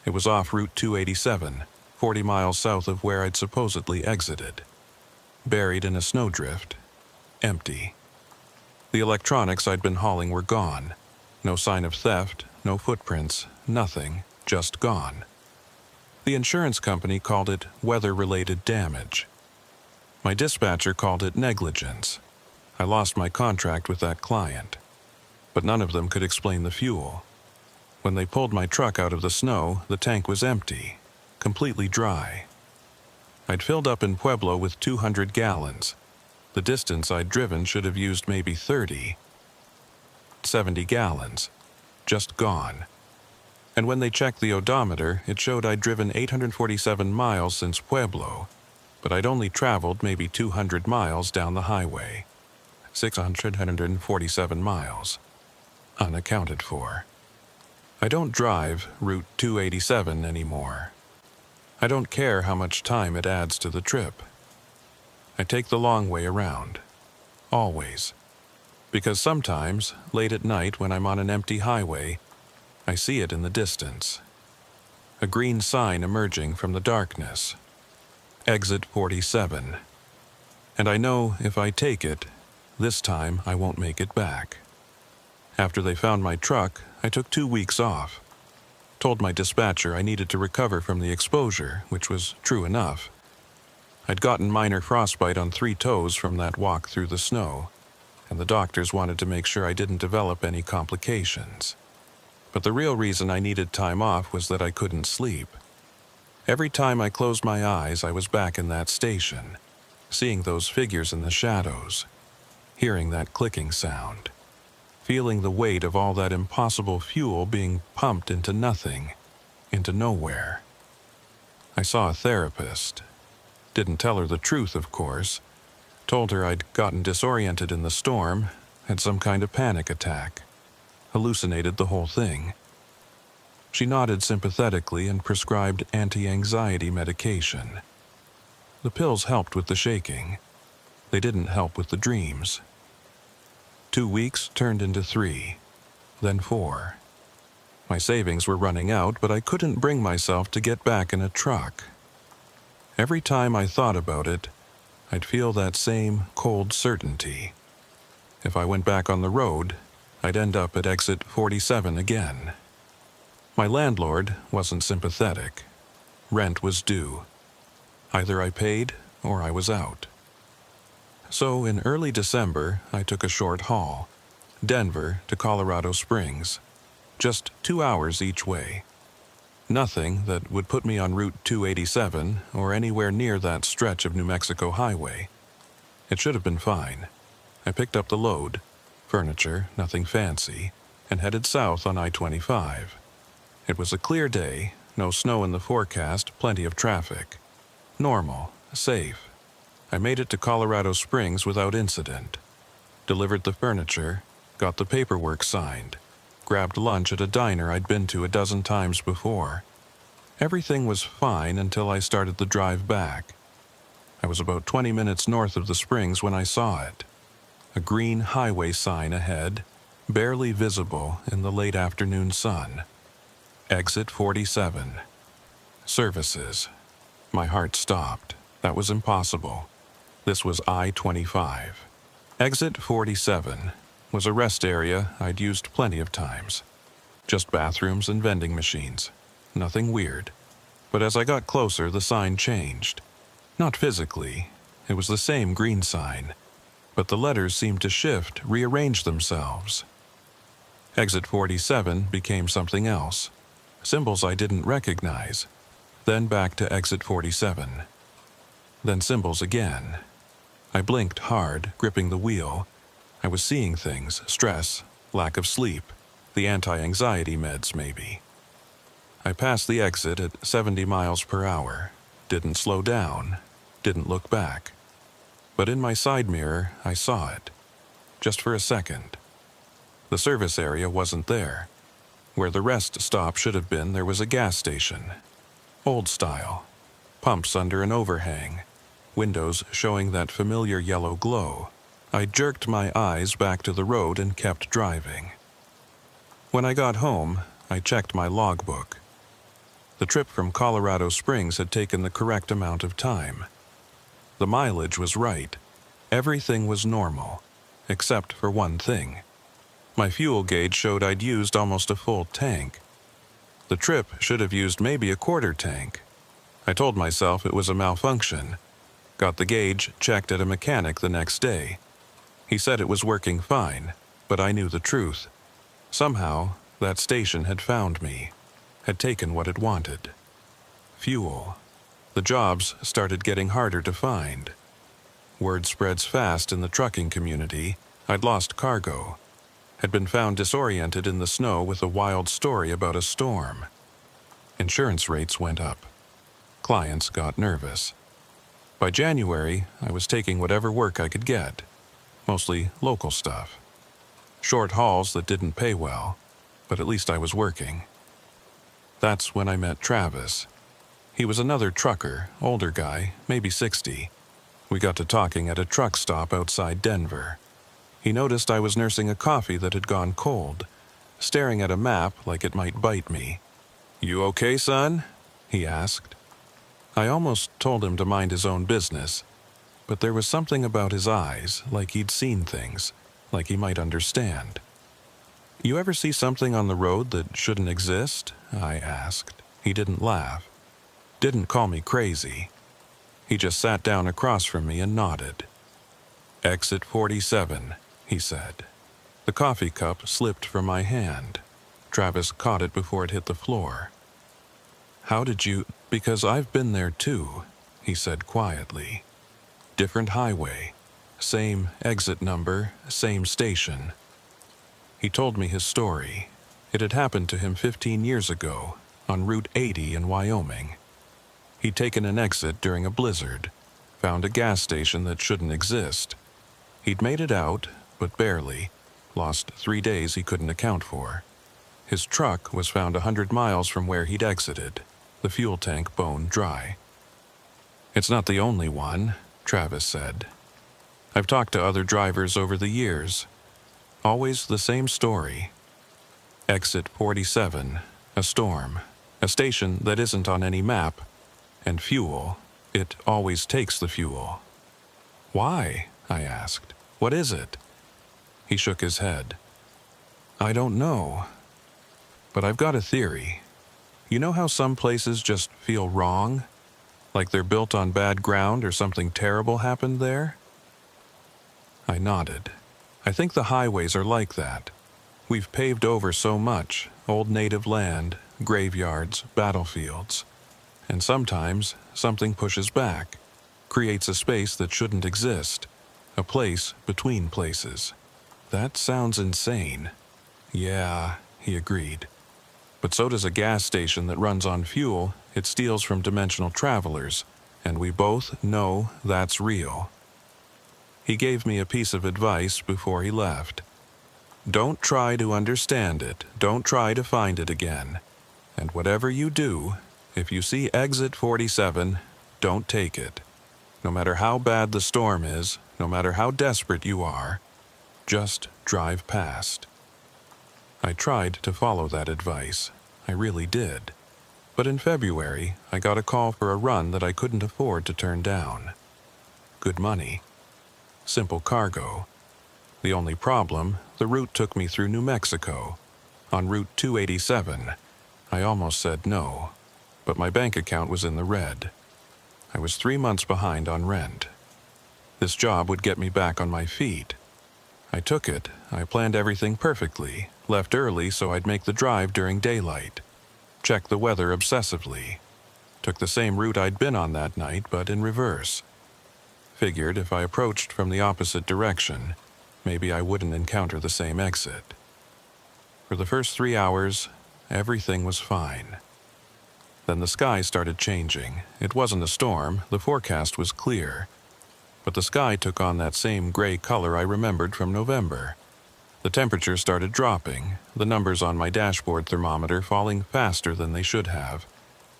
It was off Route 287, 40 miles south of where I'd supposedly exited. Buried in a snowdrift, empty. The electronics I'd been hauling were gone. No sign of theft, no footprints, nothing, just gone. The insurance company called it weather-related damage. My dispatcher called it negligence. I lost my contract with that client. But none of them could explain the fuel. When they pulled my truck out of the snow, the tank was empty, completely dry. I'd filled up in Pueblo with 200 gallons. The distance I'd driven should have used maybe 30. 70 gallons. Just gone. And when they checked the odometer, it showed I'd driven 847 miles since Pueblo, but I'd only traveled maybe 200 miles down the highway. 647 miles. Unaccounted for. I don't drive Route 287 anymore. I don't care how much time it adds to the trip. I take the long way around. Always. Because sometimes, late at night when I'm on an empty highway, I see it in the distance. A green sign emerging from the darkness. Exit 47. And I know if I take it, this time I won't make it back. After they found my truck, I took 2 weeks off. Told my dispatcher I needed to recover from the exposure, which was true enough. I'd gotten minor frostbite on 3 toes from that walk through the snow, and the doctors wanted to make sure I didn't develop any complications. But the real reason I needed time off was that I couldn't sleep. Every time I closed my eyes, I was back in that station, seeing those figures in the shadows, hearing that clicking sound, feeling the weight of all that impossible fuel being pumped into nothing, into nowhere. I saw a therapist. Didn't tell her the truth, of course. Told her I'd gotten disoriented in the storm, had some kind of panic attack, hallucinated the whole thing. She nodded sympathetically and prescribed anti-anxiety medication. The pills helped with the shaking. They didn't help with the dreams. 2 weeks turned into 3, then 4. My savings were running out, but I couldn't bring myself to get back in a truck. Every time I thought about it, I'd feel that same cold certainty. If I went back on the road, I'd end up at exit 47 again. My landlord wasn't sympathetic. Rent was due. Either I paid or I was out. So in early December, I took a short haul, Denver to Colorado Springs, just 2 hours each way. Nothing that would put me on Route 287 or anywhere near that stretch of New Mexico highway. It should have been fine. I picked up the load, furniture, nothing fancy, and headed south on I-25. It was a clear day, no snow in the forecast, plenty of traffic. Normal, safe. I made it to Colorado Springs without incident. Delivered the furniture, got the paperwork signed, grabbed lunch at a diner I'd been to a dozen times before. Everything was fine until I started the drive back. I was about 20 minutes north of the Springs when I saw it. A green highway sign ahead, barely visible in the late afternoon sun. Exit 47. Services. My heart stopped. That was impossible. This was I-25. Exit 47 was a rest area I'd used plenty of times. Just bathrooms and vending machines. Nothing weird. But as I got closer, the sign changed. Not physically, It was the same green sign, but the letters seemed to shift, rearrange themselves. Exit 47 became something else. Symbols I didn't recognize. Then back to exit 47. Then symbols again. I blinked hard, gripping the wheel. I was seeing things, stress, lack of sleep, the anti-anxiety meds maybe. I passed the exit at 70 miles per hour, didn't slow down, didn't look back. But in my side mirror, I saw it. Just for a second. The service area wasn't there. Where the rest stop should have been, there was a gas station. Old style. Pumps under an overhang. Windows showing that familiar yellow glow. I jerked my eyes back to the road and kept driving. When I got home, I checked my logbook. The trip from Colorado Springs had taken the correct amount of time. The mileage was right. Everything was normal, except for one thing. My fuel gauge showed I'd used almost a full tank. The trip should have used maybe a quarter tank. I told myself it was a malfunction. Got the gauge checked at a mechanic the next day. He said it was working fine, but I knew the truth. Somehow, that station had found me, had taken what it wanted. Fuel. The jobs started getting harder to find. Word spreads fast in the trucking community. I'd lost cargo. Had been found disoriented in the snow with a wild story about a storm. Insurance rates went up. Clients got nervous. By January, I was taking whatever work I could get, mostly local stuff. Short hauls that didn't pay well, but at least I was working. That's when I met Travis. He was another trucker, older guy, maybe 60. We got to talking at a truck stop outside Denver. He noticed I was nursing a coffee that had gone cold, staring at a map like it might bite me. "You okay, son?" he asked. I almost told him to mind his own business, but there was something about his eyes, like he'd seen things, like he might understand. "You ever see something on the road that shouldn't exist?" I asked. He didn't laugh. Didn't call me crazy. He just sat down across from me and nodded. "Exit 47, he said. The coffee cup slipped from my hand. Travis caught it before it hit the floor. "How did you—" "Because I've been there too," he said quietly. "Different highway. Same exit number, same station." He told me his story. It had happened to him 15 years ago, on Route 80 in Wyoming. He'd taken an exit during a blizzard, found a gas station that shouldn't exist. He'd made it out, but barely. Lost 3 days he couldn't account for. His truck was found 100 miles from where he'd exited, the fuel tank bone dry. "It's not the only one," Travis said. "I've talked to other drivers over the years. Always the same story. Exit 47, a storm, a station that isn't on any map, and fuel. It always takes the fuel." "Why?" I asked. "What is it?" He shook his head. "I don't know. But I've got a theory. You know how some places just feel wrong? Like they're built on bad ground or something terrible happened there?" I nodded. "I think the highways are like that. We've paved over so much, old native land, graveyards, battlefields. And sometimes something pushes back, creates a space that shouldn't exist, a place between places." "That sounds insane." "Yeah," he agreed. "But so does a gas station that runs on fuel. It steals from dimensional travelers, and we both know that's real." He gave me a piece of advice before he left. "Don't try to understand it. Don't try to find it again. And whatever you do, if you see exit 47, don't take it. No matter how bad the storm is, no matter how desperate you are, just drive past." I tried to follow that advice. I really did. But in February, I got a call for a run that I couldn't afford to turn down. Good money. Simple cargo. The only problem, the route took me through New Mexico. On Route 287, I almost said no, but my bank account was in the red. I was 3 months behind on rent. This job would get me back on my feet. I took it. I planned everything perfectly, left early so I'd make the drive during daylight, checked the weather obsessively, took the same route I'd been on that night but in reverse. Figured if I approached from the opposite direction, maybe I wouldn't encounter the same exit. For the first 3 hours, everything was fine. Then the sky started changing. It wasn't a storm, the forecast was clear. But the sky took on that same gray color I remembered from November. The temperature started dropping, the numbers on my dashboard thermometer falling faster than they should have.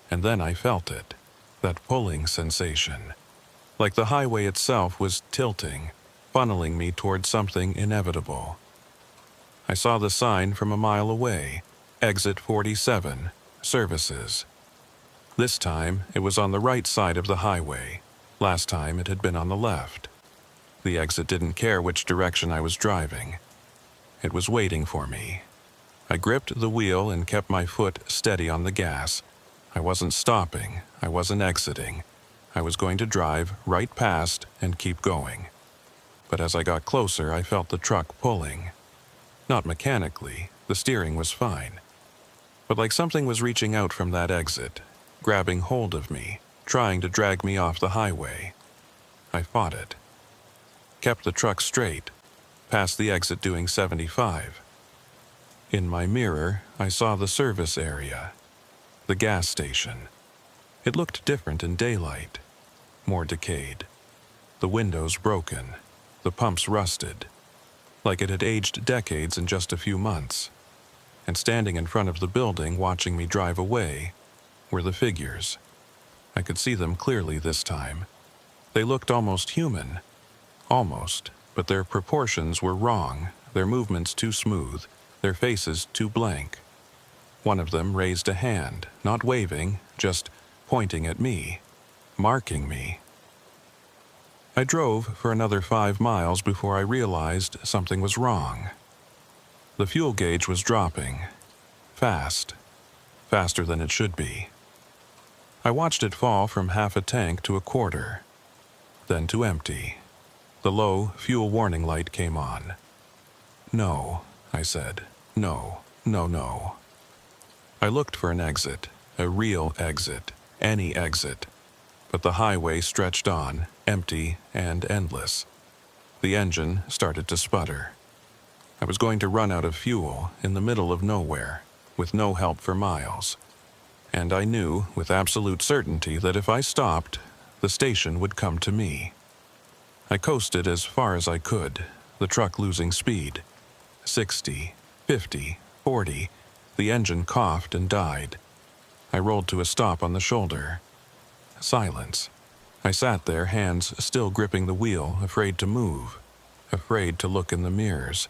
And then I felt it, that pulling sensation. Like the highway itself was tilting, funneling me toward something inevitable. I saw the sign from a mile away, Exit 47, Services. This time, it was on the right side of the highway. Last time, it had been on the left. The exit didn't care which direction I was driving. It was waiting for me. I gripped the wheel and kept my foot steady on the gas. I wasn't stopping. I wasn't exiting. I was going to drive right past and keep going. But as I got closer, I felt the truck pulling. Not mechanically. The steering was fine. But like something was reaching out from that exit, grabbing hold of me, trying to drag me off the highway. I fought it. Kept the truck straight, past the exit doing 75. In my mirror, I saw the service area, the gas station. It looked different in daylight, more decayed. The windows broken, the pumps rusted, like it had aged decades in just a few months. And standing in front of the building, watching me drive away, were the figures. I could see them clearly this time. They looked almost human. Almost, but their proportions were wrong, their movements too smooth, their faces too blank. One of them raised a hand, not waving, just pointing at me, marking me. I drove for another 5 miles before I realized something was wrong. The fuel gauge was dropping. Fast. Faster than it should be. I watched it fall from half a tank to a quarter, then to empty. The low fuel warning light came on. No, I said. No, no, no. I looked for an exit, a real exit, any exit. But the highway stretched on, empty and endless. The engine started to sputter. I was going to run out of fuel in the middle of nowhere, with no help for miles. And I knew with absolute certainty that if I stopped, the station would come to me. I coasted as far as I could, the truck losing speed. 60, 50, 40, the engine coughed and died. I rolled to a stop on the shoulder. Silence. I sat there, hands still gripping the wheel, afraid to move, afraid to look in the mirrors,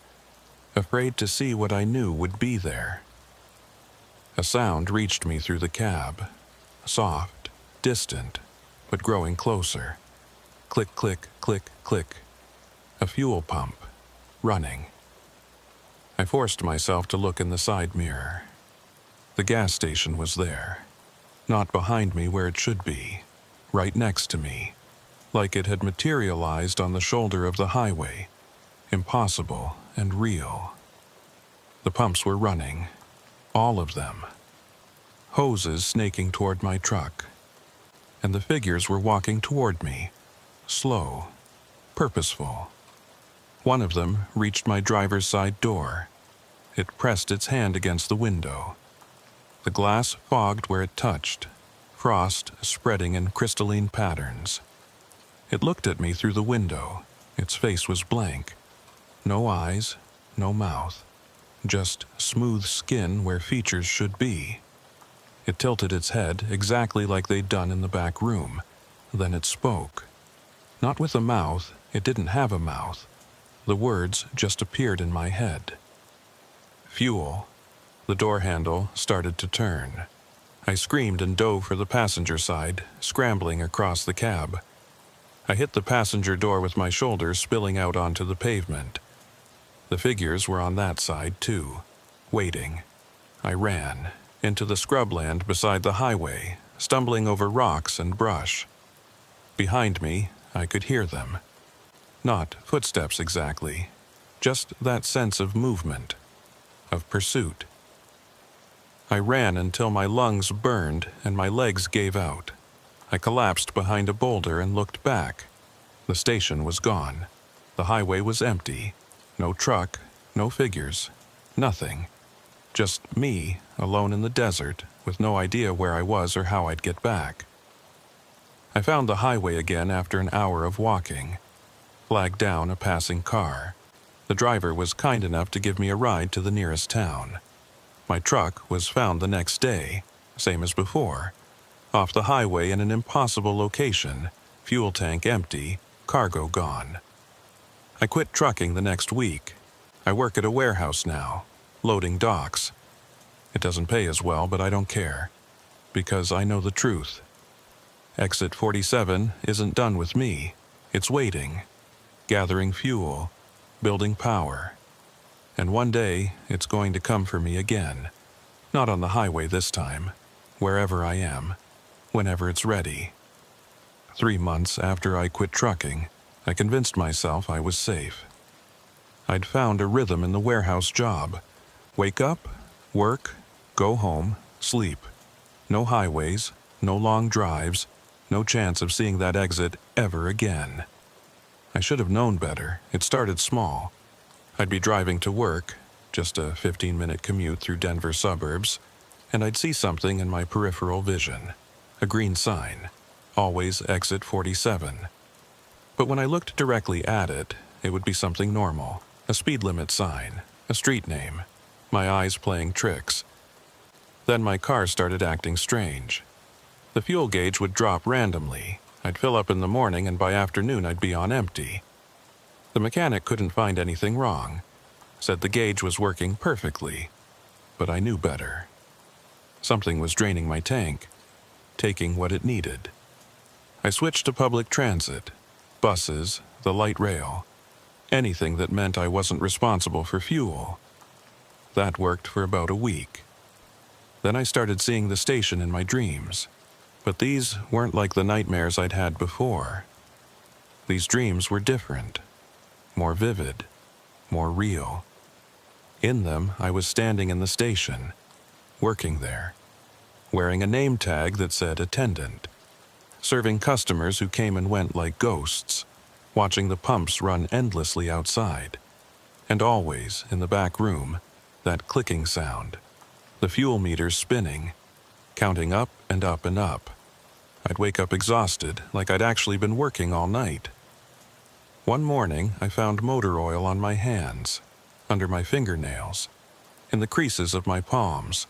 afraid to see what I knew would be there. A sound reached me through the cab, soft, distant, but growing closer. Click, click, click, click. A fuel pump, running. I forced myself to look in the side mirror. The gas station was there, not behind me where it should be, right next to me, like it had materialized on the shoulder of the highway, impossible and real. The pumps were running. All of them. Hoses snaking toward my truck. And the figures were walking toward me. Slow. Purposeful. One of them reached my driver's side door. It pressed its hand against the window. The glass fogged where it touched, frost spreading in crystalline patterns. It looked at me through the window. Its face was blank. No eyes, no mouth. Just smooth skin where features should be. It tilted its head exactly like they'd done in the back room. Then it spoke. Not with a mouth, it didn't have a mouth. The words just appeared in my head. Fuel. The door handle started to turn. I screamed and dove for the passenger side, scrambling across the cab. I hit the passenger door with my shoulder spilling out onto the pavement. The figures were on that side, too, waiting. I ran, into the scrubland beside the highway, stumbling over rocks and brush. Behind me, I could hear them. Not footsteps exactly, just that sense of movement, of pursuit. I ran until my lungs burned and my legs gave out. I collapsed behind a boulder and looked back. The station was gone. The highway was empty. No truck, no figures, nothing. Just me, alone in the desert, with no idea where I was or how I'd get back. I found the highway again after an hour of walking. Flagged down a passing car. The driver was kind enough to give me a ride to the nearest town. My truck was found the next day, same as before. Off the highway in an impossible location, fuel tank empty, cargo gone. I quit trucking the next week. I work at a warehouse now, loading docks. It doesn't pay as well, but I don't care, because I know the truth. Exit 47 isn't done with me. It's waiting, gathering fuel, building power. And one day, it's going to come for me again. Not on the highway this time, wherever I am, whenever it's ready. 3 months after I quit trucking, I convinced myself I was safe. I'd found a rhythm in the warehouse job. Wake up, work, go home, sleep. No highways, no long drives, no chance of seeing that exit ever again. I should have known better. It started small. I'd be driving to work, just a 15-minute commute through Denver suburbs, and I'd see something in my peripheral vision. A green sign, always exit 47. But when I looked directly at it, it would be something normal. A speed limit sign, a street name, my eyes playing tricks. Then my car started acting strange. The fuel gauge would drop randomly. I'd fill up in the morning and by afternoon I'd be on empty. The mechanic couldn't find anything wrong, said the gauge was working perfectly, but I knew better. Something was draining my tank, taking what it needed. I switched to public transit, buses, the light rail, anything that meant I wasn't responsible for fuel. That worked for about a week. Then I started seeing the station in my dreams, but these weren't like the nightmares I'd had before. These dreams were different, more vivid, more real. In them, I was standing in the station, working there, wearing a name tag that said attendant, serving customers who came and went like ghosts, watching the pumps run endlessly outside, and always, in the back room, that clicking sound, the fuel meters spinning, counting up and up and up. I'd wake up exhausted, like I'd actually been working all night. One morning, I found motor oil on my hands, under my fingernails, in the creases of my palms.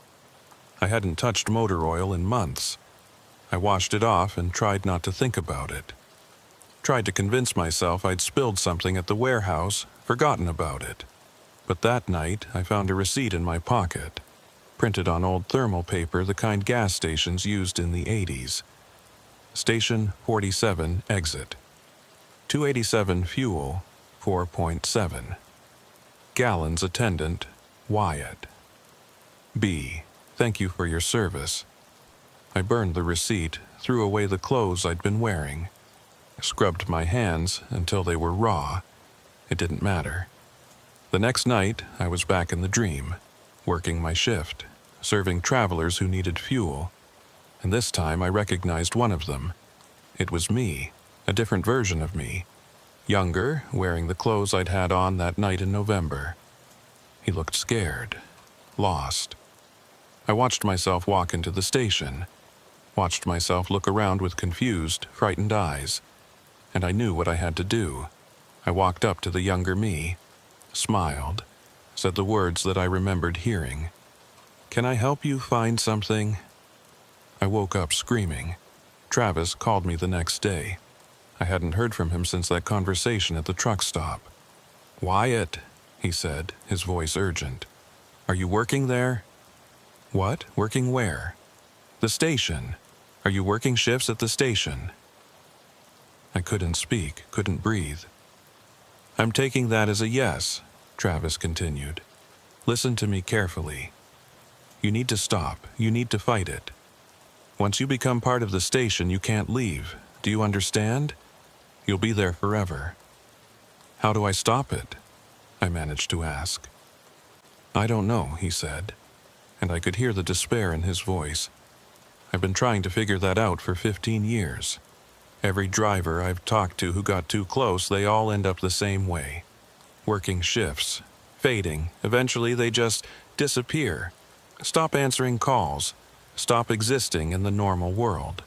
I hadn't touched motor oil in months. I washed it off and tried not to think about it. Tried to convince myself I'd spilled something at the warehouse, forgotten about it. But that night, I found a receipt in my pocket, printed on old thermal paper, the kind gas stations used in the 80s. Station 47 exit. 287 fuel, 4.7. Gallons attendant, Wyatt. B. Thank you for your service. I burned the receipt, threw away the clothes I'd been wearing. Scrubbed my hands until they were raw. It didn't matter. The next night, I was back in the dream, working my shift, serving travelers who needed fuel. And this time I recognized one of them. It was me, a different version of me. Younger, wearing the clothes I'd had on that night in November. He looked scared, lost. I watched myself walk into the station, watched myself look around with confused, frightened eyes, and I knew what I had to do. I walked up to the younger me, smiled, said the words that I remembered hearing. "Can I help you find something?" I woke up screaming. Travis called me the next day. I hadn't heard from him since that conversation at the truck stop. "Wyatt," he said, his voice urgent. "Are you working there?" "What? Working where?" "The station. Are you working shifts at the station?" I couldn't speak, couldn't breathe. "I'm taking that as a yes," Travis continued. "Listen to me carefully. You need to stop. You need to fight it. Once you become part of the station, you can't leave. Do you understand? You'll be there forever. How do I stop it? I managed to ask. I don't know, he said, and I could hear the despair in his voice. I've been trying to figure that out for 15 years. Every driver I've talked to who got too close, they all end up the same way. Working shifts, fading, eventually they just disappear. Stop answering calls, stop existing in the normal world.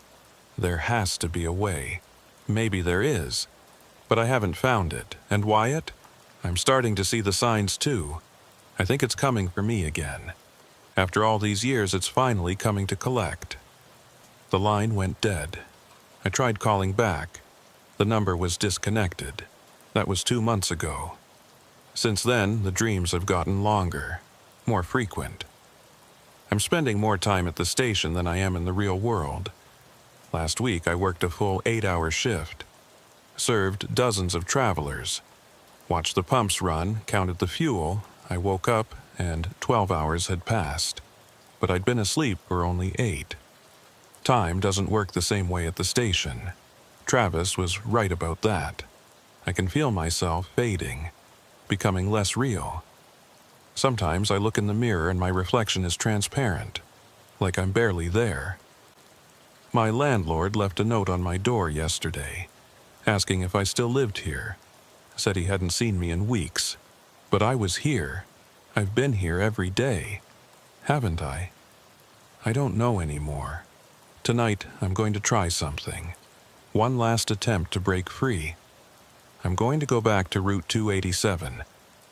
There has to be a way. Maybe there is, but I haven't found it. And Wyatt? I'm starting to see the signs too. I think it's coming for me again. After all these years, it's finally coming to collect. The line went dead. I tried calling back. The number was disconnected. That was 2 months ago. Since then, the dreams have gotten longer, more frequent. I'm spending more time at the station than I am in the real world. Last week, I worked a full 8-hour shift, served dozens of travelers, watched the pumps run, counted the fuel. I woke up and 12 hours had passed, but I'd been asleep for only 8. Time doesn't work the same way at the station. Travis was right about that. I can feel myself fading, becoming less real. Sometimes I look in the mirror and my reflection is transparent, like I'm barely there. My landlord left a note on my door yesterday, asking if I still lived here. Said he hadn't seen me in weeks. But I was here. I've been here every day. Haven't I? I don't know anymore. Tonight, I'm going to try something. One last attempt to break free. I'm going to go back to Route 287,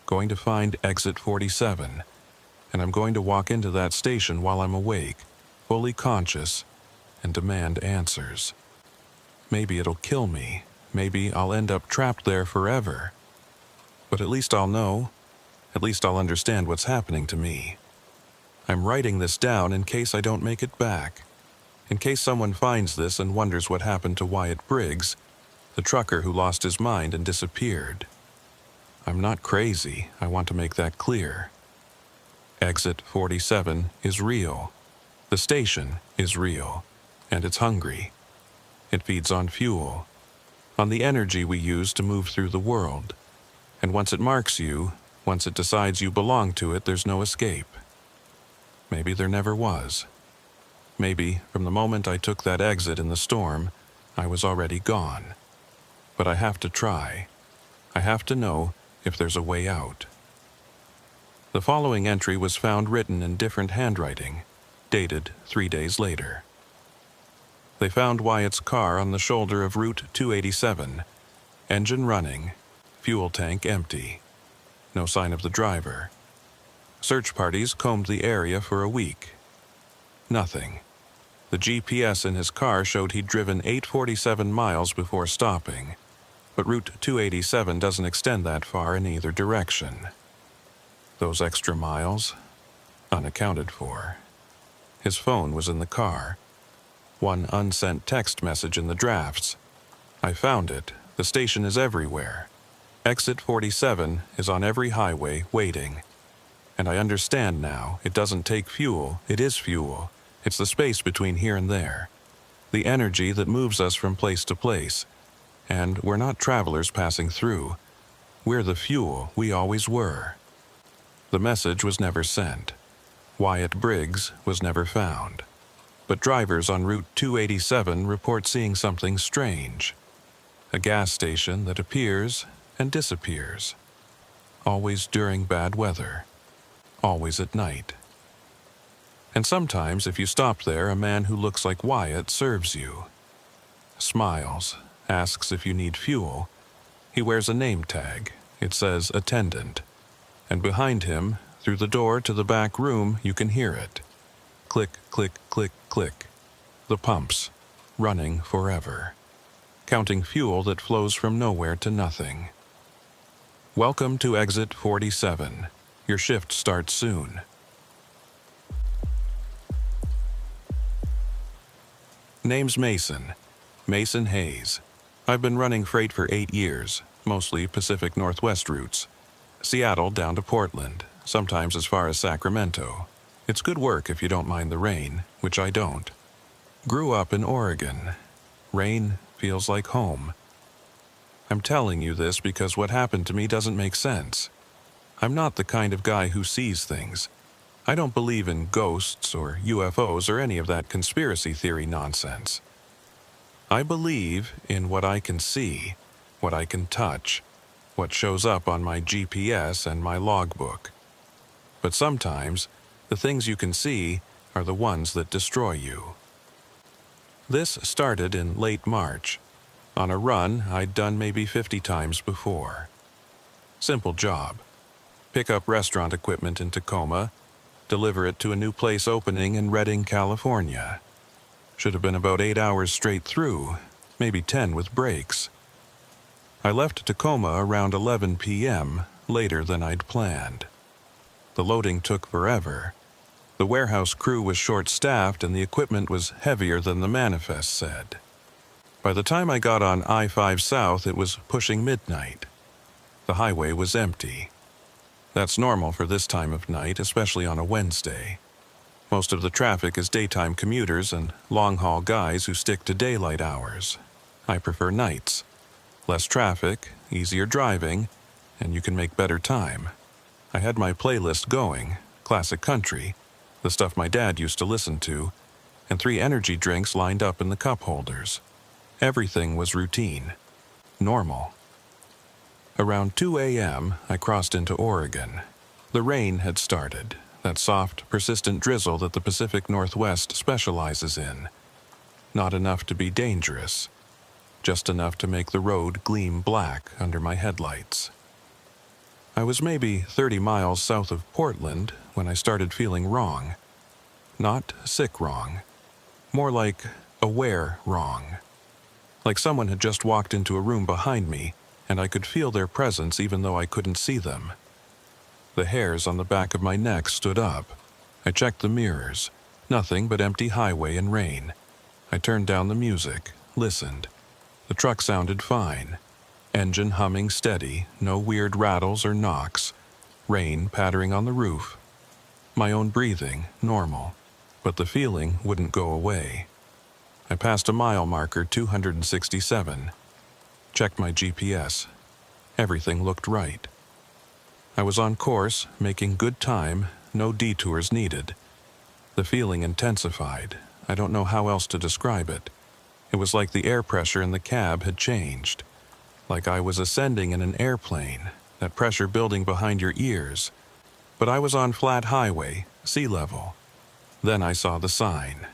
going to find exit 47, and I'm going to walk into that station while I'm awake, fully conscious, and demand answers. Maybe it'll kill me. Maybe I'll end up trapped there forever. But at least I'll know. At least I'll understand what's happening to me. I'm writing this down in case I don't make it back. In case someone finds this and wonders what happened to Wyatt Briggs, the trucker who lost his mind and disappeared. I'm not crazy. I want to make that clear. Exit 47 is real. The station is real. And it's hungry. It feeds on fuel, on the energy we use to move through the world. And once it marks you, once it decides you belong to it, there's no escape. Maybe there never was. Maybe from the moment I took that exit in the storm, I was already gone. But I have to try. I have to know if there's a way out. The following entry was found written in different handwriting, dated 3 days later. They found Wyatt's car on the shoulder of Route 287, engine running, fuel tank empty. No sign of the driver. Search parties combed the area for a week. Nothing. The GPS in his car showed he'd driven 847 miles before stopping, but Route 287 doesn't extend that far in either direction. Those extra miles, unaccounted for. His phone was in the car. One unsent text message in the drafts. I found it. The station is everywhere. Exit 47 is on every highway, waiting. And I understand now, it doesn't take fuel, it is fuel. It's the space between here and there. The energy that moves us from place to place. And we're not travelers passing through. We're the fuel, we always were. The message was never sent. Wyatt Briggs was never found. But drivers on Route 287 report seeing something strange. A gas station that appears and disappears. Always during bad weather. Always at night. And sometimes if you stop there, a man who looks like Wyatt serves you. Smiles, asks if you need fuel. He wears a name tag. It says attendant. And behind him, through the door to the back room, you can hear it. Click, click, click, click. The pumps, running forever. Counting fuel that flows from nowhere to nothing. Welcome to Exit 47. Your shift starts soon. Name's Mason. Mason Hayes. I've been running freight for 8 years, mostly Pacific Northwest routes. Seattle down to Portland, sometimes as far as Sacramento. It's good work if you don't mind the rain, which I don't. Grew up in Oregon. Rain feels like home. I'm telling you this because what happened to me doesn't make sense. I'm not the kind of guy who sees things. I don't believe in ghosts or UFOs or any of that conspiracy theory nonsense. I believe in what I can see, what I can touch, what shows up on my GPS and my logbook. But sometimes, the things you can see are the ones that destroy you. This started in late March, on a run I'd done maybe 50 times before. Simple job. Pick up restaurant equipment in Tacoma, deliver it to a new place opening in Redding, California. Should have been about 8 hours straight through, maybe 10 with breaks. I left Tacoma around 11 p.m., later than I'd planned. The loading took forever. The warehouse crew was short-staffed and the equipment was heavier than the manifest said. By the time I got on I-5 South, it was pushing midnight. The highway was empty. That's normal for this time of night, especially on a Wednesday. Most of the traffic is daytime commuters and long-haul guys who stick to daylight hours. I prefer nights. Less traffic, easier driving, and you can make better time. I had my playlist going, classic country, the stuff my dad used to listen to, and 3 energy drinks lined up in the cup holders. Everything was routine. Normal. Around 2 a.m., I crossed into Oregon. The rain had started, that soft, persistent drizzle that the Pacific Northwest specializes in. Not enough to be dangerous, just enough to make the road gleam black under my headlights. I was maybe 30 miles south of Portland when I started feeling wrong. Not sick wrong. More like aware wrong. Like someone had just walked into a room behind me, and I could feel their presence even though I couldn't see them. The hairs on the back of my neck stood up. I checked the mirrors. Nothing but empty highway and rain. I turned down the music, listened. The truck sounded fine. Engine humming steady, no weird rattles or knocks. Rain pattering on the roof. My own breathing, normal. But the feeling wouldn't go away. I passed a mile marker 267. Checked my GPS. Everything looked right. I was on course, making good time, no detours needed. The feeling intensified. I don't know how else to describe it. It was like the air pressure in the cab had changed. Like I was ascending in an airplane, that pressure building behind your ears. But I was on flat highway, sea level. Then I saw the sign.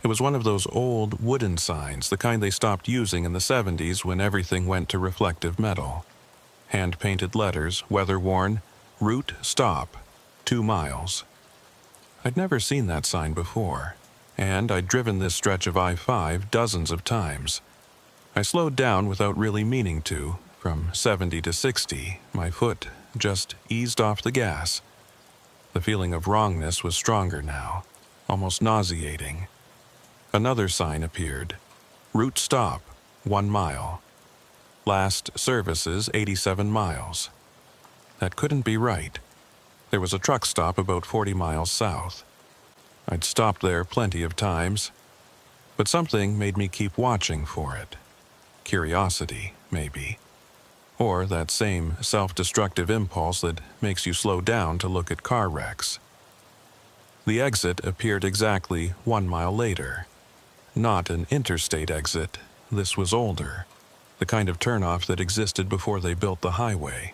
It was one of those old wooden signs, the kind they stopped using in the 70s when everything went to reflective metal. Hand-painted letters, weather-worn, route stop, 2 miles. I'd never seen that sign before, and I'd driven this stretch of I-5 dozens of times. I slowed down without really meaning to. From 70 to 60, my foot just eased off the gas. The feeling of wrongness was stronger now, almost nauseating. Another sign appeared. Route stop, 1 mile. Last services, 87 miles. That couldn't be right. There was a truck stop about 40 miles south. I'd stopped there plenty of times, but something made me keep watching for it. Curiosity, maybe. Or that same self-destructive impulse that makes you slow down to look at car wrecks. The exit appeared exactly 1 mile later. Not an interstate exit. This was older. The kind of turnoff that existed before they built the highway.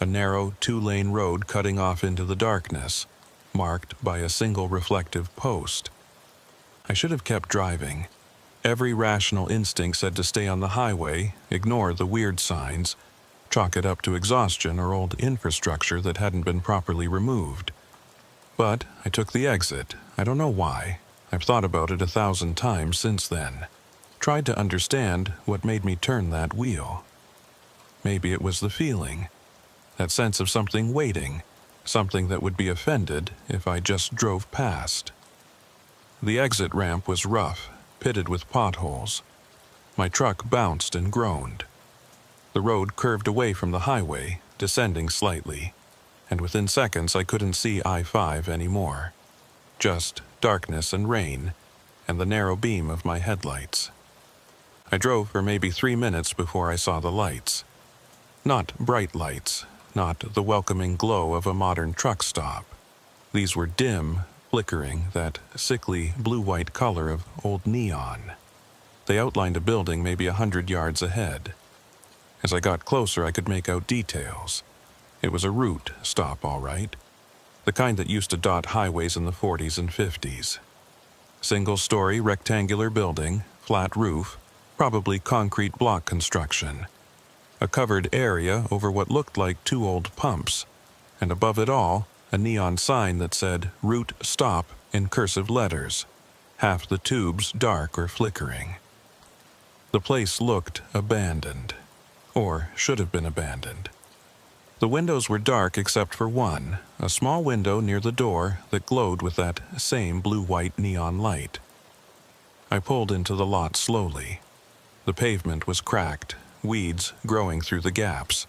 A narrow 2-lane road cutting off into the darkness, marked by a single reflective post. I should have kept driving. Every rational instinct said to stay on the highway, ignore the weird signs, chalk it up to exhaustion or old infrastructure that hadn't been properly removed. But I took the exit. I don't know why. I've thought about it 1,000 times since then. Tried to understand what made me turn that wheel. Maybe it was the feeling. That sense of something waiting. Something that would be offended if I just drove past. The exit ramp was rough, pitted with potholes. My truck bounced and groaned. The road curved away from the highway, descending slightly, and within seconds I couldn't see I-5 anymore. Just darkness and rain, and the narrow beam of my headlights. I drove for maybe 3 minutes before I saw the lights. Not bright lights, not the welcoming glow of a modern truck stop. These were dim, flickering, that sickly blue-white color of old neon. They outlined a building maybe 100 yards ahead. As I got closer, I could make out details. It was a route stop, all right. The kind that used to dot highways in the 40s and 50s. Single-story rectangular building, flat roof, probably concrete block construction. A covered area over what looked like 2 old pumps, and above it all, a neon sign that said Route Stop in cursive letters, half the tubes dark or flickering. The place looked abandoned, or should have been abandoned. The windows were dark except for one, a small window near the door that glowed with that same blue-white neon light. I pulled into the lot slowly. The pavement was cracked, weeds growing through the gaps.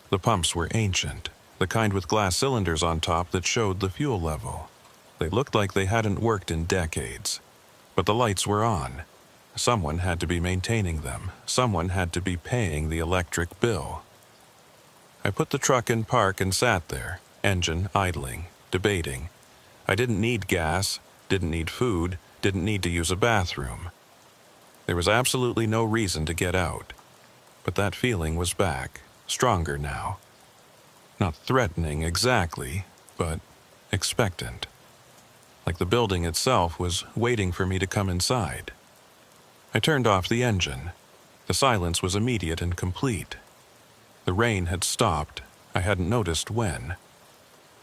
The pumps were ancient, the kind with glass cylinders on top that showed the fuel level. They looked like they hadn't worked in decades. But the lights were on. Someone had to be maintaining them. Someone had to be paying the electric bill. I put the truck in park and sat there, engine idling, debating. I didn't need gas, didn't need food, didn't need to use a bathroom. There was absolutely no reason to get out. But that feeling was back, stronger now. Not threatening exactly, but expectant. Like the building itself was waiting for me to come inside. I turned off the engine. The silence was immediate and complete. The rain had stopped. I hadn't noticed when.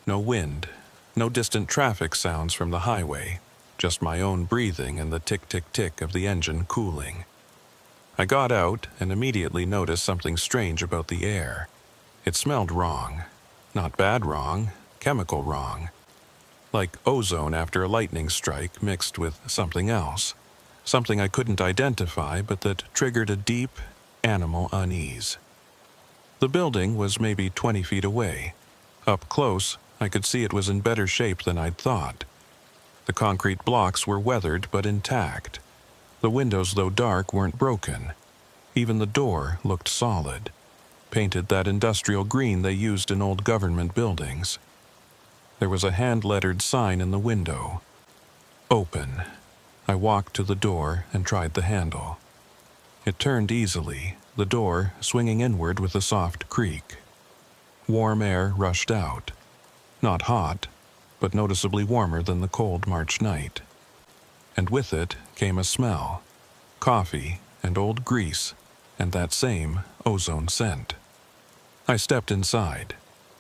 No wind, no distant traffic sounds from the highway, just my own breathing and the tick-tick-tick of the engine cooling. I got out and immediately noticed something strange about the air. It smelled wrong. Not bad wrong, chemical wrong. Like ozone after a lightning strike mixed with something else. Something I couldn't identify, but that triggered a deep, animal unease. The building was maybe 20 feet away. Up close, I could see it was in better shape than I'd thought. The concrete blocks were weathered but intact. The windows, though dark, weren't broken. Even the door looked solid, painted that industrial green they used in old government buildings. There was a hand-lettered sign in the window. Open. I walked to the door and tried the handle. It turned easily, the door swinging inward with a soft creak. Warm air rushed out. Not hot, but noticeably warmer than the cold March night. And with it came a smell. Coffee and old grease, and that same ozone scent. I stepped inside.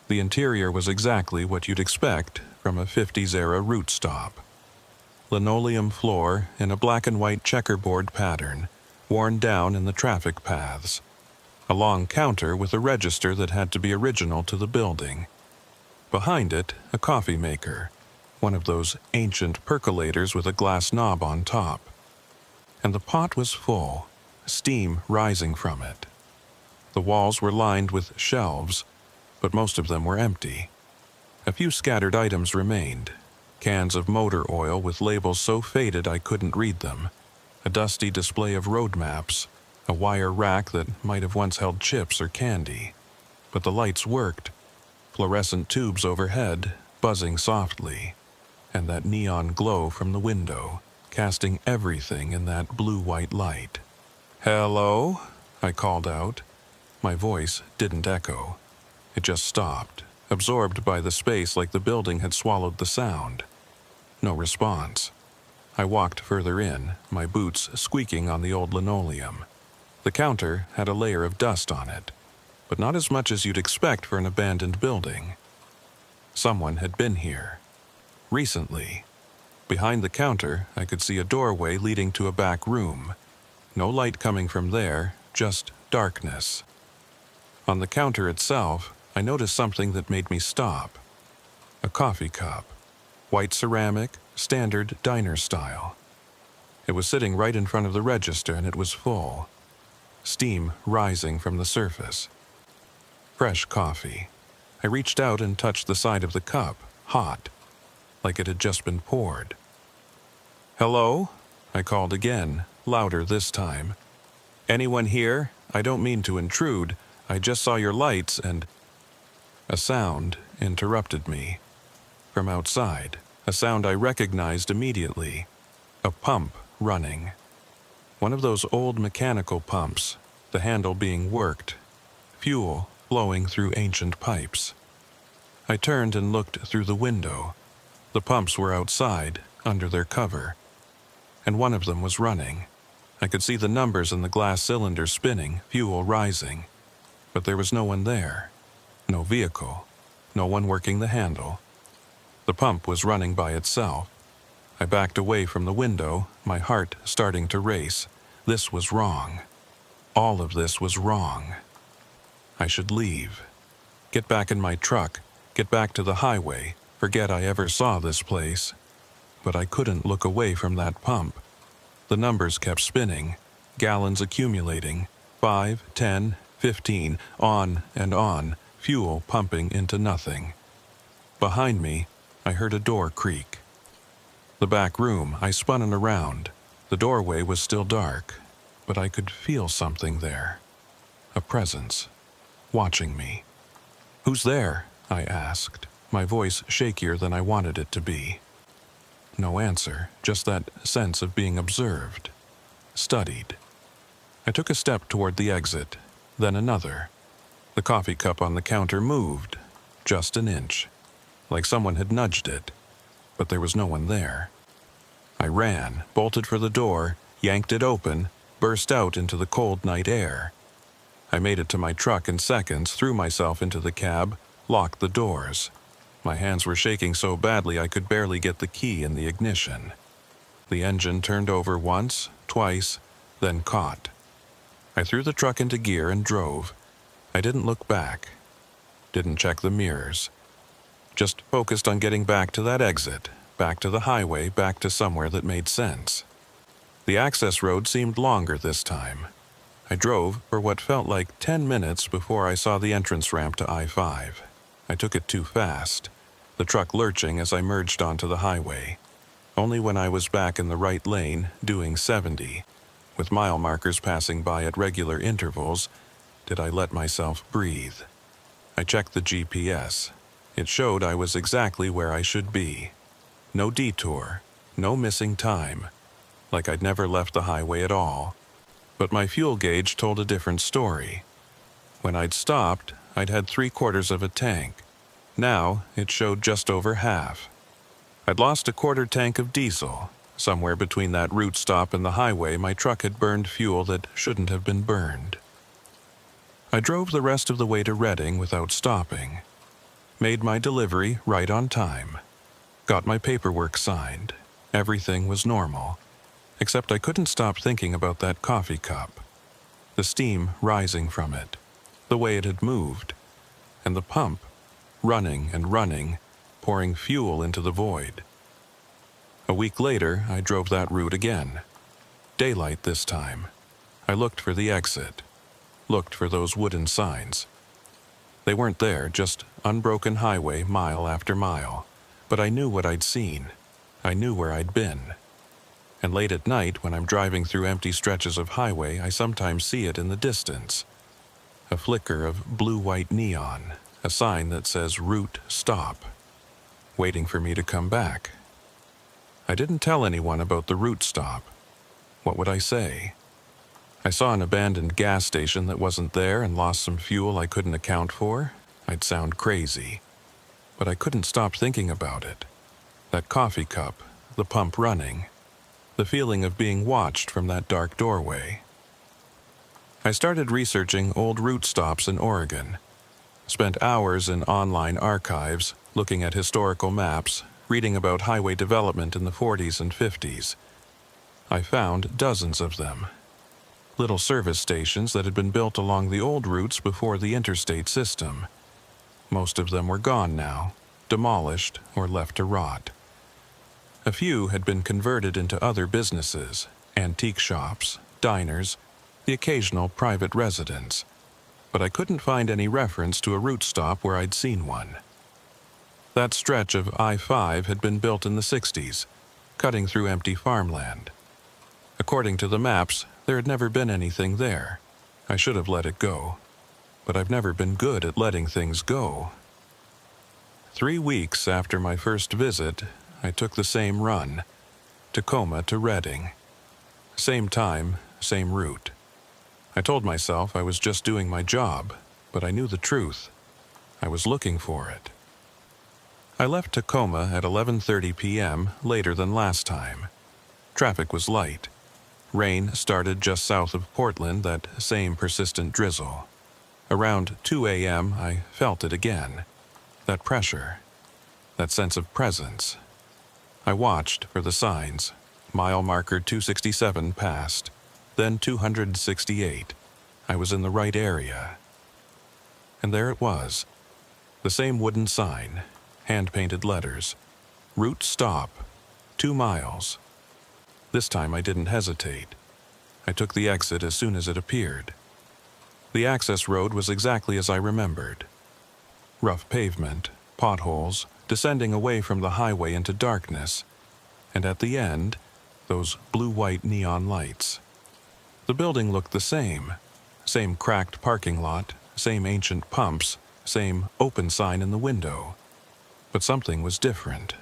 The interior was exactly what you'd expect from a 50s-era route stop. Linoleum floor in a black and white checkerboard pattern, worn down in the traffic paths. A long counter with a register that had to be original to the building. Behind it, a coffee maker, one of those ancient percolators with a glass knob on top. And the pot was full, steam rising from it. The walls were lined with shelves, but most of them were empty. A few scattered items remained. Cans of motor oil with labels so faded I couldn't read them. A dusty display of road maps. A wire rack that might have once held chips or candy. But the lights worked. Fluorescent tubes overhead, buzzing softly. And that neon glow from the window, casting everything in that blue-white light. "Hello?" I called out. My voice didn't echo. It just stopped, absorbed by the space like the building had swallowed the sound. No response. I walked further in, my boots squeaking on the old linoleum. The counter had a layer of dust on it, but not as much as you'd expect for an abandoned building. Someone had been here. Recently. Behind the counter, I could see a doorway leading to a back room. No light coming from there, just darkness. On the counter itself, I noticed something that made me stop. A coffee cup. White ceramic, standard diner style. It was sitting right in front of the register and it was full. Steam rising from the surface. Fresh coffee. I reached out and touched the side of the cup, hot, like it had just been poured. "Hello?" I called again, louder this time. Anyone here? I don't mean to intrude. I just saw your lights and... A sound interrupted me. From outside, a sound I recognized immediately. A pump running. One of those old mechanical pumps, the handle being worked, fuel flowing through ancient pipes. I turned and looked through the window. The pumps were outside, under their cover, and one of them was running. I could see the numbers in the glass cylinder spinning, fuel rising, but there was no one there. No vehicle, no one working the handle. The pump was running by itself. I backed away from the window, my heart starting to race. This was wrong. All of this was wrong. I should leave. Get back in my truck, get back to the highway, forget I ever saw this place. But I couldn't look away from that pump. The numbers kept spinning, gallons accumulating, 5, 10, 15, on and on, fuel pumping into nothing. Behind me, I heard a door creak. The back room, I spun it around. The doorway was still dark, but I could feel something there. A presence, watching me. "Who's there?" I asked, my voice shakier than I wanted it to be. No answer, just that sense of being observed, studied. I took a step toward the exit, then another. The coffee cup on the counter moved, just an inch, like someone had nudged it, but there was no one there. I ran, bolted for the door, yanked it open, burst out into the cold night air. I made it to my truck in seconds, threw myself into the cab, locked the doors. My hands were shaking so badly I could barely get the key in the ignition. The engine turned over once, twice, then caught. I threw the truck into gear and drove. I didn't look back, didn't check the mirrors. Just focused on getting back to that exit, back to the highway, back to somewhere that made sense. The access road seemed longer this time. I drove for what felt like 10 minutes before I saw the entrance ramp to I-5. I took it too fast, the truck lurching as I merged onto the highway. Only when I was back in the right lane, doing 70, with mile markers passing by at regular intervals, did I let myself breathe. I checked the GPS. It showed I was exactly where I should be. No detour, no missing time, like I'd never left the highway at all. But my fuel gauge told a different story. When I'd stopped, I'd had 3/4 of a tank. Now, it showed just over half. I'd lost a quarter tank of diesel. Somewhere between that route stop and the highway, my truck had burned fuel that shouldn't have been burned. I drove the rest of the way to Redding without stopping. Made my delivery right on time. Got my paperwork signed. Everything was normal. Except I couldn't stop thinking about that coffee cup. The steam rising from it. The way it had moved. And the pump, running and running, pouring fuel into the void. A week later, I drove that route again. Daylight this time. I looked for the exit. Looked for those wooden signs. They weren't there, just unbroken highway mile after mile. But I knew what I'd seen. I knew where I'd been. And late at night, when I'm driving through empty stretches of highway, I sometimes see it in the distance. A flicker of blue-white neon, a sign that says route stop, waiting for me to come back. I didn't tell anyone about the route stop. What would I say? I saw an abandoned gas station that wasn't there and lost some fuel I couldn't account for. I'd sound crazy. But I couldn't stop thinking about it. That coffee cup, the pump running, the feeling of being watched from that dark doorway. I started researching old route stops in Oregon. Spent hours in online archives, looking at historical maps, reading about highway development in the 40s and 50s. I found dozens of them. Little service stations that had been built along the old routes before the interstate system. Most of them were gone now, demolished or left to rot. A few had been converted into other businesses, antique shops, diners, the occasional private residence. But I couldn't find any reference to a route stop where I'd seen one. That stretch of I-5 had been built in the 60s, cutting through empty farmland. According to the maps, There had never been anything there. I should have let it go. But I've never been good at letting things go. 3 weeks after my first visit, I took the same run, Tacoma to Redding. Same time, same route. I told myself I was just doing my job, but I knew the truth. I was looking for it. I left Tacoma at 11:30 p.m., later than last time. Traffic was light. Rain started just south of Portland, that same persistent drizzle. Around 2 a.m., I felt it again. That pressure. That sense of presence. I watched for the signs. Mile marker 267 passed. Then 268. I was in the right area. And there it was. The same wooden sign. Hand-painted letters. Route stop. 2 miles. This time I didn't hesitate. I took the exit as soon as it appeared. The access road was exactly as I remembered. Rough pavement, potholes, descending away from the highway into darkness, and at the end, those blue-white neon lights. The building looked the same. Same cracked parking lot, same ancient pumps, same open sign in the window. But something was different.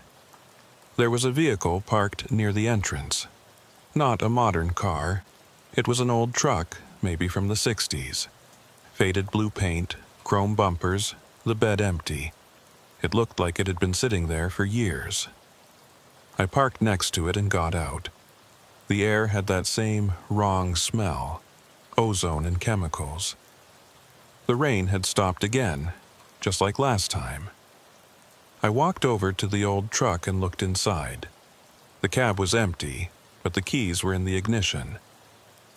There was a vehicle parked near the entrance. Not a modern car. It was an old truck, maybe from the 60s. Faded blue paint, chrome bumpers, the bed empty. It looked like it had been sitting there for years. I parked next to it and got out. The air had that same wrong smell, ozone and chemicals. The rain had stopped again, just like last time. I walked over to the old truck and looked inside. The cab was empty, but the keys were in the ignition.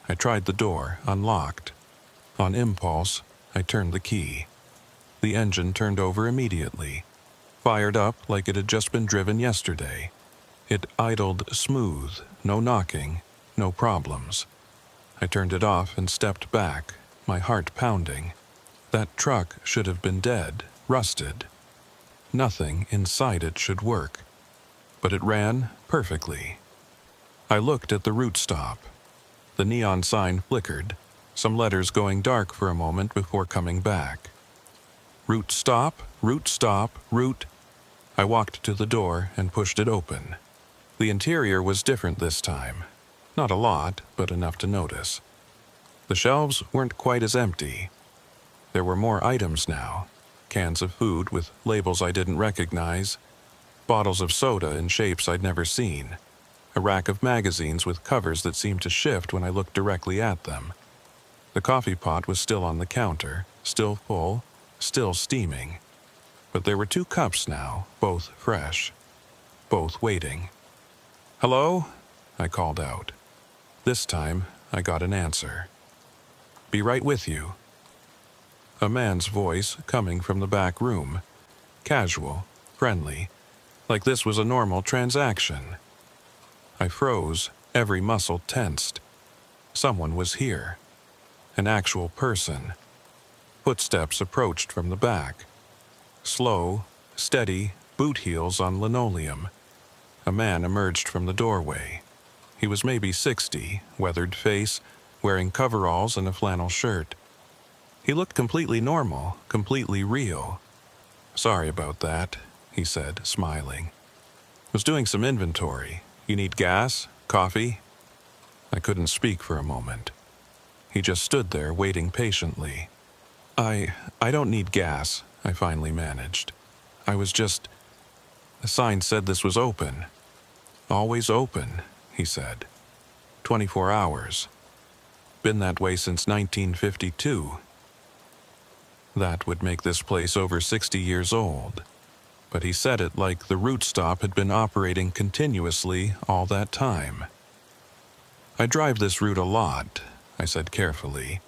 I tried the door, unlocked. On impulse, I turned the key. The engine turned over immediately, fired up like it had just been driven yesterday. It idled smooth, no knocking, no problems. I turned it off and stepped back, my heart pounding. That truck should have been dead, rusted. Nothing inside it should work. But it ran perfectly. I looked at the route stop. The neon sign flickered, some letters going dark for a moment before coming back. Route stop, route stop, route. I walked to the door and pushed it open. The interior was different this time. Not a lot, but enough to notice. The shelves weren't quite as empty. There were more items now. Cans of food with labels I didn't recognize. Bottles of soda in shapes I'd never seen. A rack of magazines with covers that seemed to shift when I looked directly at them. The coffee pot was still on the counter, still full, still steaming. But there were 2 cups now, both fresh. Both waiting. "Hello?" I called out. This time, I got an answer. "Be right with you." A man's voice coming from the back room. Casual, friendly, like this was a normal transaction. I froze, every muscle tensed. Someone was here. An actual person. Footsteps approached from the back. Slow, steady, boot heels on linoleum. A man emerged from the doorway. He was maybe 60, weathered face, wearing coveralls and a flannel shirt. He looked completely normal, completely real. "Sorry about that," he said, smiling. "Was doing some inventory. You need gas? Coffee?" I couldn't speak for a moment. He just stood there waiting patiently. I don't need gas," I finally managed. "I was just... The sign said this was open." "Always open," he said. 24 hours. Been that way since 1952. That would make this place over 60 years old. But he said it like the route stop had been operating continuously all that time. "I drive this route a lot," I said carefully.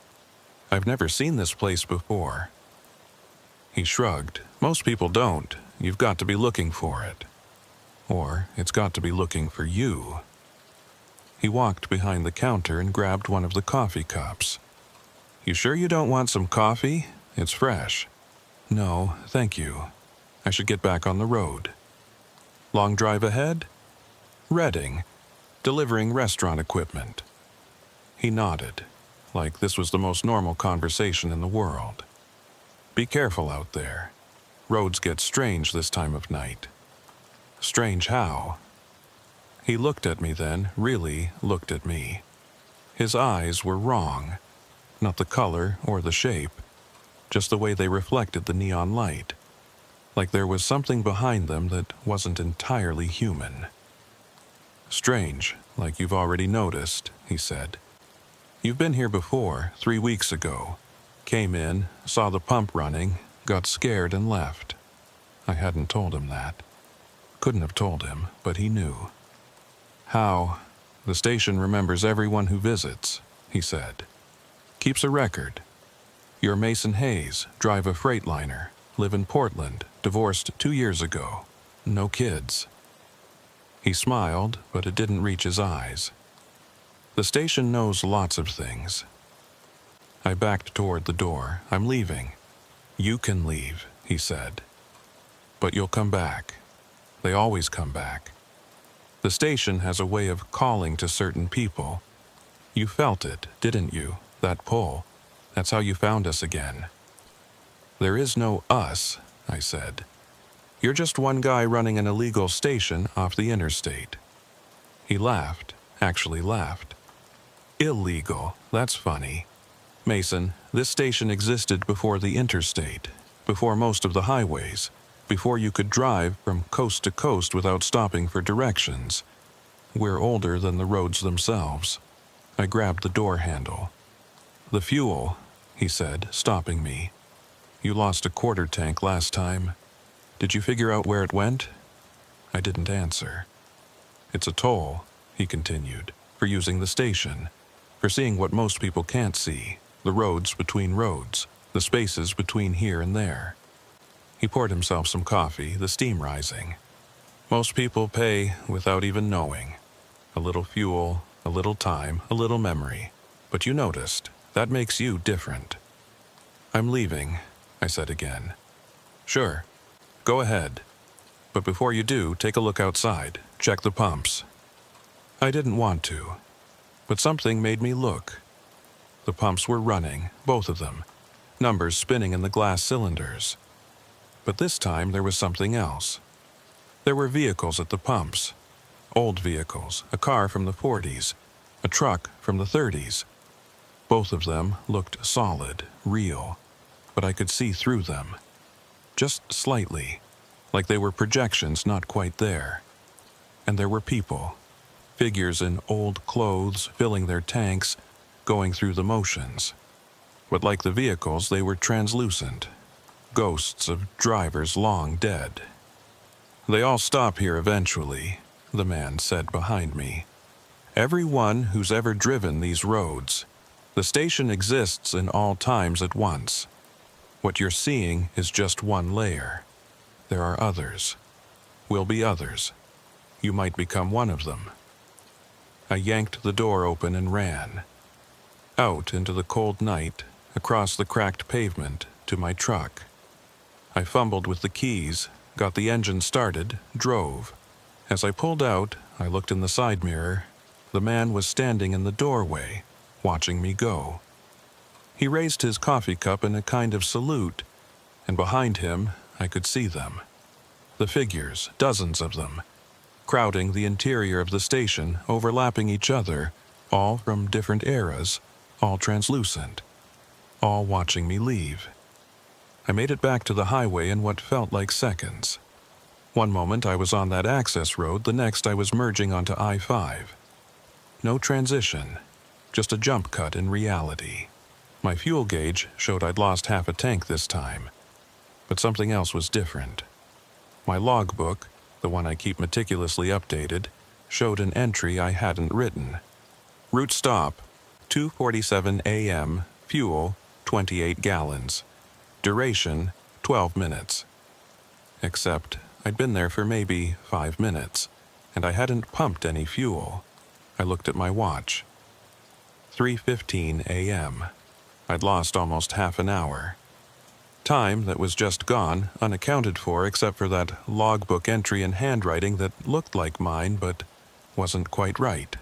"I've never seen this place before." He shrugged. "Most people don't. You've got to be looking for it. Or it's got to be looking for you." He walked behind the counter and grabbed one of the coffee cups. "You sure you don't want some coffee? It's fresh." "No, thank you. I should get back on the road." "Long drive ahead?" "Redding. Delivering restaurant equipment." He nodded, like this was the most normal conversation in the world. Be careful out there. Roads get strange this time of night. Strange how? He looked at me then, really looked at me. His eyes were wrong. Not the color or the shape, just the way they reflected the neon light. Like there was something behind them that wasn't entirely human. Strange, like you've already noticed, he said. You've been here before, 3 weeks ago. Came in, saw the pump running, got scared and left. I hadn't told him that. Couldn't have told him, but he knew. How? The station remembers everyone who visits, he said. Keeps a record. You're Mason Hayes, drive a freightliner, live in Portland, divorced 2 years ago. No kids. He smiled, but it didn't reach his eyes. The station knows lots of things. I backed toward the door. I'm leaving. You can leave, he said. But you'll come back. They always come back. The station has a way of calling to certain people. You felt it, didn't you? That pull. That's how you found us again. There is no us, I said. You're just one guy running an illegal station off the interstate. He laughed, actually laughed. Illegal, that's funny. Mason, this station existed before the interstate, before most of the highways, before you could drive from coast to coast without stopping for directions. We're older than the roads themselves. I grabbed the door handle. The fuel, he said, stopping me. You lost a quarter tank last time. Did you figure out where it went? I didn't answer. It's a toll, he continued, for using the station, for seeing what most people can't see, the roads between roads, the spaces between here and there. He poured himself some coffee, the steam rising. Most people pay without even knowing. A little fuel, a little time, a little memory. But you noticed. That makes you different. I'm leaving, I said again. Sure. Go ahead. But before you do, take a look outside. Check the pumps. I didn't want to. But something made me look. The pumps were running, both of them. Numbers spinning in the glass cylinders. But this time there was something else. There were vehicles at the pumps. Old vehicles, a car from the 40s, a truck from the 30s. Both of them looked solid, real, but I could see through them. Just slightly, like they were projections not quite there. And there were people, figures in old clothes filling their tanks, going through the motions. But like the vehicles, they were translucent, ghosts of drivers long dead. They all stop here eventually, the man said behind me. Everyone who's ever driven these roads. The station exists in all times at once. What you're seeing is just one layer. There are others. Will be others. You might become one of them. I yanked the door open and ran. Out into the cold night, across the cracked pavement, to my truck. I fumbled with the keys, got the engine started, drove. As I pulled out, I looked in the side mirror. The man was standing in the doorway, watching me go. He raised his coffee cup in a kind of salute, and behind him I could see them. The figures, dozens of them, crowding the interior of the station, overlapping each other, all from different eras, all translucent, all watching me leave. I made it back to the highway in what felt like seconds. One moment I was on that access road, the next I was merging onto I-5. No transition, just a jump cut in reality. My fuel gauge showed I'd lost half a tank this time, but something else was different. My logbook, the one I keep meticulously updated, showed an entry I hadn't written. Route stop, 2:47 a.m., fuel, 28 gallons. Duration, 12 minutes. Except I'd been there for maybe 5 minutes, and I hadn't pumped any fuel. I looked at my watch. 3:15 a.m. I'd lost almost half an hour. Time that was just gone, unaccounted for except for that logbook entry in handwriting that looked like mine but wasn't quite right.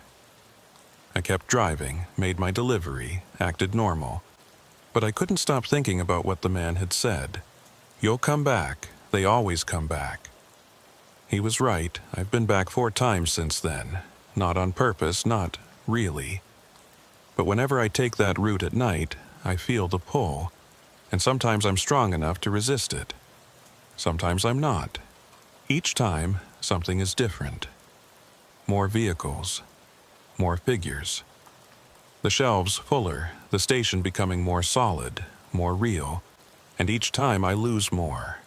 I kept driving, made my delivery, acted normal. But I couldn't stop thinking about what the man had said. "You'll come back. They always come back." He was right. I've been back 4 times since then. Not on purpose, not really. But whenever I take that route at night, I feel the pull, and sometimes I'm strong enough to resist it. Sometimes I'm not. Each time, something is different. More vehicles. More figures. The shelves fuller, the station becoming more solid, more real, and each time I lose more.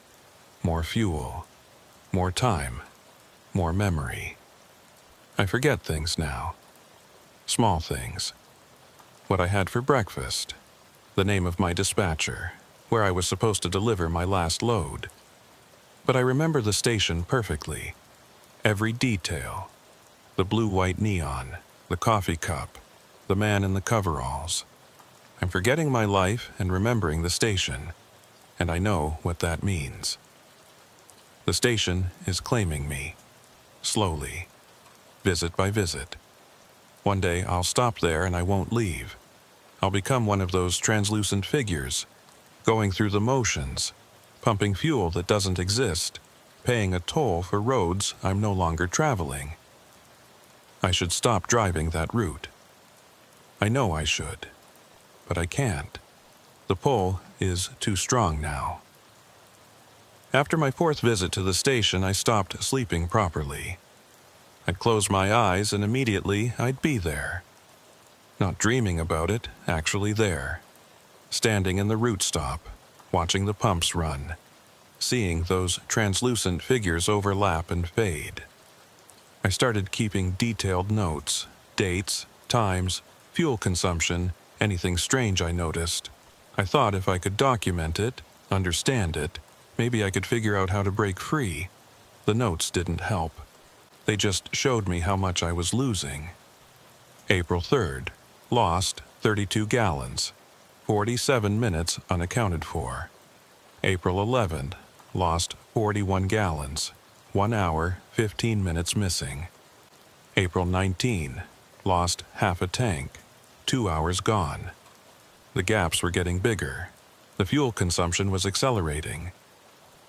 More fuel. More time. More memory. I forget things now. Small things. What I had for breakfast. The name of my dispatcher. Where I was supposed to deliver my last load. But I remember the station perfectly. Every detail. The blue-white neon. The coffee cup. The man in the coveralls. I'm forgetting my life and remembering the station. And I know what that means. The station is claiming me. Slowly. Visit by visit. One day I'll stop there and I won't leave. I'll become one of those translucent figures, going through the motions, pumping fuel that doesn't exist, paying a toll for roads I'm no longer traveling. I should stop driving that route. I know I should, but I can't. The pull is too strong now. After my 4th visit to the station, I stopped sleeping properly. I'd close my eyes and immediately I'd be there. Not dreaming about it, actually there. Standing in the route stop, watching the pumps run, seeing those translucent figures overlap and fade. I started keeping detailed notes, dates, times, fuel consumption, anything strange I noticed. I thought if I could document it, understand it, maybe I could figure out how to break free. The notes didn't help. They just showed me how much I was losing. April 3rd. Lost 32 gallons. 47 minutes unaccounted for. April 11th. Lost 41 gallons. 1 hour, 15 minutes missing. April 19. Lost half a tank. 2 hours gone. The gaps were getting bigger. The fuel consumption was accelerating.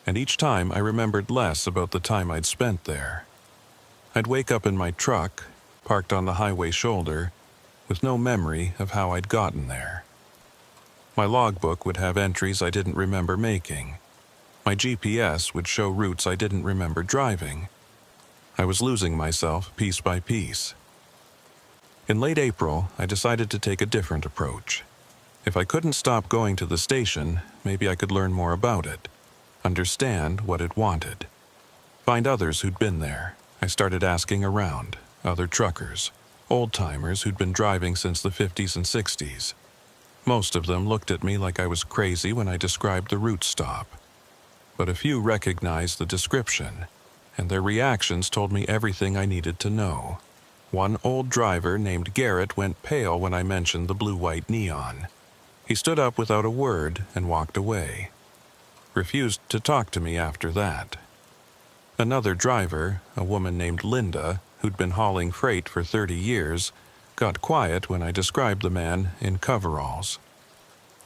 And each time I remembered less about the time I'd spent there. I'd wake up in my truck, parked on the highway shoulder, with no memory of how I'd gotten there. My logbook would have entries I didn't remember making. My GPS would show routes I didn't remember driving. I was losing myself piece by piece. In late April, I decided to take a different approach. If I couldn't stop going to the station, maybe I could learn more about it, understand what it wanted. Find others who'd been there. I started asking around, other truckers, old-timers who'd been driving since the 50s and 60s. Most of them looked at me like I was crazy when I described the route stop. But a few recognized the description, and their reactions told me everything I needed to know. One old driver named Garrett went pale when I mentioned the blue-white neon. He stood up without a word and walked away. Refused to talk to me after that. Another driver, a woman named Linda, who'd been hauling freight for 30 years, got quiet when I described the man in coveralls.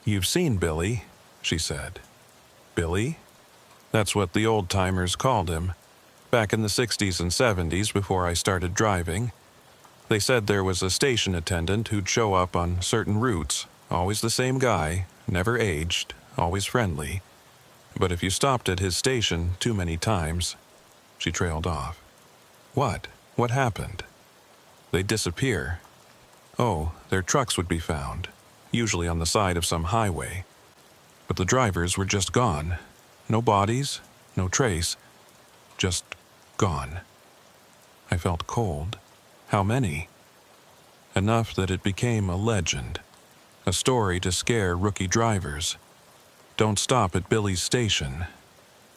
"You've seen Billy," she said. "Billy?" That's what the old-timers called him. Back in the 60s and 70s, before I started driving, they said there was a station attendant who'd show up on certain routes, always the same guy, never aged, always friendly. But if you stopped at his station too many times, she trailed off. What? What happened? They'd disappear. Oh, their trucks would be found, usually on the side of some highway. But the drivers were just gone. No bodies, no trace, just gone. I felt cold. How many? Enough that it became a legend, a story to scare rookie drivers. Don't stop at Billy's station.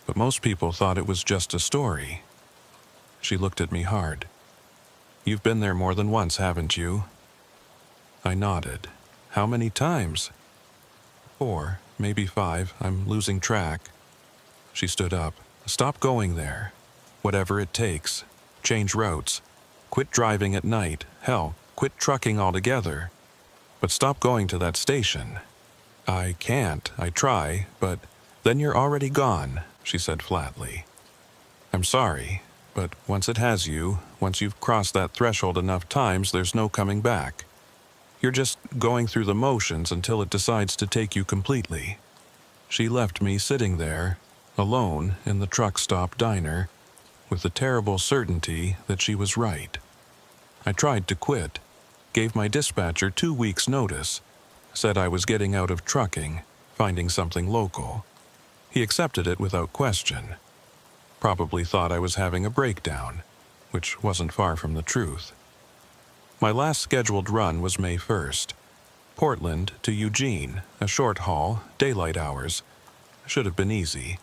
But most people thought it was just a story. She looked at me hard. "You've been there more than once, haven't you?" I nodded. "How many times?" 4, maybe 5. I'm losing track. She stood up. "Stop going there. Whatever it takes. Change routes. Quit driving at night. Hell, quit trucking altogether, but stop going to that station. I can't. I try, but then you're already gone, she said flatly. I'm sorry, but once it has you, once you've crossed that threshold enough times, there's no coming back. You're just going through the motions until it decides to take you completely. She left me sitting there, alone in the truck stop diner, with the terrible certainty that she was right. I tried to quit, gave my dispatcher 2 weeks' notice, said I was getting out of trucking, finding something local. He accepted it without question. Probably thought I was having a breakdown, which wasn't far from the truth. My last scheduled run was May 1st. Portland to Eugene, a short haul, daylight hours. Should have been easy.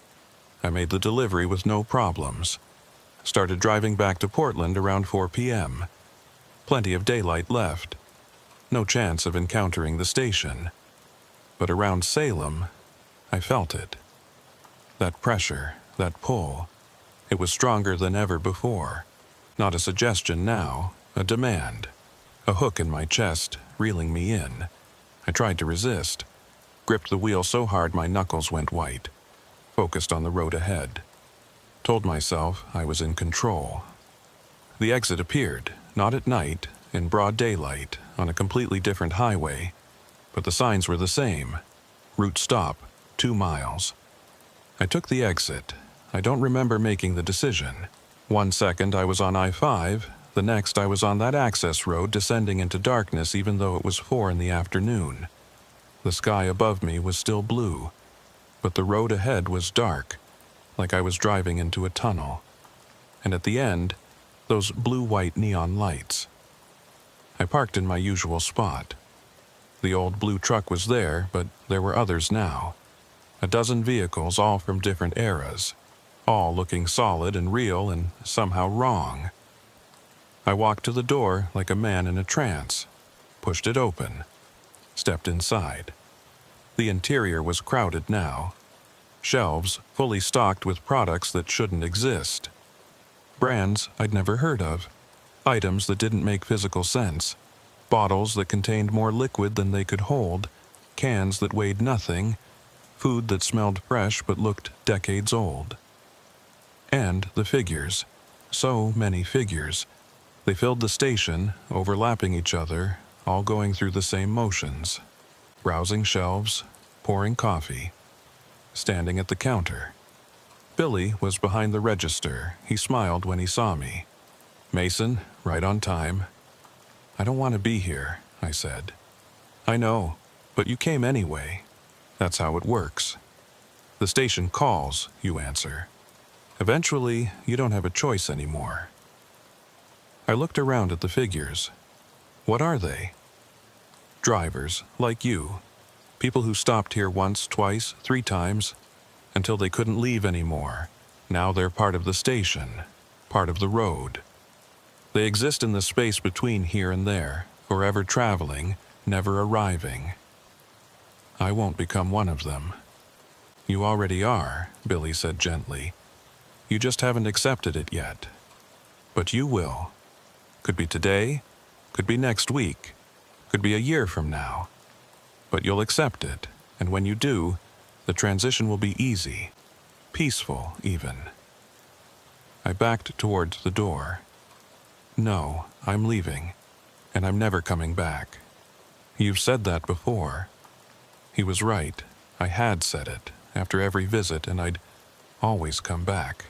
I made the delivery with no problems. Started driving back to Portland around 4 p.m. Plenty of daylight left. No chance of encountering the station. But around Salem, I felt it. That pressure, that pull. It was stronger than ever before. Not a suggestion now, a demand. A hook in my chest, reeling me in. I tried to resist. Gripped the wheel so hard my knuckles went white. Focused on the road ahead. Told myself I was in control. The exit appeared, not at night, in broad daylight, on a completely different highway. But the signs were the same. Route stop, 2 miles. I took the exit. I don't remember making the decision. 1 second I was on I-5, the next I was on that access road descending into darkness even though it was 4 in the afternoon. The sky above me was still blue, but the road ahead was dark, like I was driving into a tunnel. And at the end, those blue-white neon lights. I parked in my usual spot. The old blue truck was there, but there were others now. A dozen vehicles, all from different eras, all looking solid and real and somehow wrong. I walked to the door like a man in a trance, pushed it open, stepped inside. The interior was crowded now. Shelves fully stocked with products that shouldn't exist. Brands I'd never heard of. Items that didn't make physical sense. Bottles that contained more liquid than they could hold. Cans that weighed nothing. Food that smelled fresh but looked decades old. And the figures. So many figures. They filled the station, overlapping each other, all going through the same motions. Browsing shelves, pouring coffee. Standing at the counter. Billy was behind the register. He smiled when he saw me. Mason, right on time. I don't want to be here, I said. I know, but you came anyway. That's how it works. The station calls, you answer. Eventually, you don't have a choice anymore. I looked around at the figures. What are they? Drivers, like you. People who stopped here once, twice, 3 times, until they couldn't leave anymore. Now they're part of the station, part of the road. They exist in the space between here and there, forever traveling, never arriving. I won't become one of them. You already are, Billy said gently. You just haven't accepted it yet. But you will. Could be today, could be next week, could be a year from now. But you'll accept it, and when you do, the transition will be easy, peaceful even. I backed towards the door. No, I'm leaving, and I'm never coming back. You've said that before. He was right. I had said it, after every visit, and I'd always come back.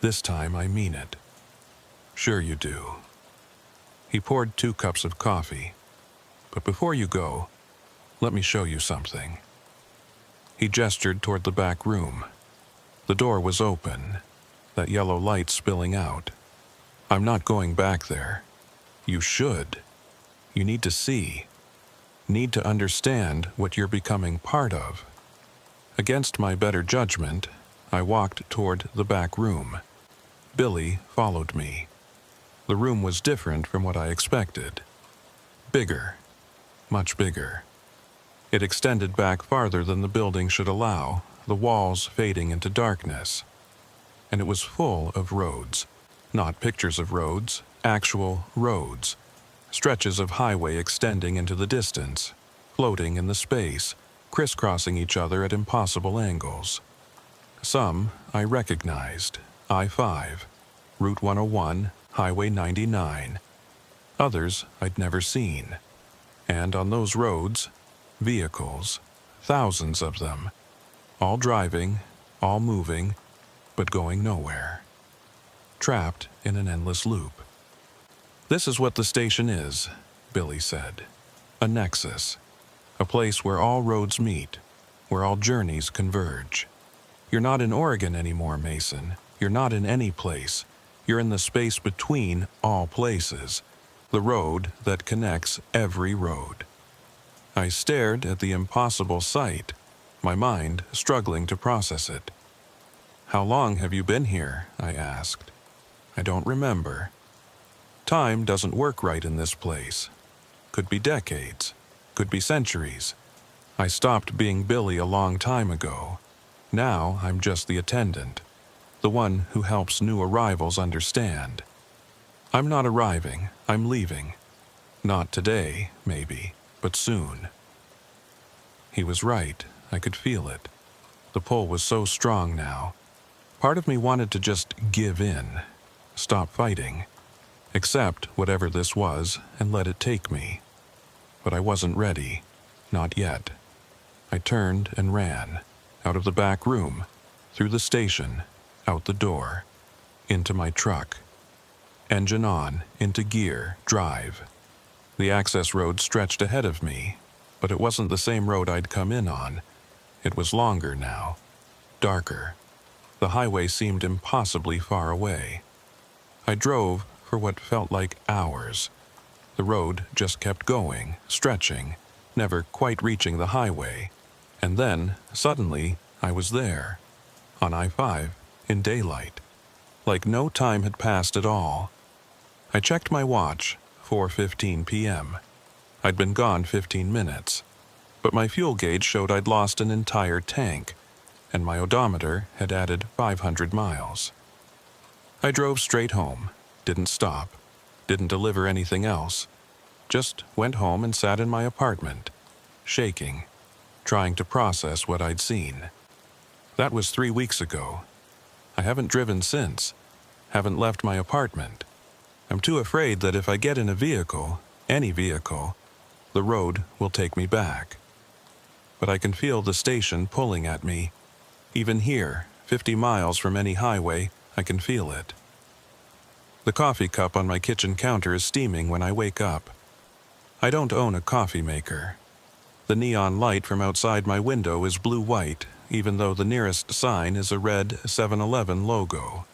This time I mean it. Sure you do. He poured 2 cups of coffee. But before you go, let me show you something. He gestured toward the back room. The door was open, that yellow light spilling out. I'm not going back there. You should. You need to see. Need to understand what you're becoming part of. Against my better judgment, I walked toward the back room. Billy followed me. The room was different from what I expected. Bigger. Much bigger. It extended back farther than the building should allow, the walls fading into darkness. And it was full of roads. Not pictures of roads, actual roads. stretches of highway extending into the distance, floating in the space, crisscrossing each other at impossible angles. Some I recognized: I-5, Route 101, Highway 99. Others I'd never seen. And on those roads, vehicles, thousands of them, all driving, all moving, but going nowhere. Trapped in an endless loop. "This is what the station is," Billy said. "A nexus. A place where all roads meet, where all journeys converge. You're not in Oregon anymore, Mason. You're not in any place. You're in the space between all places, the road that connects every road." I stared at the impossible sight, my mind struggling to process it. "How long have you been here?" I asked. "I don't remember. Time doesn't work right in this place. Could be decades, could be centuries. I stopped being Billy a long time ago. Now I'm just the attendant, the one who helps new arrivals understand. I'm not arriving, I'm leaving. Not today, maybe, but soon." He was right. I could feel it. The pull was so strong now. Part of me wanted to just give in, stop fighting, accept whatever this was and let it take me. But I wasn't ready. Not yet. I turned and ran, out of the back room, through the station, out the door, into my truck. Engine on, into gear, drive. The access road stretched ahead of me, but it wasn't the same road I'd come in on. It was longer now, darker. The highway seemed impossibly far away. I drove for what felt like hours. The road just kept going, stretching, never quite reaching the highway. And then, suddenly, I was there, on I-5, in daylight. Like no time had passed at all. I checked my watch, 4:15 p.m. I'd been gone 15 minutes, but my fuel gauge showed I'd lost an entire tank, and my odometer had added 500 miles. I drove straight home, didn't stop, didn't deliver anything else, just went home and sat in my apartment, shaking, trying to process what I'd seen. That was 3 weeks ago. I haven't driven since, haven't left my apartment. I'm too afraid that if I get in a vehicle, any vehicle, the road will take me back. But I can feel the station pulling at me. Even here, 50 miles from any highway, I can feel it. The coffee cup on my kitchen counter is steaming when I wake up. I don't own a coffee maker. The neon light from outside my window is blue-white, even though the nearest sign is a red 7-Eleven logo.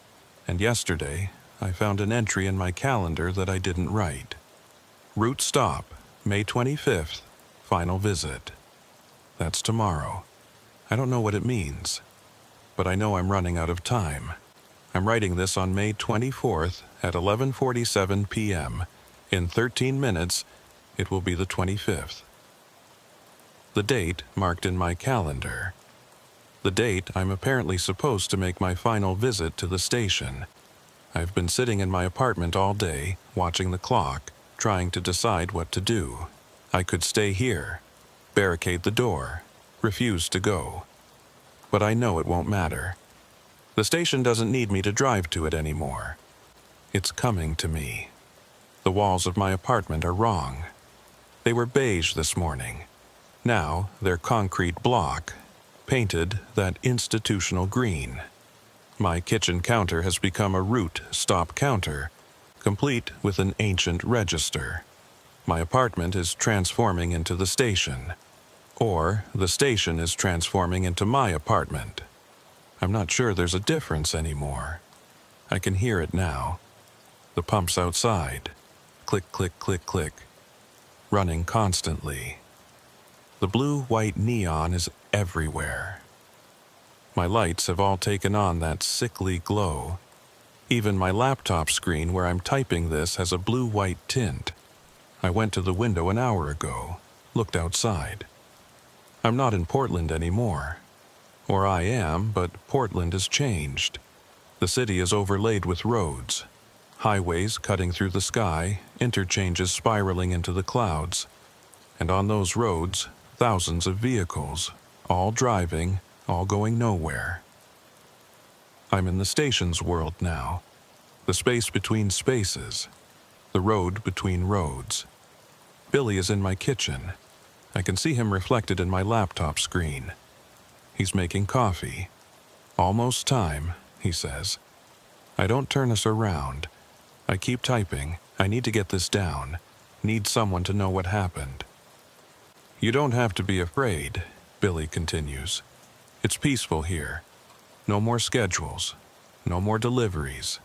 And yesterday, I found an entry in my calendar that I didn't write. Route stop, May 25th, final visit. That's tomorrow. I don't know what it means, but I know I'm running out of time. I'm writing this on May 24th at 11:47 p.m. In 13 minutes, it will be the 25th. The date marked in my calendar. The date I'm apparently supposed to make my final visit to the station. I've been sitting in my apartment all day, watching the clock, trying to decide what to do. I could stay here, barricade the door, refuse to go. But I know it won't matter. The station doesn't need me to drive to it anymore. It's coming to me. The walls of my apartment are wrong. They were beige this morning. Now they're concrete block, painted that institutional green. My kitchen counter has become a route stop counter, complete with an ancient register. My apartment is transforming into the station. Or the station is transforming into my apartment. I'm not sure there's a difference anymore. I can hear it now. The pumps outside. Click, click, click, click. Running constantly. The blue-white neon is everywhere. My lights have all taken on that sickly glow. Even my laptop screen where I'm typing this has a blue-white tint. I went to the window an hour ago, looked outside. I'm not in Portland anymore. Or I am, but Portland has changed. The city is overlaid with roads, highways cutting through the sky, interchanges spiraling into the clouds. And on those roads, thousands of vehicles, all driving, all going nowhere. I'm in the station's world now. The space between spaces. The road between roads. Billy is in my kitchen. I can see him reflected in my laptop screen. He's making coffee. Almost time, he says. I don't turn us around. I keep typing. I need to get this down. Need someone to know what happened. You don't have to be afraid, Billy continues. It's peaceful here. No more schedules. No more deliveries.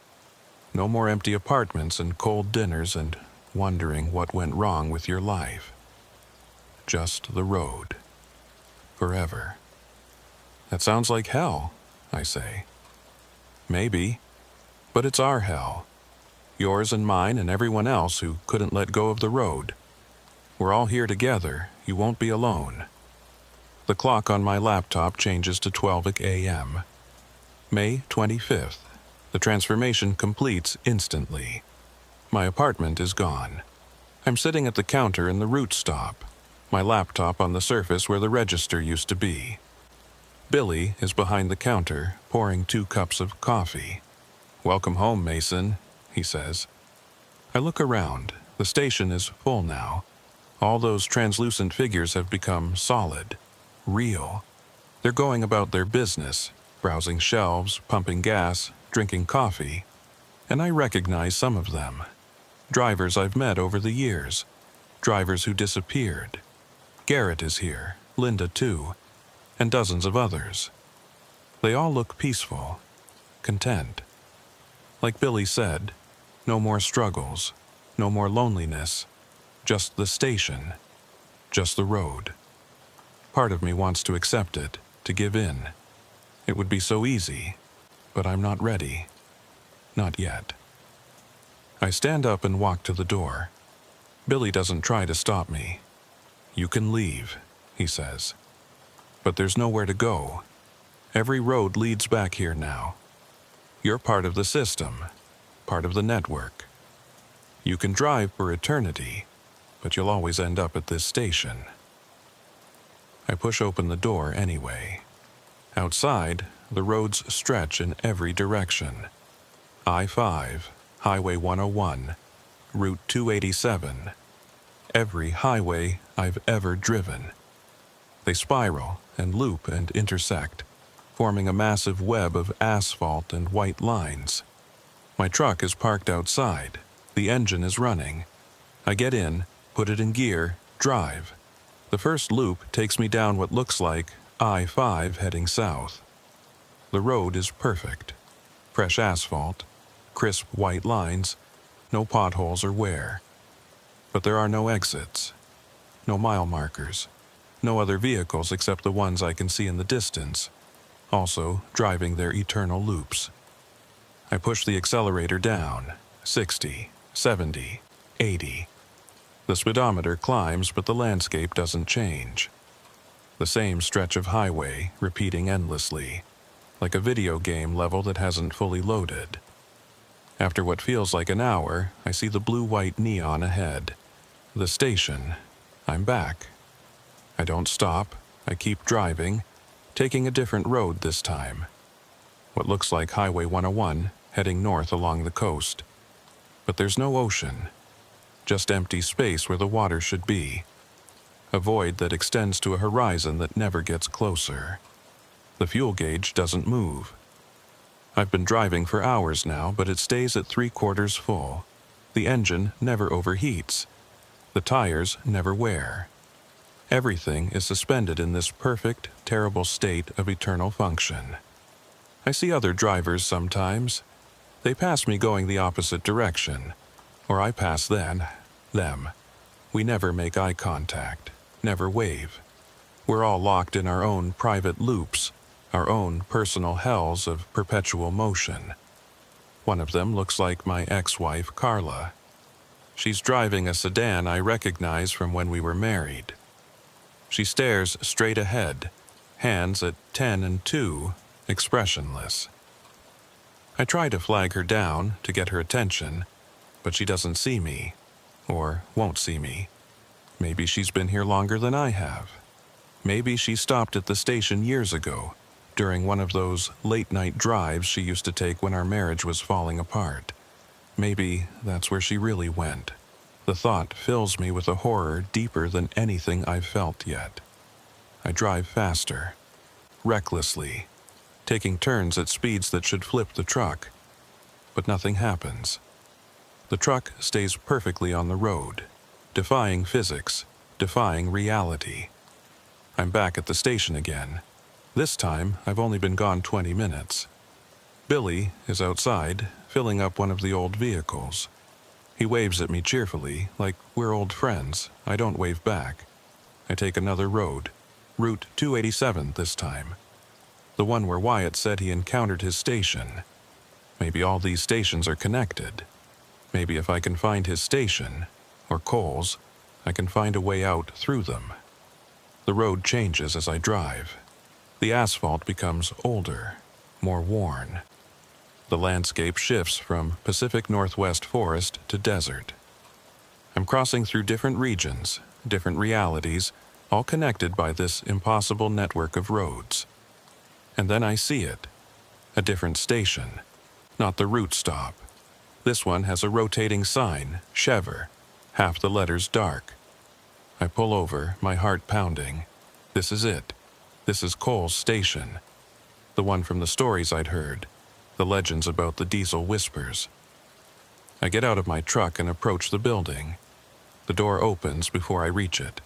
No more empty apartments and cold dinners and wondering what went wrong with your life. Just the road. Forever. That sounds like hell, I say. Maybe, but it's our hell. Yours and mine and everyone else who couldn't let go of the road. We're all here together. You won't be alone. The clock on my laptop changes to 12 a.m. May 25th. The transformation completes instantly. My apartment is gone. I'm sitting at the counter in the route stop, my laptop on the surface where the register used to be. Billy is behind the counter, pouring 2 cups of coffee. "Welcome home, Mason," he says. I look around. The station is full now. All those translucent figures have become solid, real. They're going about their business, browsing shelves, pumping gas, drinking coffee. And I recognize some of them. Drivers I've met over the years. Drivers who disappeared. Garrett is here, Linda too, and dozens of others. They all look peaceful, content. Like Billy said, no more struggles, no more loneliness, just the station, just the road. Part of me wants to accept it, to give in. It would be so easy, but I'm not ready. Not yet. I stand up and walk to the door. Billy doesn't try to stop me. "You can leave," he says. But there's nowhere to go. Every road leads back here now. You're part of the system, part of the network. You can drive for eternity, but you'll always end up at this station. I push open the door anyway. Outside, the roads stretch in every direction. I-5, Highway 101, Route 287. Every highway I've ever driven. They spiral and loop and intersect, forming a massive web of asphalt and white lines. My truck is parked outside. The engine is running. I get in, put it in gear, drive. The first loop takes me down what looks like I-5 heading south. The road is perfect. Fresh asphalt, crisp white lines, no potholes or wear. But there are no exits, no mile markers, no other vehicles except the ones I can see in the distance, also driving their eternal loops. I push the accelerator down, 60, 70, 80. The speedometer climbs, but the landscape doesn't change. The same stretch of highway, repeating endlessly, like a video game level that hasn't fully loaded. After what feels like an hour, I see the blue-white neon ahead. The station. I'm back. I don't stop. I keep driving, taking a different road this time. What looks like Highway 101, heading north along the coast. But there's no ocean. Just empty space where the water should be. A void that extends to a horizon that never gets closer. The fuel gauge doesn't move. I've been driving for hours now, but it stays at 3/4 full. The engine never overheats. The tires never wear. Everything is suspended in this perfect, terrible state of eternal function. I see other drivers sometimes. They pass me going the opposite direction, or I pass them. We never make eye contact, never wave. We're all locked in our own private loops, our own personal hells of perpetual motion. One of them looks like my ex-wife, Carla. She's driving a sedan I recognize from when we were married. She stares straight ahead, hands at 10 and 2, expressionless. I try to flag her down to get her attention, but she doesn't see me, or won't see me. Maybe she's been here longer than I have. Maybe she stopped at the station years ago, during one of those late-night drives she used to take when our marriage was falling apart. Maybe that's where she really went. The thought fills me with a horror deeper than anything I've felt yet. I drive faster, recklessly, taking turns at speeds that should flip the truck. But nothing happens. The truck stays perfectly on the road, defying physics, defying reality. I'm back at the station again. This time, I've only been gone 20 minutes. Billy is outside, filling up one of the old vehicles. He waves at me cheerfully, like we're old friends. I don't wave back. I take another road, Route 287 this time. The one where Wyatt said he encountered his station. Maybe all these stations are connected. Maybe if I can find his station, or Cole's, I can find a way out through them. The road changes as I drive. The asphalt becomes older, more worn. The landscape shifts from Pacific Northwest forest to desert. I'm crossing through different regions, different realities, all connected by this impossible network of roads. And then I see it. A different station. Not the route stop. This one has a rotating sign, Chever, half the letters dark. I pull over, my heart pounding. This is it. This is Cole's station. The one from the stories I'd heard. The legends about the diesel whispers. I get out of my truck and approach the building. The door opens before I reach it.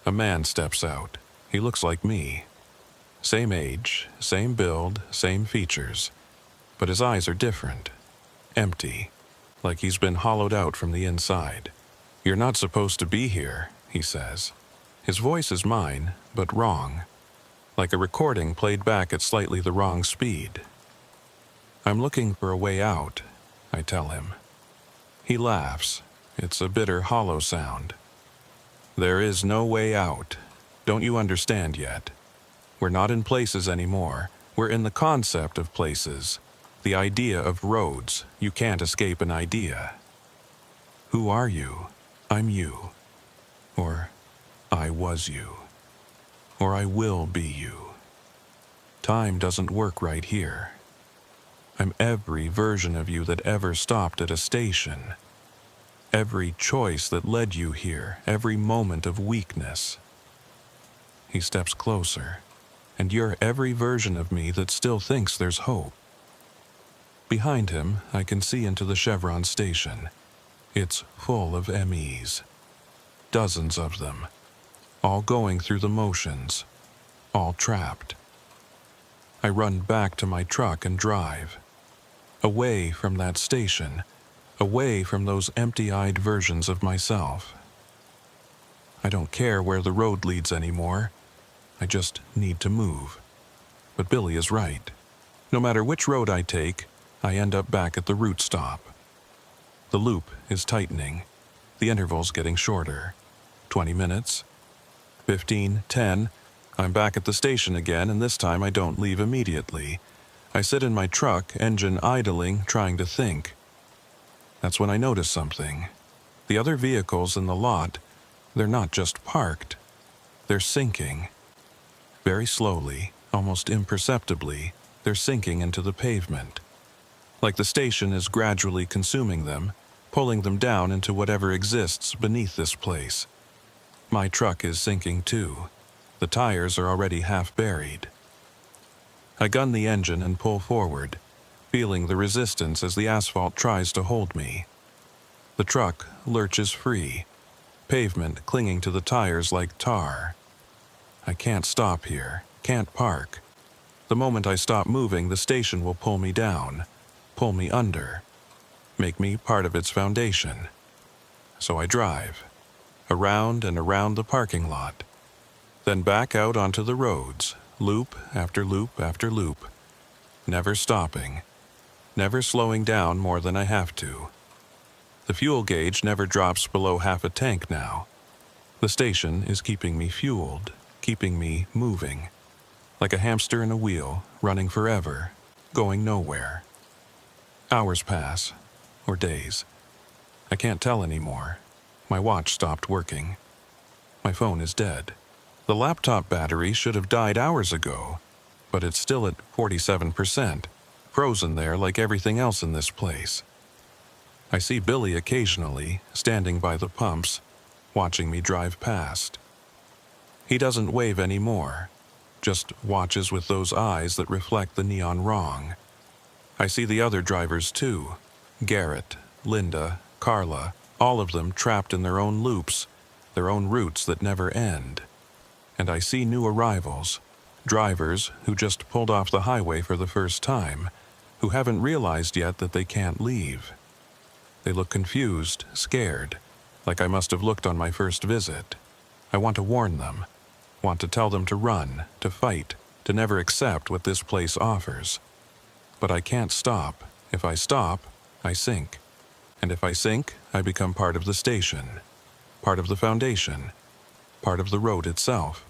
A man steps out. He looks like me. Same age, same build, same features. But his eyes are different. Empty. Like he's been hollowed out from the inside. "You're not supposed to be here," he says. His voice is mine, but wrong. Like a recording played back at slightly the wrong speed. "I'm looking for a way out," I tell him. He laughs. It's a bitter, hollow sound. "There is no way out. Don't you understand yet? We're not in places anymore. We're in the concept of places. The idea of roads. You can't escape an idea. Who are you? I'm you. Or I was you. Or I will be you. Time doesn't work right here. I'm every version of you that ever stopped at a station. Every choice that led you here, every moment of weakness." He steps closer, and you're every version of me that still thinks there's hope. Behind him, I can see into the Chevron station. It's full of MEs. Dozens of them. All going through the motions. All trapped. I run back to my truck and drive. Away from that station. Away from those empty-eyed versions of myself. I don't care where the road leads anymore. I just need to move. But Billy is right. No matter which road I take, I end up back at the route stop. The loop is tightening. The interval's getting shorter. 20 minutes. 15, 10. I'm back at the station again, and this time I don't leave immediately. I sit in my truck, engine idling, trying to think. That's when I notice something. The other vehicles in the lot, they're not just parked. They're sinking. Very slowly, almost imperceptibly, they're sinking into the pavement. Like the station is gradually consuming them, pulling them down into whatever exists beneath this place. My truck is sinking too. The tires are already half buried. I gun the engine and pull forward, feeling the resistance as the asphalt tries to hold me. The truck lurches free, pavement clinging to the tires like tar. I can't stop here, can't park. The moment I stop moving, the station will pull me down, pull me under, make me part of its foundation. So I drive, around and around the parking lot, then back out onto the roads, loop after loop after loop, never stopping, never slowing down more than I have to. The fuel gauge never drops below half a tank now. The station is keeping me fueled, keeping me moving, like a hamster in a wheel, running forever, going nowhere. Hours pass, or days. I can't tell anymore. My watch stopped working. My phone is dead. The laptop battery should have died hours ago, but it's still at 47%, frozen there like everything else in this place. I see Billy occasionally, standing by the pumps, watching me drive past. He doesn't wave anymore, just watches with those eyes that reflect the neon wrong. I see the other drivers too, Garrett, Linda, Carla, all of them trapped in their own loops, their own routes that never end. And I see new arrivals, drivers who just pulled off the highway for the first time, who haven't realized yet that they can't leave. They look confused, scared, like I must have looked on my first visit. I want to warn them, want to tell them to run, to fight, to never accept what this place offers. But I can't stop. If I stop, I sink. And if I sink, I become part of the station, part of the foundation, part of the road itself.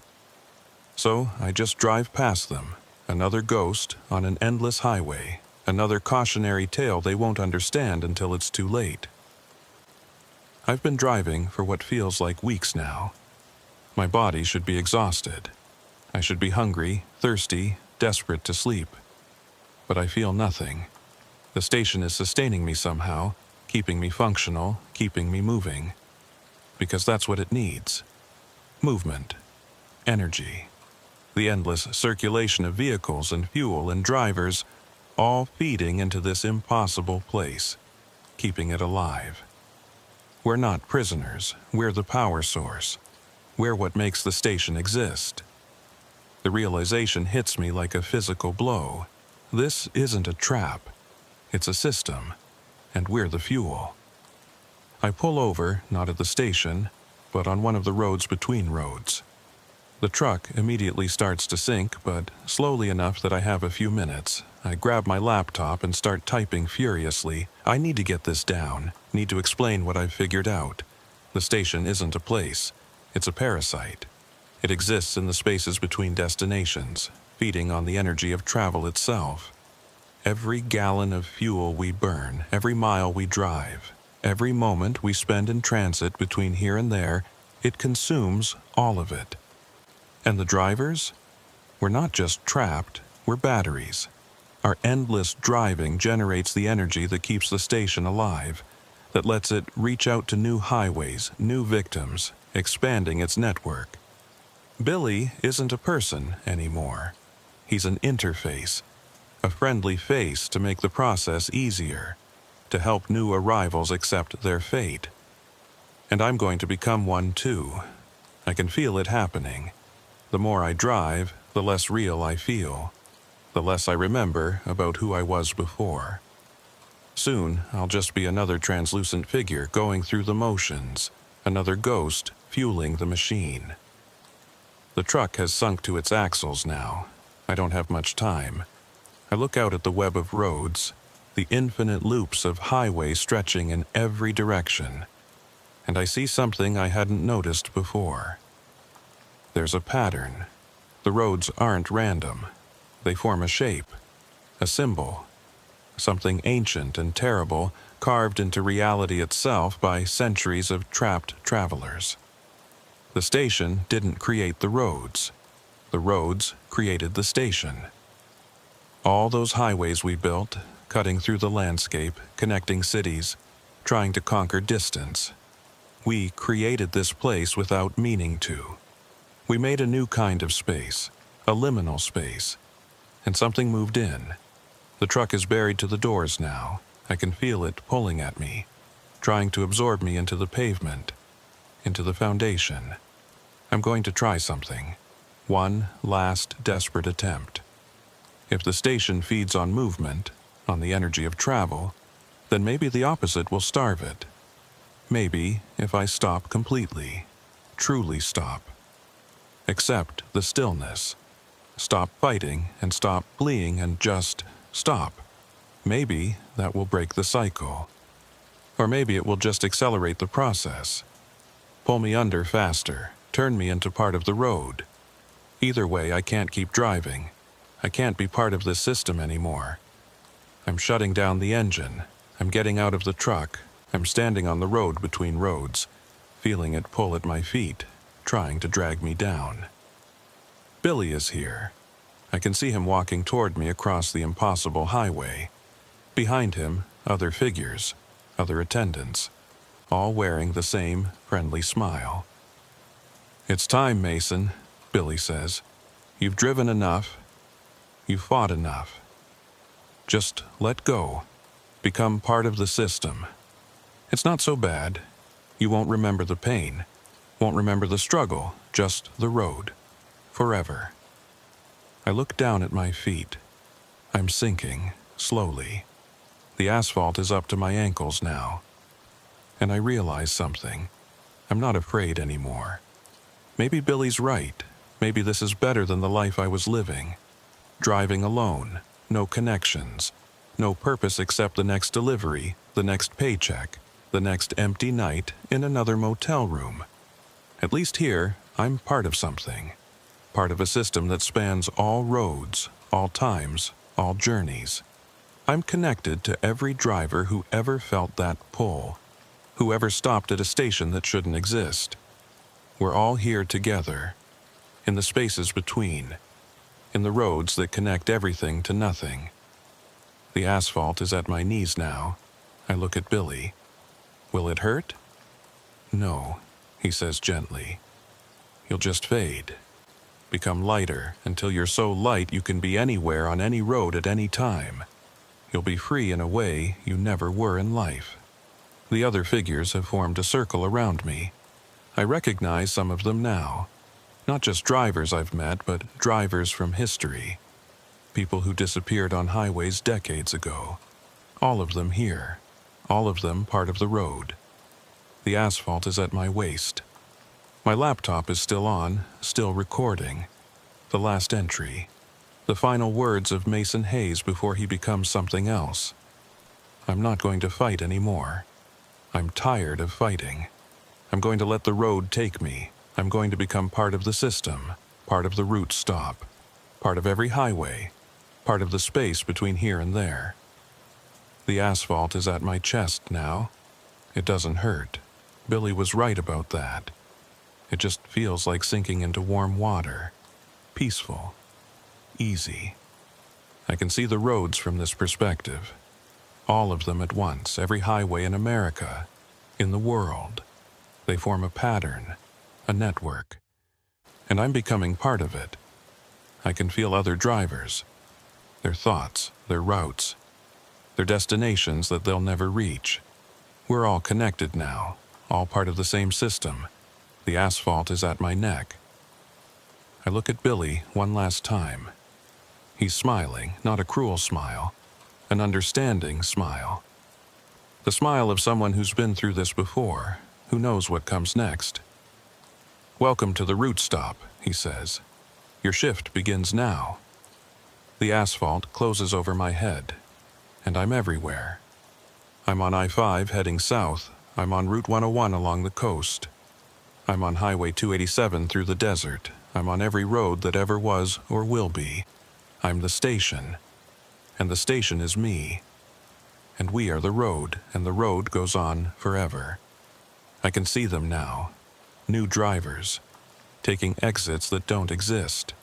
So I just drive past them, another ghost on an endless highway, another cautionary tale they won't understand until it's too late. I've been driving for what feels like weeks now. My body should be exhausted. I should be hungry, thirsty, desperate to sleep. But I feel nothing. The station is sustaining me somehow, keeping me functional, keeping me moving. Because that's what it needs. Movement. Energy. The endless circulation of vehicles and fuel and drivers, all feeding into this impossible place, keeping it alive. We're not prisoners. We're the power source. We're what makes the station exist. The realization hits me like a physical blow. This isn't a trap. It's a system, and we're the fuel. I pull over, not at the station, but on one of the roads between roads. The truck immediately starts to sink, but slowly enough that I have a few minutes. I grab my laptop and start typing furiously. I need to get this down, need to explain what I've figured out. The station isn't a place. It's a parasite. It exists in the spaces between destinations, feeding on the energy of travel itself. Every gallon of fuel we burn, every mile we drive, every moment we spend in transit between here and there, it consumes all of it. And the drivers? We're not just trapped, we're batteries. Our endless driving generates the energy that keeps the station alive, that lets it reach out to new highways, new victims, expanding its network. Billy isn't a person anymore. He's an interface, a friendly face to make the process easier, to help new arrivals accept their fate. And I'm going to become one too. I can feel it happening. The more I drive, the less real I feel, the less I remember about who I was before. Soon, I'll just be another translucent figure going through the motions, another ghost fueling the machine. The truck has sunk to its axles now. I don't have much time. I look out at the web of roads, the infinite loops of highway stretching in every direction, and I see something I hadn't noticed before. There's a pattern. The roads aren't random. They form a shape, a symbol, something ancient and terrible carved into reality itself by centuries of trapped travelers. The station didn't create the roads. The roads created the station. All those highways we built, cutting through the landscape, connecting cities, trying to conquer distance. We created this place without meaning to. We made a new kind of space, a liminal space, and something moved in. The truck is buried to the doors now. I can feel it pulling at me, trying to absorb me into the pavement, into the foundation. I'm going to try something. One last desperate attempt. If the station feeds on movement, on the energy of travel, then maybe the opposite will starve it. Maybe if I stop completely, truly stop. Accept the stillness. Stop fighting and stop fleeing and just stop. Maybe that will break the cycle. Or maybe it will just accelerate the process. Pull me under faster, turn me into part of the road. Either way, I can't keep driving. I can't be part of this system anymore. I'm shutting down the engine. I'm getting out of the truck. I'm standing on the road between roads, feeling it pull at my feet, trying to drag me down. Billy is here. I can see him walking toward me across the impossible highway. Behind him, other figures, other attendants, all wearing the same friendly smile. "It's time, Mason," Billy says. "You've driven enough. You've fought enough. Just let go. Become part of the system. It's not so bad. You won't remember the pain, won't remember the struggle, just the road. Forever." I look down at my feet. I'm sinking, slowly. The asphalt is up to my ankles now. And I realize something. I'm not afraid anymore. Maybe Billy's right. Maybe this is better than the life I was living. Driving alone, no connections, no purpose except the next delivery, the next paycheck, the next empty night in another motel room. At least here, I'm part of something. Part of a system that spans all roads, all times, all journeys. I'm connected to every driver who ever felt that pull, who ever stopped at a station that shouldn't exist. We're all here together, in the spaces between, in the roads that connect everything to nothing. The asphalt is at my knees now. I look at Billy. Will it hurt? No, he says gently. You'll just fade. Become lighter until you're so light you can be anywhere on any road at any time. You'll be free in a way you never were in life. The other figures have formed a circle around me. I recognize some of them now. Not just drivers I've met, but drivers from history. People who disappeared on highways decades ago. All of them here. All of them part of the road. The asphalt is at my waist. My laptop is still on, still recording. The last entry. The final words of Mason Hayes before he becomes something else. I'm not going to fight anymore. I'm tired of fighting. I'm going to let the road take me. I'm going to become part of the system, part of the route stop, part of every highway, part of the space between here and there. The asphalt is at my chest now. It doesn't hurt. Billy was right about that. It just feels like sinking into warm water. Peaceful. Easy. I can see the roads from this perspective. All of them at once, every highway in America, in the world. They form a pattern, a network. And I'm becoming part of it. I can feel other drivers, their thoughts, their routes, their destinations that they'll never reach. We're all connected now, all part of the same system. The asphalt is at my neck. I look at Billy one last time. He's smiling, not a cruel smile, an understanding smile. The smile of someone who's been through this before, who knows what comes next. "Welcome to the route stop," he says. "Your shift begins now." The asphalt closes over my head, and I'm everywhere. I'm on I-5 heading south. I'm on Route 101 along the coast. I'm on Highway 287 through the desert. I'm on every road that ever was or will be. I'm the station, and the station is me. And we are the road, and the road goes on forever. I can see them now. New drivers, taking exits that don't exist,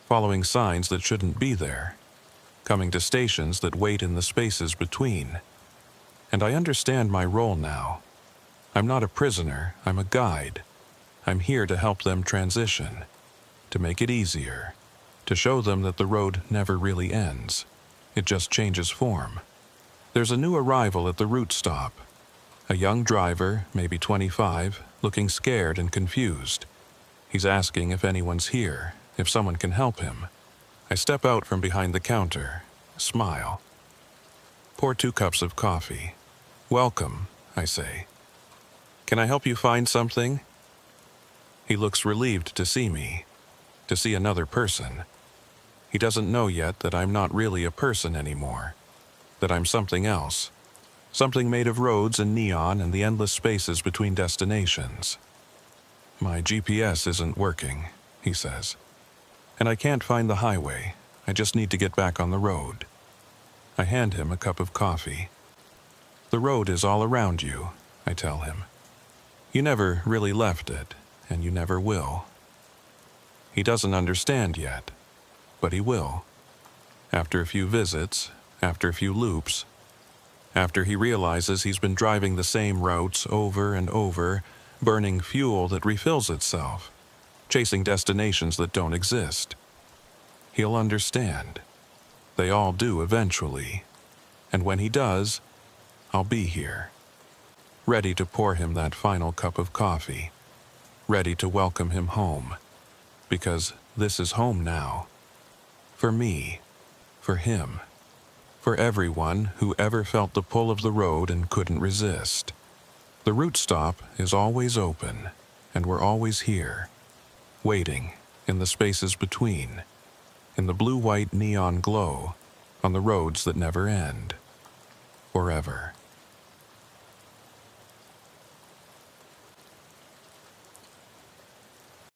following signs that shouldn't be there, coming to stations that wait in the spaces between. And I understand my role now. I'm not a prisoner, I'm a guide. I'm here to help them transition, to make it easier, to show them that the road never really ends. It just changes form. There's a new arrival at the route stop. A young driver, maybe 25, looking scared and confused. He's asking if anyone's here, if someone can help him. I step out from behind the counter, smile. Pour 2 cups of coffee. "Welcome," I say. "Can I help you find something?" He looks relieved to see me, to see another person. He doesn't know yet that I'm not really a person anymore, that I'm something else, something made of roads and neon and the endless spaces between destinations. "My GPS isn't working," he says, "and I can't find the highway. I just need to get back on the road." I hand him a cup of coffee. The road is all around you, I tell him. You never really left it, and you never will. He doesn't understand yet, but he will. After a few visits, after a few loops, after he realizes he's been driving the same routes over and over, burning fuel that refills itself, chasing destinations that don't exist. He'll understand. They all do eventually. And when he does, I'll be here, ready to pour him that final cup of coffee, ready to welcome him home, because this is home now. For me, for him, for everyone who ever felt the pull of the road and couldn't resist. The route stop is always open, and we're always here, waiting in the spaces between, in the blue-white neon glow on the roads that never end, forever.